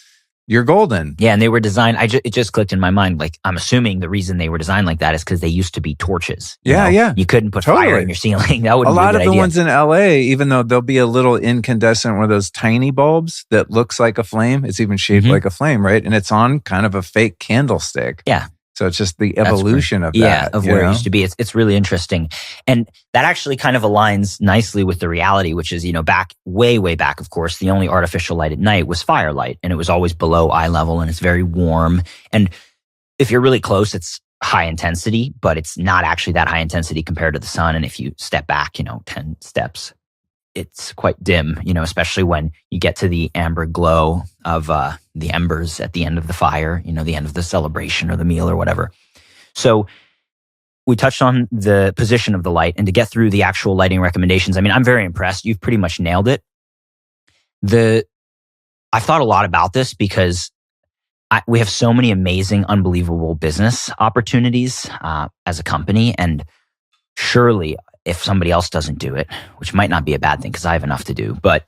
You're golden. Yeah, and they were designed, it just clicked in my mind. Like, I'm assuming the reason they were designed like that is because they used to be torches. Yeah. You couldn't put fire in your ceiling. That would be a lot good of the idea. ones in LA, even though there'll be a little incandescent, one of those tiny bulbs that looks like a flame. It's even shaped like a flame, right? And it's on kind of a fake candlestick. Yeah. So it's just the evolution of that. Yeah, of where it used to be. It's really interesting. And that actually kind of aligns nicely with the reality, which is, back, way back, of course, the only artificial light at night was firelight. And it was always below eye level and it's very warm. And if you're really close, it's high intensity, but it's not actually that high intensity compared to the sun. And if you step back, 10 steps, it's quite dim, especially when you get to the amber glow of the embers at the end of the fire, the end of the celebration or the meal or whatever. So we touched on the position of the light, and to get through the actual lighting recommendations, I'm very impressed. You've pretty much nailed it. I've thought a lot about this because we have so many amazing, unbelievable business opportunities as a company, and surely if somebody else doesn't do it, which might not be a bad thing because I have enough to do, but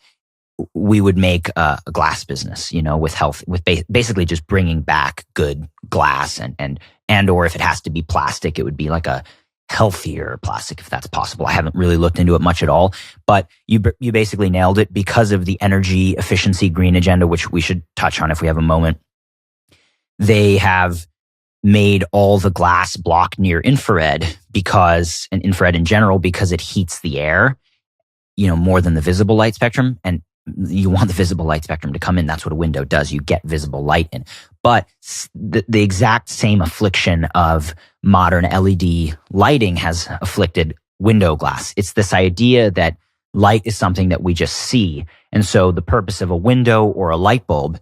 we would make a glass business, with health, with basically just bringing back good glass and or if it has to be plastic, it would be like a healthier plastic if that's possible. I haven't really looked into it much at all, but you basically nailed it because of the energy efficiency green agenda, which we should touch on if we have a moment. They have made all the glass block near infrared and infrared in general, because it heats the air, more than the visible light spectrum. And you want the visible light spectrum to come in. That's what a window does. You get visible light in. But the exact same affliction of modern LED lighting has afflicted window glass. It's this idea that light is something that we just see. And so the purpose of a window or a light bulb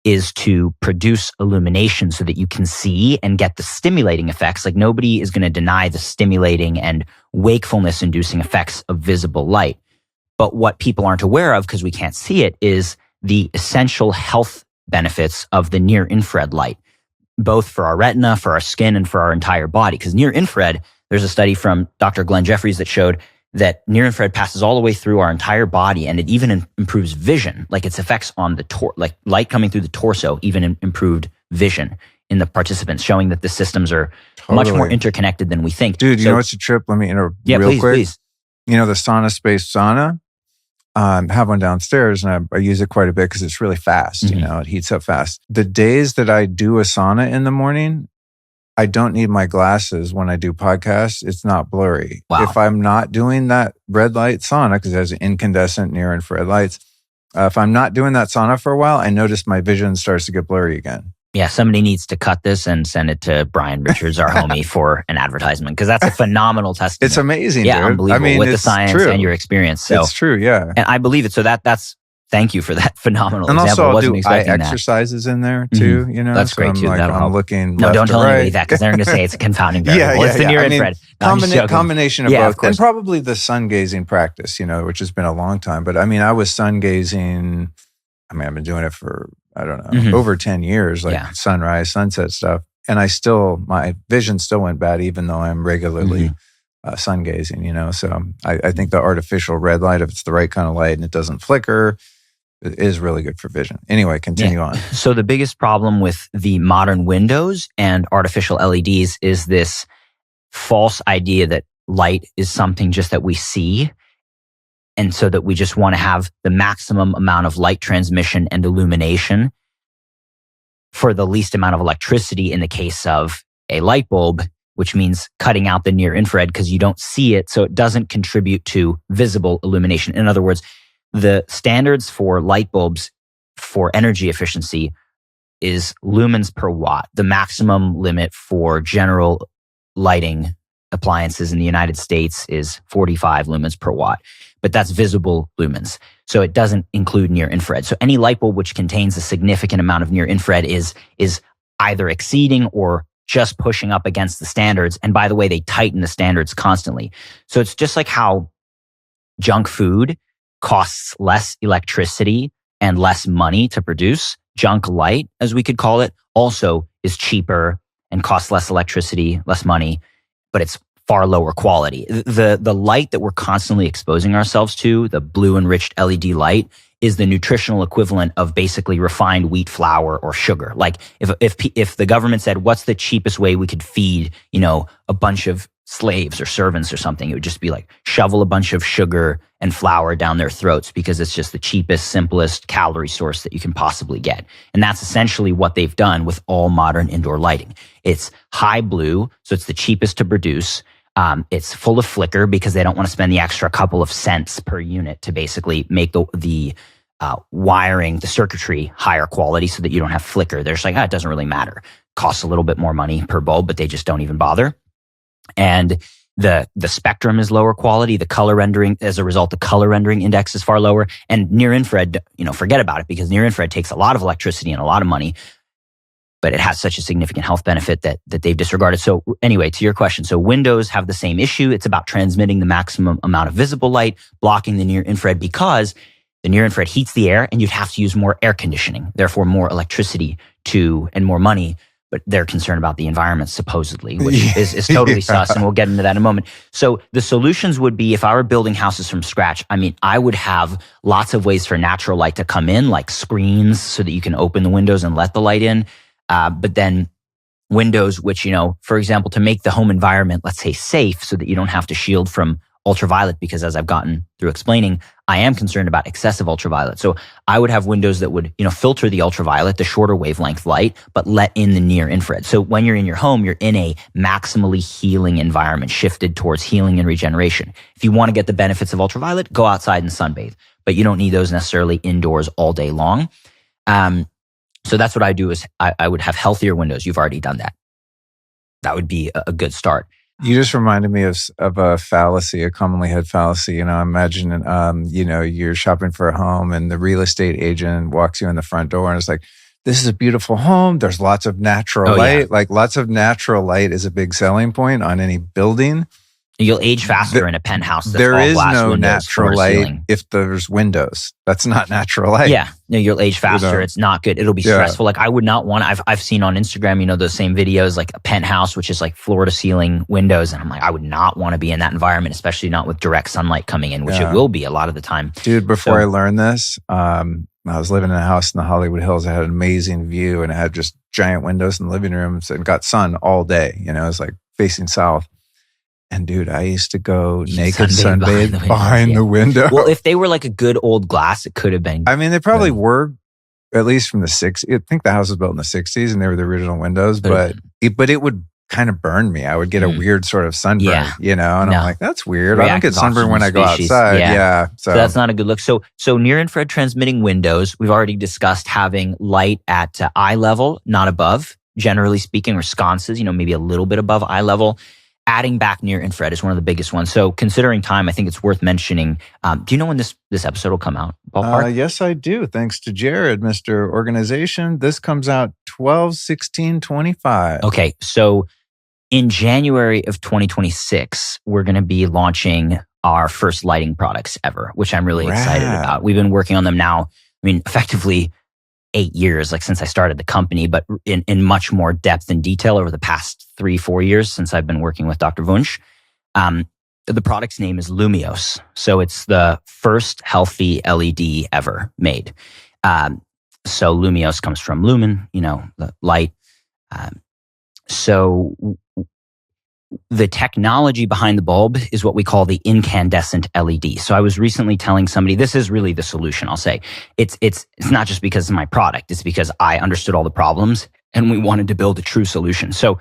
is to produce illumination so that you can see and get the stimulating effects. Like, nobody is going to deny the stimulating and wakefulness inducing effects of visible light. But what people aren't aware of, because we can't see it, is the essential health benefits of the near infrared light, both for our retina, for our skin, and for our entire body. Because near infrared, there's a study from Dr. Glenn Jeffries that showed that near infrared passes all the way through our entire body, and it even improves vision. Like, its effects on the like light coming through the torso even improved vision in the participants, showing that the systems are much more interconnected than we think. Dude, you know what's a trip? Let me interrupt real quick. Please. The Sauna Space Sauna, I have one downstairs, and I use it quite a bit because it's really fast. It heats up fast. The days that I do a sauna in the morning, I don't need my glasses when I do podcasts. It's not blurry. Wow. If I'm not doing that red light sauna, because it has incandescent near infrared lights, if I'm not doing that sauna for a while, I notice my vision starts to get blurry again. Yeah, somebody needs to cut this and send it to Brian Richards, our homie, for an advertisement, because that's a phenomenal testament. It's amazing, yeah, dude. Unbelievable with the science and your experience. So it's true, yeah. And I believe it. So that's thank you for that phenomenal and example. Also, I wasn't expecting that. Exercises in there too. That's great too. I'm looking. No, left don't to tell right. anybody that, because they're going to say it's a confounding variable. It's the near infrared. Combination of both, and probably the sun gazing practice. which has been a long time. But I was sun gazing. I've been doing it for, I don't know, over 10 years, sunrise, sunset stuff. And my vision still went bad, even though I'm regularly sun gazing, So I think the artificial red light, if it's the right kind of light and it doesn't flicker, it is really good for vision. Anyway, continue on. So the biggest problem with the modern windows and artificial LEDs is this false idea that light is something just that we see. And so that we just want to have the maximum amount of light transmission and illumination for the least amount of electricity in the case of a light bulb, which means cutting out the near infrared because you don't see it, so it doesn't contribute to visible illumination. In other words, the standards for light bulbs for energy efficiency is lumens per watt. The maximum limit for general lighting appliances in the United States is 45 lumens per watt, but that's visible lumens. So it doesn't include near infrared. So any light bulb which contains a significant amount of near infrared is either exceeding or just pushing up against the standards. And by the way, they tighten the standards constantly. So it's just like how junk food costs less electricity and less money to produce. Junk light, as we could call it, also is cheaper and costs less electricity, less money, but it's far lower quality. The light that we're constantly exposing ourselves to, the blue enriched LED light, is the nutritional equivalent of basically refined wheat flour or sugar. Like if the government said, what's the cheapest way we could feed, a bunch of slaves or servants or something, it would just be like shovel a bunch of sugar and flour down their throats because it's just the cheapest, simplest calorie source that you can possibly get. And that's essentially what they've done with all modern indoor lighting. It's high blue, so it's the cheapest to produce. It's full of flicker because they don't want to spend the extra couple of cents per unit to basically make the wiring, the circuitry higher quality so that you don't have flicker. They're just like, it doesn't really matter. Costs a little bit more money per bulb, but they just don't even bother. And the spectrum is lower quality. The color rendering, as a result, the color rendering index is far lower. And near infrared, forget about it because near infrared takes a lot of electricity and a lot of money, but it has such a significant health benefit that they've disregarded. So anyway, to your question, so windows have the same issue. It's about transmitting the maximum amount of visible light, blocking the near infrared because the near infrared heats the air and you'd have to use more air conditioning, therefore more electricity and more money. But they're concerned about the environment, supposedly, which is totally sus, and we'll get into that in a moment. So the solutions would be, if I were building houses from scratch, I would have lots of ways for natural light to come in, like screens so that you can open the windows and let the light in. But then windows, which, for example, to make the home environment, let's say, safe so that you don't have to shield from ultraviolet, because as I've gotten through explaining, I am concerned about excessive ultraviolet. So I would have windows that would, filter the ultraviolet, the shorter wavelength light, but let in the near infrared. So when you're in your home, you're in a maximally healing environment, shifted towards healing and regeneration. If you want to get the benefits of ultraviolet, go outside and sunbathe, but you don't need those necessarily indoors all day long. So that's what I do is I would have healthier windows. You've already done that. That would be a good start. You just reminded me of a fallacy, a commonly had fallacy. Imagine, you're shopping for a home and the real estate agent walks you in the front door and it's like, this is a beautiful home. There's lots of natural light. Yeah. Like lots of natural light is a big selling point on any building. You'll age faster in a penthouse. That's there all is glass no windows, natural light ceiling. if there's windows. That's not natural light. Yeah, no, you'll age faster. It's not good. It'll be stressful. Like I would not want. I've seen on Instagram, those same videos, like a penthouse, which is like floor to ceiling windows, and I'm like, I would not want to be in that environment, especially not with direct sunlight coming in, which it will be a lot of the time. Dude, before I learned this, I was living in a house in the Hollywood Hills. It had an amazing view, and it had just giant windows in the living rooms, and got sun all day. It was like facing south. And dude, I used to go naked sunbathe behind the window. Well, if they were like a good old glass, it could have been. They probably were, at least from the 60s. I think the house was built in the 60s and they were the original windows, but it would kind of burn me. I would get a weird sort of sunburn, and I'm like, that's weird. I don't get sunburn when I go outside. Yeah. So that's not a good look. So near infrared transmitting windows, we've already discussed having light at eye level, not above, generally speaking, or sconces, maybe a little bit above eye level. Adding back near infrared is one of the biggest ones. So considering time, I think it's worth mentioning. Do you know when this episode will come out? Ballpark? Yes, I do. Thanks to Jared, Mr. Organization. This comes out 12/16/25. Okay. So in January of 2026, we're going to be launching our first lighting products ever, which I'm really excited about. We've been working on them now, effectively 8 years, like since I started the company, but in much more depth and detail over the past 3-4 years since I've been working with Dr. Wunsch. The product's name is Lumios. So it's the first healthy LED ever made. So Lumios comes from lumen, the light. So the technology behind the bulb is what we call the incandescent LED. So I was recently telling somebody, this is really the solution, I'll say. It's not just because of my product. It's because I understood all the problems and we wanted to build a true solution. So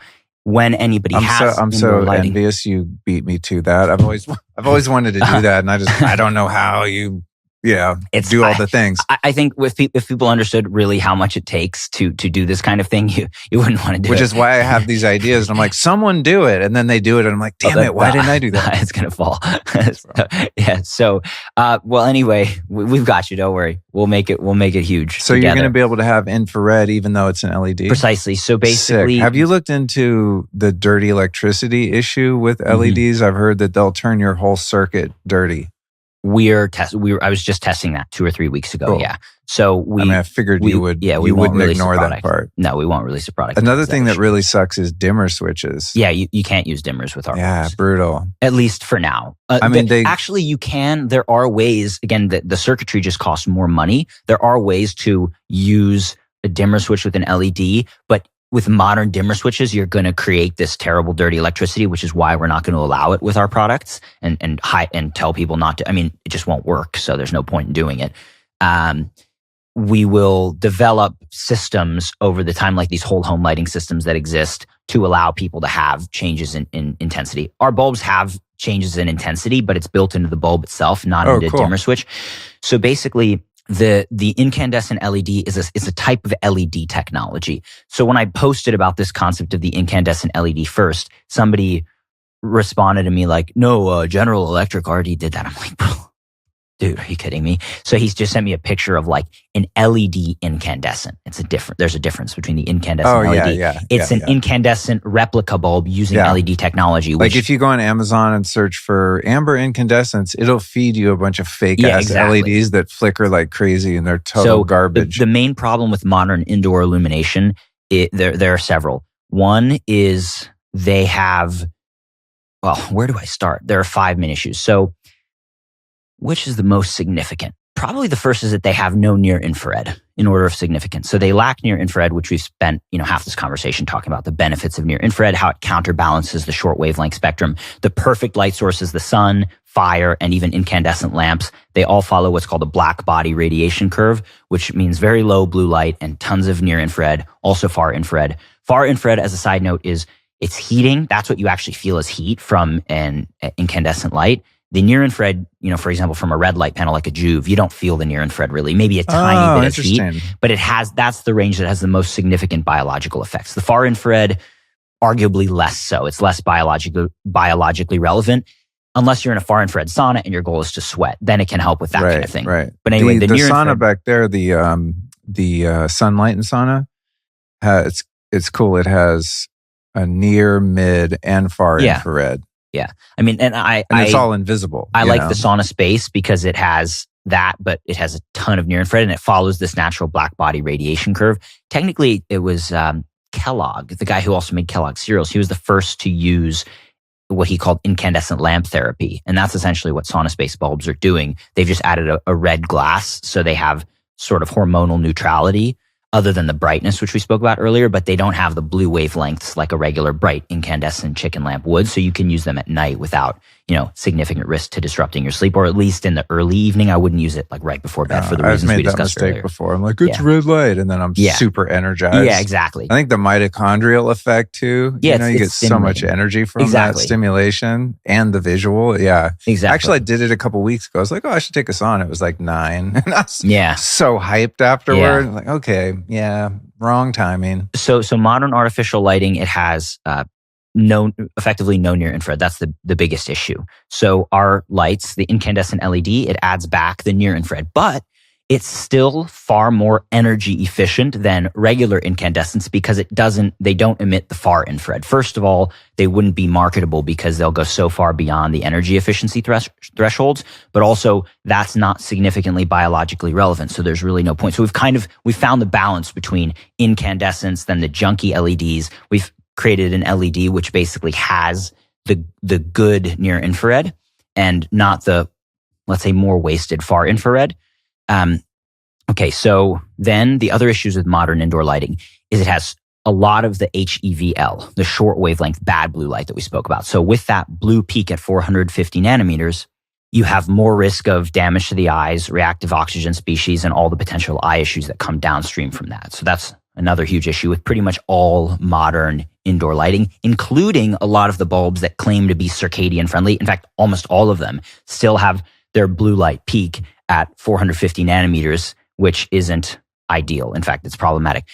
when anybody has I'm indoor so lighting. envious you beat me to that. I've always wanted to do that, and I don't know how you do all the things. I think if people understood really how much it takes to do this kind of thing, you wouldn't want to do it. Which is why I have these ideas, and I'm like, someone do it, and then they do it, and I'm like, damn it, why didn't I do that? It's gonna fall. So well, anyway, we've got you. Don't worry, we'll make it huge. So together. You're going to be able to have infrared even though it's an LED. Precisely. So basically, sick. Have you looked into the dirty electricity issue with LEDs? I've heard that they'll turn your whole circuit dirty. I was just testing that 2 or 3 weeks ago. Cool. Yeah. So I figured you would. Yeah, we wouldn't ignore that part. No, we won't release a product. Another thing that really sucks is dimmer switches. Yeah, you can't use dimmers with our bulbs. Brutal. At least for now. Actually, you can. There are ways. Again, the circuitry just costs more money. There are ways to use a dimmer switch with an LED, but with modern dimmer switches, you're going to create this terrible, dirty electricity, which is why we're not going to allow it with our products and tell people not to. I mean, it just won't work. So there's no point in doing it. We will develop systems over the time, like these whole home lighting systems that exist, to allow people to have changes in intensity. Our bulbs have changes in intensity, but it's built into the bulb itself, not into a dimmer switch. So basically, the incandescent LED is a type of LED technology. So when I posted about this concept of the incandescent LED first, somebody responded to me like, no, General Electric already did that. I'm like, bro, dude, are you kidding me? So he's just sent me a picture of like an LED incandescent. There's a difference between the incandescent LED. It's an incandescent replica bulb using LED technology. Like if you go on Amazon and search for amber incandescents, it'll feed you a bunch of fake ass LEDs that flicker like crazy and they're total garbage. The main problem with modern indoor illumination, there are several. One is they have, well, where do I start? There are 5 main issues. So which is the most significant? Probably the first is that they have no near infrared in order of significance. So they lack near infrared, which we've spent, half this conversation talking about the benefits of near infrared, how it counterbalances the short wavelength spectrum. The perfect light source is the sun, fire, and even incandescent lamps. They all follow what's called a black body radiation curve, which means very low blue light and tons of near infrared, also far infrared. Far infrared, as a side note, it's heating. That's what you actually feel as heat from an incandescent light. The near infrared, for example, from a red light panel like a Juve, you don't feel the near infrared really. Maybe a tiny bit of heat, but that's the range that has the most significant biological effects. The far infrared, arguably less so. It's less biologically relevant unless you're in a far infrared sauna and your goal is to sweat. Then it can help with that kind of thing. Right. But anyway, the near sauna infrared, back there, the sunlight and sauna, it's cool. It has a near, mid, and far infrared. Yeah. I mean, and it's all invisible. I like the sauna space because it has that, but it has a ton of near infrared and it follows this natural black body radiation curve. Technically, it was Kellogg, the guy who also made Kellogg cereals. He was the first to use what he called incandescent lamp therapy. And that's essentially what sauna space bulbs are doing. They've just added a red glass, so they have sort of hormonal neutrality other than the brightness, which we spoke about earlier, but they don't have the blue wavelengths like a regular bright incandescent chicken lamp would. So you can use them at night without, significant risk to disrupting your sleep, or at least in the early evening. I wouldn't use it like right before bed for the reasons we discussed earlier. I've made that mistake before. I'm like, it's red light. And then I'm super energized. Yeah, exactly. I think the mitochondrial effect too. Yeah, you get so much energy from that stimulation and the visual. Yeah. Exactly. Actually, I did it a couple weeks ago. I was like, I should take a sauna. It was like 9. And I was so hyped afterward. Yeah. Like, okay, wrong timing. So modern artificial lighting, it has effectively no near infrared. That's the biggest issue. So our lights, the incandescent LED, it adds back the near infrared, but it's still far more energy efficient than regular incandescents because they don't emit the far infrared. First of all, they wouldn't be marketable because they'll go so far beyond the energy efficiency thresholds, but also that's not significantly biologically relevant. So there's really no point. So we've found the balance between incandescents, then the junky LEDs. We've created an LED which basically has the good near infrared and not the, let's say, more wasted far infrared. Okay, so then the other issues with modern indoor lighting is it has a lot of the HEVL, the short wavelength bad blue light that we spoke about. So with that blue peak at 450 nanometers, you have more risk of damage to the eyes, reactive oxygen species, and all the potential eye issues that come downstream from that. So that's another huge issue with pretty much all modern indoor lighting, including a lot of the bulbs that claim to be circadian friendly. In fact, almost all of them still have their blue light peak at 450 nanometers, which isn't ideal. In fact, it's problematic.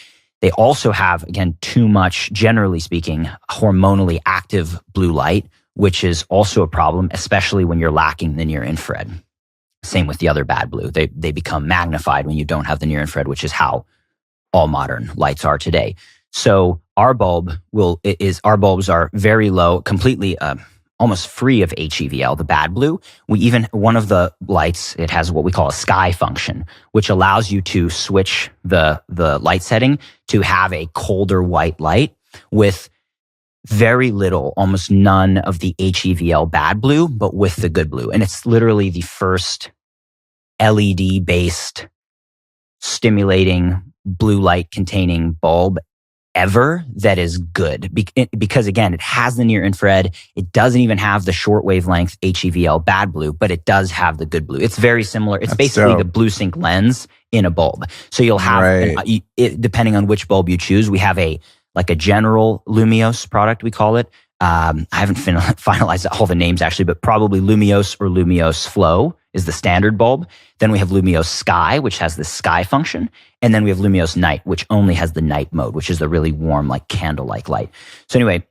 They also have, again, too much, generally speaking, hormonally active blue light, which is also a problem, especially when you're lacking the near infrared. Same with the other bad blue. They become magnified when you don't have the near infrared, which is how all modern lights are today. So our bulbs are very low, completely almost free of HEVL, the bad blue. One of the lights, it has what we call a sky function, which allows you to switch the light setting to have a colder white light with very little, almost none of the HEVL bad blue, but with the good blue. And it's literally the first LED-based stimulating blue light containing bulb ever that is good. Because again, it has the near infrared. It doesn't even have the short wavelength HEVL bad blue, but it does have the good blue. It's very similar. It's basically the blue sync lens in a bulb. So you'll have, depending on which bulb you choose, we have a general Lumiose product, we call it. I haven't finalized all the names actually, but probably Lumiose or Lumiose Flow is the standard bulb. Then we have Lumiose Sky, which has the sky function. And then we have Lumiose Night, which only has the night mode, which is the really warm, like candle-like light. So anyway,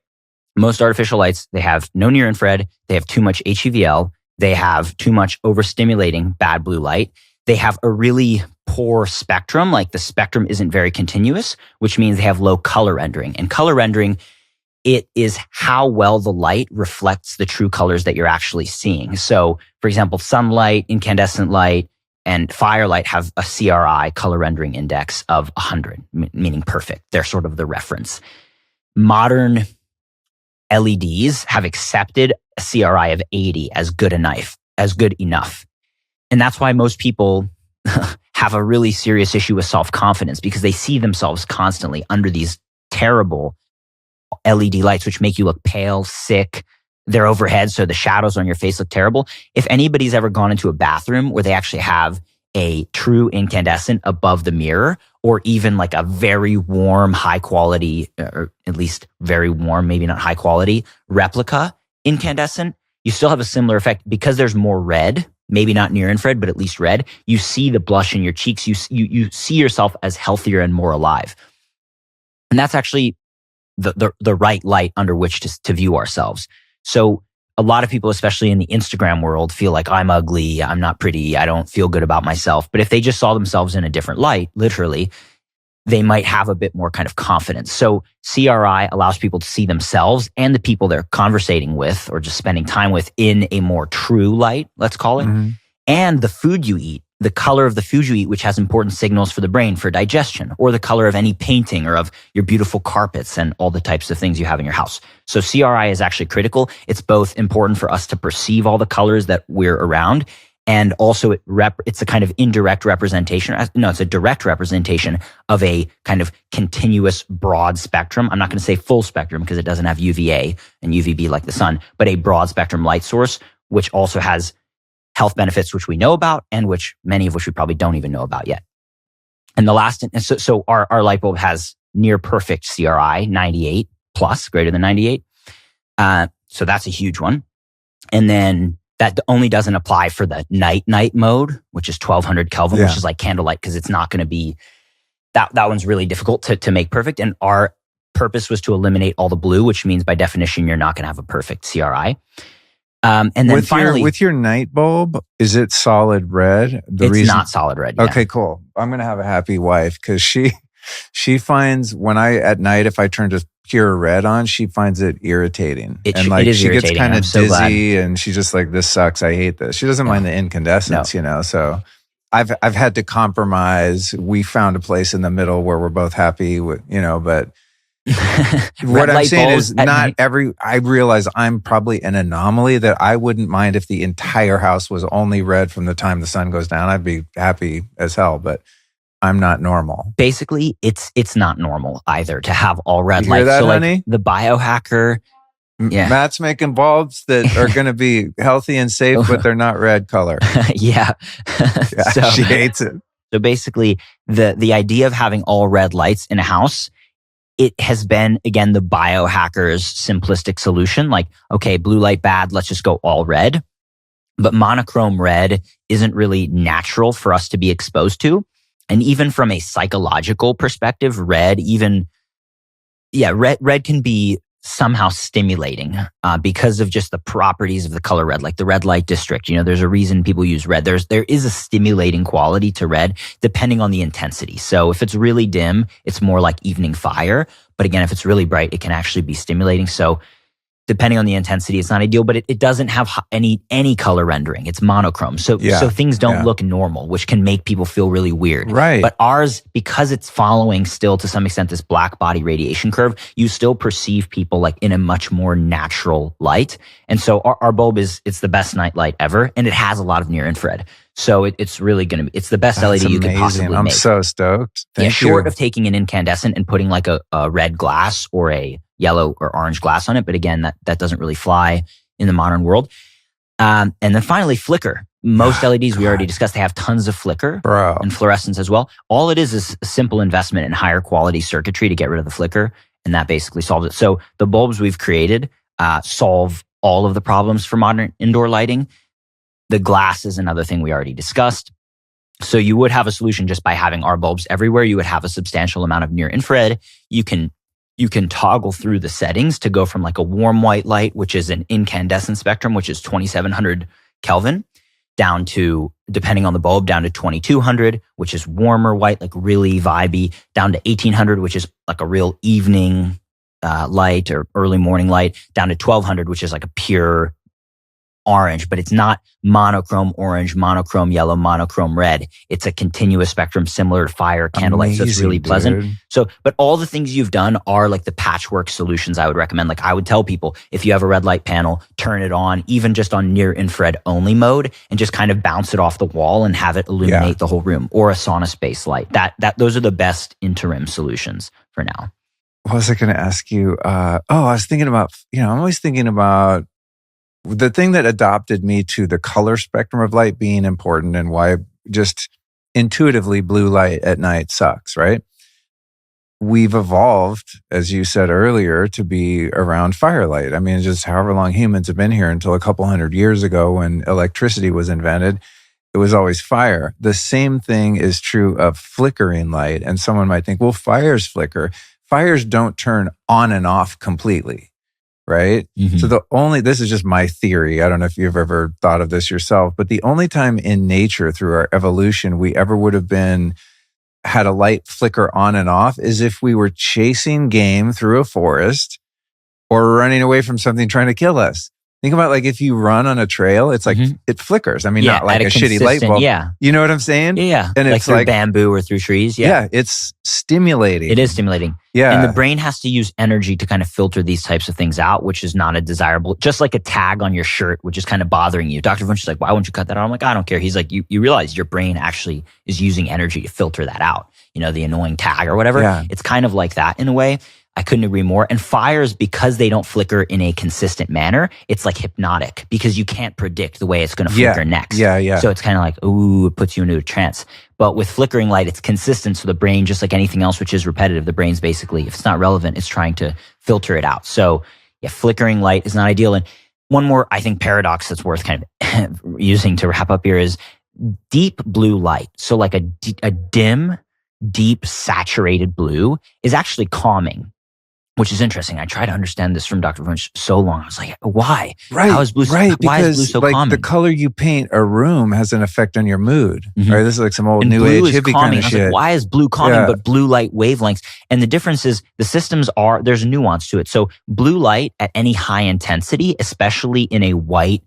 most artificial lights, they have no near infrared. They have too much HEVL. They have too much overstimulating bad blue light. They have a really poor spectrum. Like the spectrum isn't very continuous, which means they have low color rendering. And color rendering, it is how well the light reflects the true colors that you're actually seeing. So, for example, sunlight, incandescent light, and firelight have a CRI, color rendering index, of 100, meaning perfect. They're sort of the reference. Modern LEDs have accepted a CRI of 80 as good enough. And that's why most people have a really serious issue with self-confidence, because they see themselves constantly under these terrible LED lights, which make you look pale, sick. They're overhead, so the shadows on your face look terrible. If anybody's ever gone into a bathroom where they actually have a true incandescent above the mirror, or even like a very warm, high quality, or at least very warm, maybe not high quality, replica incandescent, you still have a similar effect because there's more red, maybe not near infrared, but at least red. You see the blush in your cheeks. You see yourself as healthier and more alive. And that's actually the right light under which to view ourselves. So a lot of people, especially in the Instagram world, feel like I'm ugly, I'm not pretty, I don't feel good about myself. But if they just saw themselves in a different light, literally, they might have a bit more kind of confidence. So CRI allows people to see themselves and the people they're conversating with or just spending time with in a more true light, let's call it. Mm-hmm. And the food you eat, the color of the food you eat, which has important signals for the brain for digestion, or the color of any painting or of your beautiful carpets and all the types of things you have in your house. So CRI is actually critical. It's both important for us to perceive all the colors that we're around, and also it's a kind of indirect representation. No, it's a direct representation of a kind of continuous broad spectrum. I'm not going to say full spectrum because it doesn't have UVA and UVB like the sun, but a broad spectrum light source, which also has health benefits, which we know about, and many of which we probably don't even know about yet. And the last, so our light bulb has near perfect CRI, 98 plus, greater than 98. So that's a huge one. And then that only doesn't apply for the night mode, which is 1200 Kelvin, which is like candlelight, because it's not going to be, that one's really difficult to make perfect. And our purpose was to eliminate all the blue, which means by definition, you're not going to have a perfect CRI. And then finally, with your night bulb, is it solid red? It's not solid red. Yeah. Okay, cool. I'm going to have a happy wife because she finds at night, if I turn to pure red on, she finds it irritating. It is irritating. Gets kind of dizzy and she's just like, this sucks. I hate this. She doesn't mind the incandescence, so I've had to compromise. We found a place in the middle where we're both happy with, but what I'm saying is I realize I'm probably an anomaly that I wouldn't mind if the entire house was only red from the time the sun goes down. I'd be happy as hell, but I'm not normal. Basically, it's not normal either to have all red lights. lights. That, so honey? Like the biohacker, Matt's making bulbs that are going to be healthy and safe, but they're not red color. Yeah. She hates it. So basically, the idea of having all red lights in a house, it has been, again, the biohacker's simplistic solution. Like, okay, blue light bad, let's just go all red. But monochrome red isn't really natural for us to be exposed to. And even from a psychological perspective, red can be somehow stimulating because of just the properties of the color red, like the red light district. There's a reason people use red. There is a stimulating quality to red depending on the intensity. So if it's really dim, it's more like evening fire. But again, if it's really bright, it can actually be stimulating. So depending on the intensity, it's not ideal, but it doesn't have any color rendering. It's monochrome. So things don't look normal, which can make people feel really weird. Right. But ours, because it's following still to some extent this black body radiation curve, you still perceive people like in a much more natural light. And so our bulb it's the best night light ever, and it has a lot of near infrared. So it's really going to be, it's the best That's LED you could possibly make. I'm so stoked. Thank you. Short of taking an incandescent and putting like a red glass or a yellow or orange glass on it. But again, that doesn't really fly in the modern world. And then finally, flicker. Most LEDs we already discussed, they have tons of flicker and fluorescence as well. All it is a simple investment in higher quality circuitry to get rid of the flicker. And that basically solves it. So the bulbs we've created solve all of the problems for modern indoor lighting. The glass is another thing we already discussed. So you would have a solution just by having our bulbs everywhere. You would have a substantial amount of near infrared. You can toggle through the settings to go from like a warm white light, which is an incandescent spectrum, which is 2700 Kelvin, down to, depending on the bulb, down to 2200, which is warmer white, like really vibey, down to 1800, which is like a real evening light or early morning light, down to 1200, which is like a pure orange, but it's not monochrome orange, monochrome yellow, monochrome red. It's a continuous spectrum similar to fire, candlelight. So it's really pleasant. So, but all the things you've done are like the patchwork solutions I would recommend. Like I would tell people, if you have a red light panel, turn it on, even just on near infrared only mode, and just kind of bounce it off the wall and have it illuminate the whole room, or a sauna space light. Those are the best interim solutions for now. What was I going to ask you? I was thinking about, I'm always thinking about the thing that adopted me to the color spectrum of light being important, and why just intuitively blue light at night sucks, right? We've evolved, as you said earlier, to be around firelight. I mean, just however long humans have been here until a couple hundred years ago when electricity was invented, it was always fire. The same thing is true of flickering light. And someone might think, well, fires flicker. Fires don't turn on and off completely. Right? Mm-hmm. So this is just my theory. I don't know if you've ever thought of this yourself, but the only time in nature through our evolution we ever would have had a light flicker on and off is if we were chasing game through a forest or running away from something trying to kill us. Think about like if you run on a trail, it's like it flickers. I mean, not like a shitty light bulb. Yeah. You know what I'm saying? Yeah. And like it's through bamboo or through trees. Yeah. It's stimulating. It is stimulating. Yeah. And the brain has to use energy to kind of filter these types of things out, which is not a desirable, just like a tag on your shirt, which is kind of bothering you. Dr. Wunsch is like, why won't you cut that out? I'm like, I don't care. He's like, you realize your brain actually is using energy to filter that out. The annoying tag or whatever. Yeah. It's kind of like that in a way. I couldn't agree more. And fires, because they don't flicker in a consistent manner, it's like hypnotic because you can't predict the way it's going to flicker next. Yeah. So it's kind of like, ooh, it puts you into a trance. But with flickering light, it's consistent. So the brain, just like anything else, which is repetitive, the brain's basically, if it's not relevant, it's trying to filter it out. So yeah, flickering light is not ideal. And one more, I think, paradox that's worth kind of using to wrap up here is deep blue light. So like a dim, deep, saturated blue is actually calming, which is interesting. I tried to understand this from Dr. Wunsch so long. I was like, why? Right. How is blue, why is blue so calming? The color you paint a room has an effect on your mood. Mm-hmm. Right? This is like some old new age hippie kind of shit. Like, why is blue calming, but blue light wavelengths? And the difference is the systems there's a nuance to it. So blue light at any high intensity, especially in a white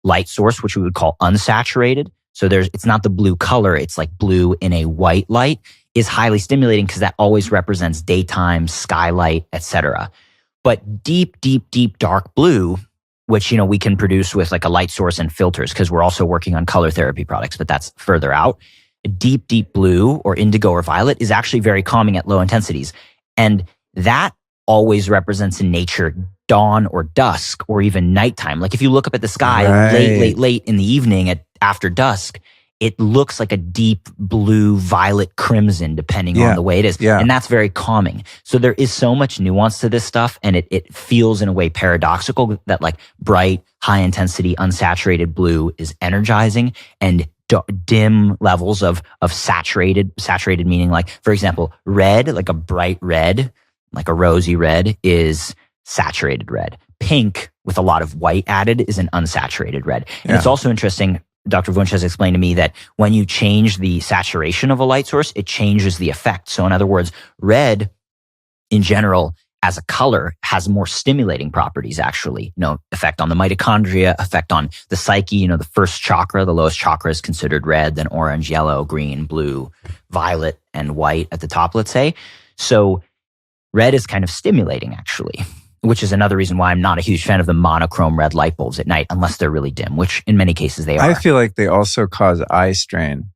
light source, which we would call unsaturated. So it's not the blue color. It's like blue in a white light, is highly stimulating because that always represents daytime, skylight, etc. But deep, deep, deep dark blue, which, we can produce with like a light source and filters because we're also working on color therapy products, but that's further out. Deep, deep blue or indigo or violet is actually very calming at low intensities. And that always represents in nature dawn or dusk or even nighttime. Like if you look up at the sky late in the evening after dusk, it looks like a deep blue, violet, crimson, depending on the way it is. Yeah. And that's very calming. So there is so much nuance to this stuff. And it feels in a way paradoxical that like bright, high intensity, unsaturated blue is energizing, and dim levels of saturated meaning like, for example, red, like a bright red, like a rosy red is saturated red. Pink with a lot of white added is an unsaturated red. And it's also interesting, Dr. Wunsch has explained to me that when you change the saturation of a light source, it changes the effect. So in other words, red in general as a color has more stimulating properties actually. Effect on the mitochondria, effect on the psyche. The first chakra, the lowest chakra is considered red, then orange, yellow, green, blue, violet, and white at the top, let's say. So red is kind of stimulating actually, which is another reason why I'm not a huge fan of the monochrome red light bulbs at night, unless they're really dim, which in many cases they are. I feel like they also cause eye strain.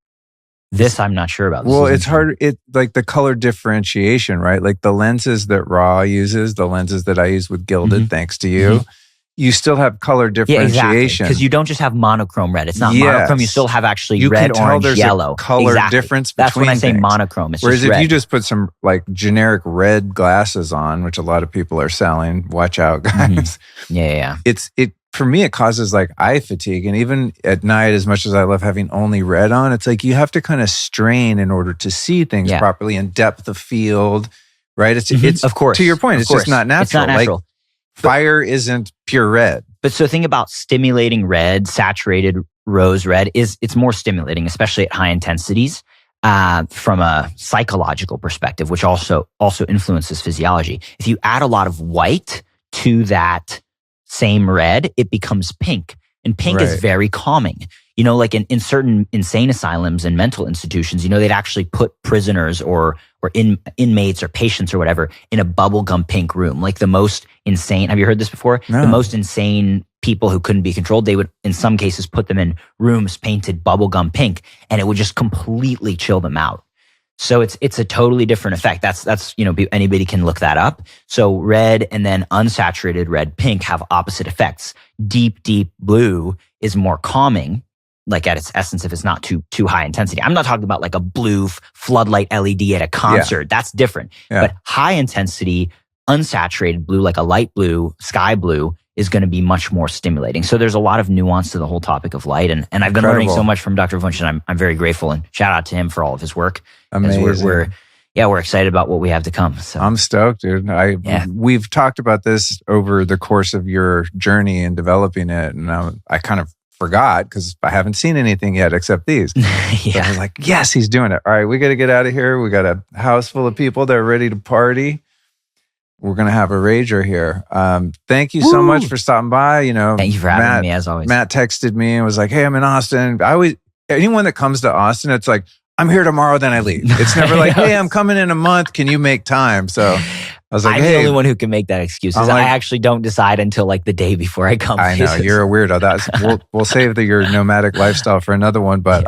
This I'm not sure about. Well, it's hard. Like the color differentiation, right? Like the lenses that Raw uses, the lenses that I use with Gilded, thanks to you, you still have color differentiation. Because you don't just have monochrome red. It's not monochrome. You still have actually red, orange, yellow. A color difference between That's when I say things. monochrome. It's Whereas just if red. you just put some like generic red glasses on, which a lot of people are selling, watch out, guys. Yeah. It for me, it causes like eye fatigue. And even at night, as much as I love having only red on, it's like you have to kind of strain in order to see things properly and depth of field, right? It's of course. To your point, it's just not natural. It's not natural. Like, fire isn't pure red. But so think about stimulating red, saturated rose red it's more stimulating, especially at high intensities, from a psychological perspective, which also influences physiology. If you add a lot of white to that same red, it becomes pink. And pink is very calming. Like in certain insane asylums and mental institutions, they'd actually put prisoners or inmates or patients or whatever in a bubblegum pink room. Like the most insane, have you heard this before? No. The most insane people who couldn't be controlled, they would in some cases put them in rooms painted bubblegum pink, and it would just completely chill them out. So it's a totally different effect. That's anybody can look that up. So red and then unsaturated red, pink have opposite effects. Deep blue is more calming, like at its essence, if it's not too high intensity. I'm not talking about like a blue floodlight LED at a concert. That's different. But high intensity, unsaturated blue, like a light blue, sky blue, is going to be much more stimulating. So there's a lot of nuance to the whole topic of light. And I've been learning so much from Dr. Wunsch, and I'm very grateful, and shout out to him for all of his work. Amazing. We're excited about what we have to come. So I'm stoked, dude. We've talked about this over the course of your journey in developing it. And I kind of forgot because I haven't seen anything yet except these. So I was like, yes, he's doing it. All right, we got to get out of here. We got a house full of people that are ready to party. We're going to have a rager here. Thank you so much for stopping by. Thank you for having me, as always. Matt texted me and was like, hey, I'm in Austin. Anyone that comes to Austin, it's like, I'm here tomorrow, then I leave. It's never like, hey, I'm coming in a month. Can you make time? So I was like, I'm the only one who can make that excuse. I actually don't decide until like the day before I come. I know, you're a weirdo. We'll save your nomadic lifestyle for another one. But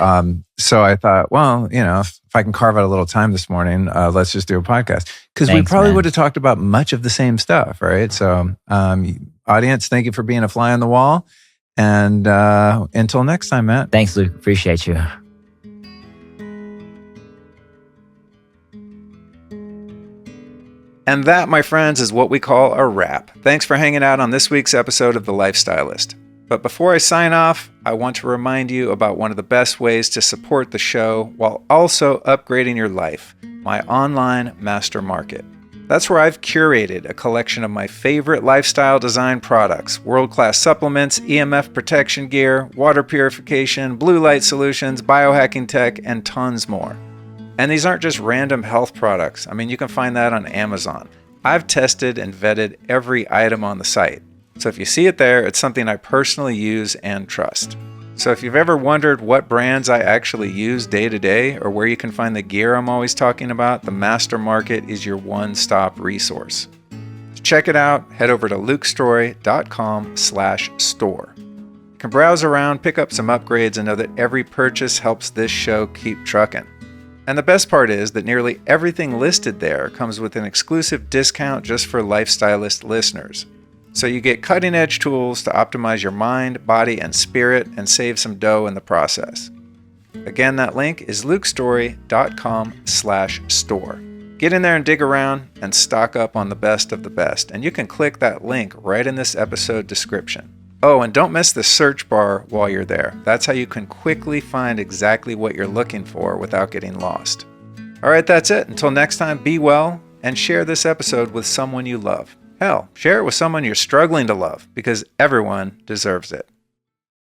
so I thought, well, if I can carve out a little time this morning, let's just do a podcast. Because we probably would have talked about much of the same stuff, right? So audience, thank you for being a fly on the wall. And until next time, Matt. Thanks, Luke. Appreciate you. And that, my friends, is what we call a wrap. Thanks for hanging out on this week's episode of The Lifestylist. But before I sign off, I want to remind you about one of the best ways to support the show while also upgrading your life, my online master market. That's where I've curated a collection of my favorite lifestyle design products, world-class supplements, EMF protection gear, water purification, blue light solutions, biohacking tech, and tons more. And these aren't just random health products. I mean, you can find that on Amazon. I've tested and vetted every item on the site. So if you see it there, it's something I personally use and trust. So if you've ever wondered what brands I actually use day to day or where you can find the gear I'm always talking about, the Master Market is your one-stop resource. To check it out, head over to lukestorey.com/store. You can browse around, pick up some upgrades, and know that every purchase helps this show keep trucking. And the best part is that nearly everything listed there comes with an exclusive discount just for Lifestylist listeners. So you get cutting-edge tools to optimize your mind, body, and spirit and save some dough in the process. Again, that link is lukestory.com/store. Get in there and dig around and stock up on the best of the best. And you can click that link right in this episode description. Oh, and don't miss the search bar while you're there. That's how you can quickly find exactly what you're looking for without getting lost. All right, that's it. Until next time, be well and share this episode with someone you love. Hell, share it with someone you're struggling to love because everyone deserves it.